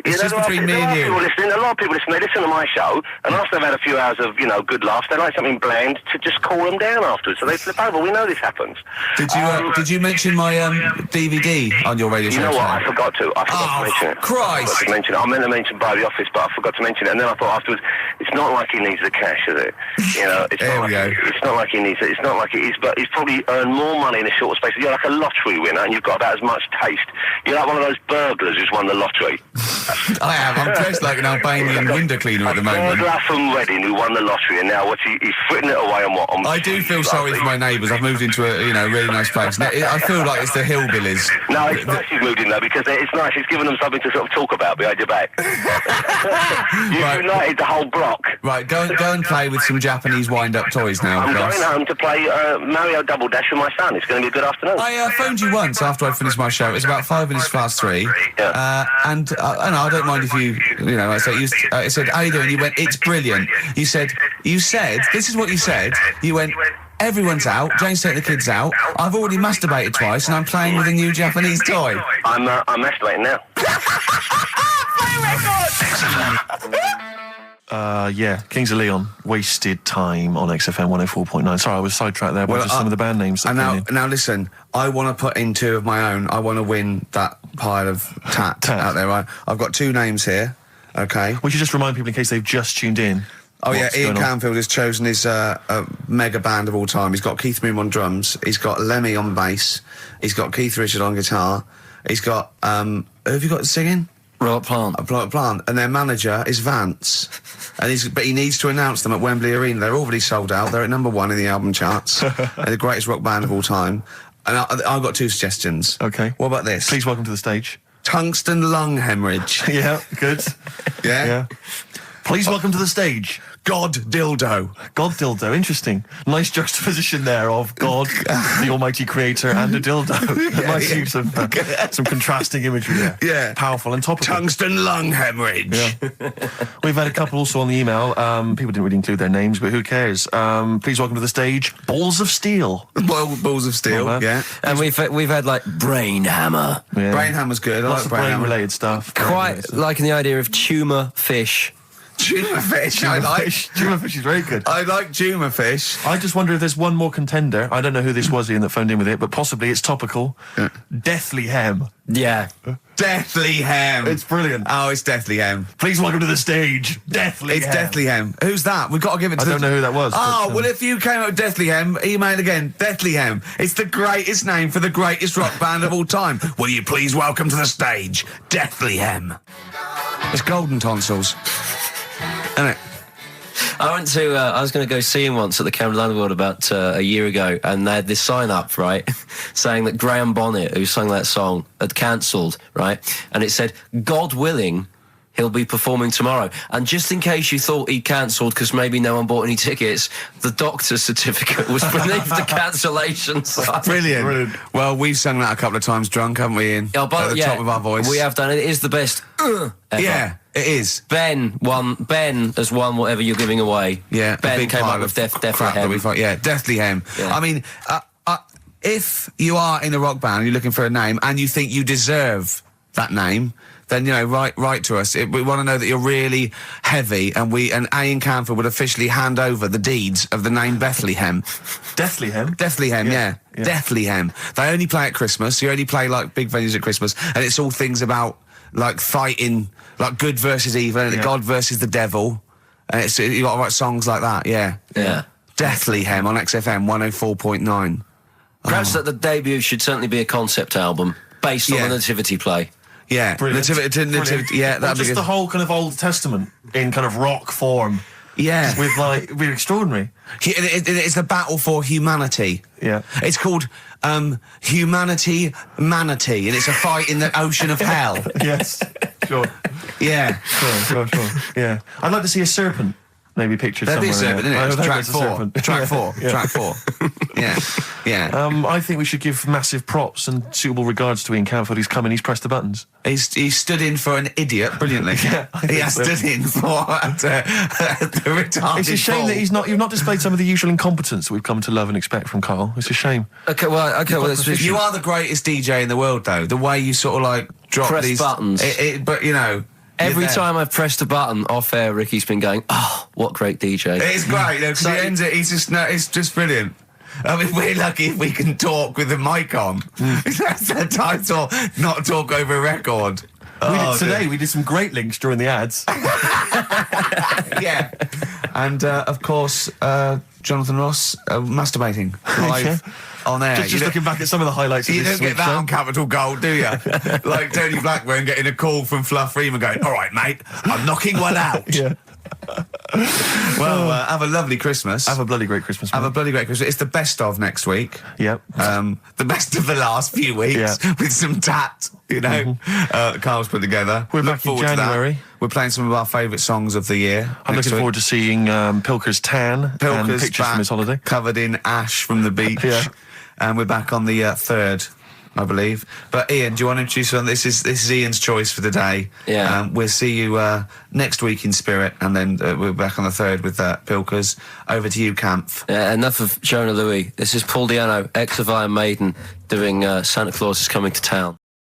It's just between me and you. A lot of people listen. They listen to my show, and after they've had a few hours of, good laughs, they like something bland to just cool them down afterwards. So they flip over. We know this happens. Did you mention my DVD on your radio show? You know what? I forgot to mention it. Christ! I meant to mention by the office, but I forgot to mention it. And then I thought afterwards, it's not like he needs the cash, is it? It's not like he needs it. It's not like it is, but he's probably earned more money in a short space. You're like a lottery winner, and you've got about as much taste. You're like one of those burglars who's won the lottery. I am. I'm dressed like an Albanian window cleaner at the moment. Burglar from Reading who won the lottery, and now he's fritting it away on what? I do feel sorry for my neighbours. I've moved into a really nice place. I feel like it's the hillbillies. No, it's nice you've moved in though, because it's nice. It's given them something to sort of talk about behind your back. You've united the whole block. Right, go and play with some Japanese wind-up toys now. I'm going home to play Mario Double Dash with my son. It's going to be a good afternoon. I phoned you once after I finished my show. It's about 5 minutes past 3. Yeah. And I don't mind if I said, how you doing? You went, it's brilliant. You said, this is what you said. You went, everyone's out. Jane's taking the kids out. I've already masturbated twice, and I'm playing with a new Japanese toy. I'm masturbating now. Kings of Leon, Wasted Time on XFM 104.9. Sorry, I was sidetracked there by just some of the band names. Now listen, I want to put in 2 of my own. I want to win that pile of tat out there, right? I've got 2 names here, okay? We should just remind people in case they've just tuned in. Oh yeah, Ian Canfield has chosen his mega band of all time. He's got Keith Moon on drums, he's got Lemmy on bass, he's got Keith Richard on guitar, he's got, who have you got singing? Robert Plant. Robert Plant, and their manager is Vance, but he needs to announce them at Wembley Arena. They're already sold out. They're at number 1 in the album charts. They're the greatest rock band of all time. And I've got 2 suggestions. Okay. What about this? Please welcome to the stage. Tungsten lung hemorrhage. Yeah, good. Yeah. Please welcome to the stage. God dildo. God dildo, interesting. Nice juxtaposition there of God, the almighty creator, and a dildo. Nice use of some contrasting imagery there. Yeah. Powerful and topical. Tungsten lung hemorrhage. Yeah. We've had a couple also on the email. People didn't really include their names, but who cares? Please welcome to the stage, Balls of Steel. Balls of Steel, yeah. And we've had like Brain Hammer. Yeah. Brain Hammer's good. I Lots like of Brain Hammer. brain-related stuff. Quite liking the idea of tumour fish. Tuna fish, I like. Tuna fish is very good. I like tuna fish. I just wonder if there's one more contender. I don't know who this was, Ian, that phoned in with it, but possibly it's topical. Yeah. Deathly Hem. Yeah. Deathly Hem. It's brilliant. Oh, it's Deathly Hem. Please welcome to the stage, Deathly Hem. It's Deathly Hem. Who's that? We've got to give it to I don't know who that was. Oh, but, well, if you came up with Deathly Hem, email again. Deathly Hem. It's the greatest name for the greatest rock band of all time. Will you please welcome to the stage, Deathly Hem? It's Golden Tonsils. Isn't it? I was going to go see him once at the Camden Underworld about a year ago, and they had this sign up, right, saying that Graham Bonnet, who sang that song, had cancelled, right, and it said, God willing, he'll be performing tomorrow. And just in case you thought he'd cancelled because maybe no one bought any tickets, the doctor's certificate was beneath the cancellation sign. Brilliant. Well, we've sung that a couple of times drunk, haven't we, Ian? At the top of our voice. We have done it. It is the best ever. Yeah, it is. Ben has won whatever you're giving away. Yeah, Ben came up with Deathly Hem. Deathly Hem. Yeah. I mean, if you are in a rock band and you're looking for a name and you think you deserve that name, then, write to us. We want to know that you're really heavy, and Ian Canfield would officially hand over the deeds of the name Bethlehem. Deathly Hem? Deathly Hem, yeah. Deathly Hem. They only play at Christmas. You only play, like, big venues at Christmas, and it's all things about, like, fighting, like, good versus evil, and God versus the devil. And you got to write songs like that, yeah. Deathly Hem on XFM 104.9. Perhaps that the debut should certainly be a concept album based on the Nativity play. Yeah, Nativity, yeah, that'd be just good. the whole kind of Old Testament in kind of rock form. Yeah, it'd be extraordinary. It's the battle for humanity. Yeah, it's called Humanity Manatee, and it's a fight in the ocean of hell. Yes, sure. Yeah, sure. Yeah, I'd like to see a serpent. Maybe pictured somewhere. There'd be a serpent, isn't it? Track 4. Track 4. Yeah. I think we should give massive props and suitable regards to Ian Canfield. He's come in, he's pressed the buttons. He stood in for an idiot brilliantly. He has stood in for the retarded. It's a shame that you've not displayed some of the usual incompetence that we've come to love and expect from Karl. It's a shame. Okay, You are the greatest DJ in the world, though. The way you sort of like drop press these buttons. But you know. Every time I've pressed a button off air, Ricky's been going, "Oh, what great DJ!" It's great because he ends it. It's just brilliant. I mean, we're lucky if we can talk with the mic on. That's the title, not talk over a record. We did some great links during the ads. Yeah. And, of course, Jonathan Ross masturbating live on air. Just looking back at some of the highlights of you this don't get that show. on Capital Gold, do you? Like Tony Blackburn getting a call from Fluff Freeman going, all right, mate, I'm knocking one out. Yeah. Well, have a lovely Christmas. Have a bloody great Christmas, mate. Have a bloody great Christmas. It's the best of next week. Yep. The best of the last few weeks with some tat, you know, Carl's put together. We're Look back in forward to that. January. We're playing some of our favourite songs of the year. I'm looking forward to seeing Pilker's tan and pictures from his holiday. Covered in ash from the beach. Yeah. And we're back on the 3rd, I believe. But Ian, do you want to introduce one? This is Ian's choice for the day. Yeah. We'll see you next week in spirit, and then we're back on the 3rd with Pilkers. Over to you, Kampf. Enough of Jonah Louis. This is Paul Di'Anno, ex of Iron Maiden, doing Santa Claus is Coming to Town.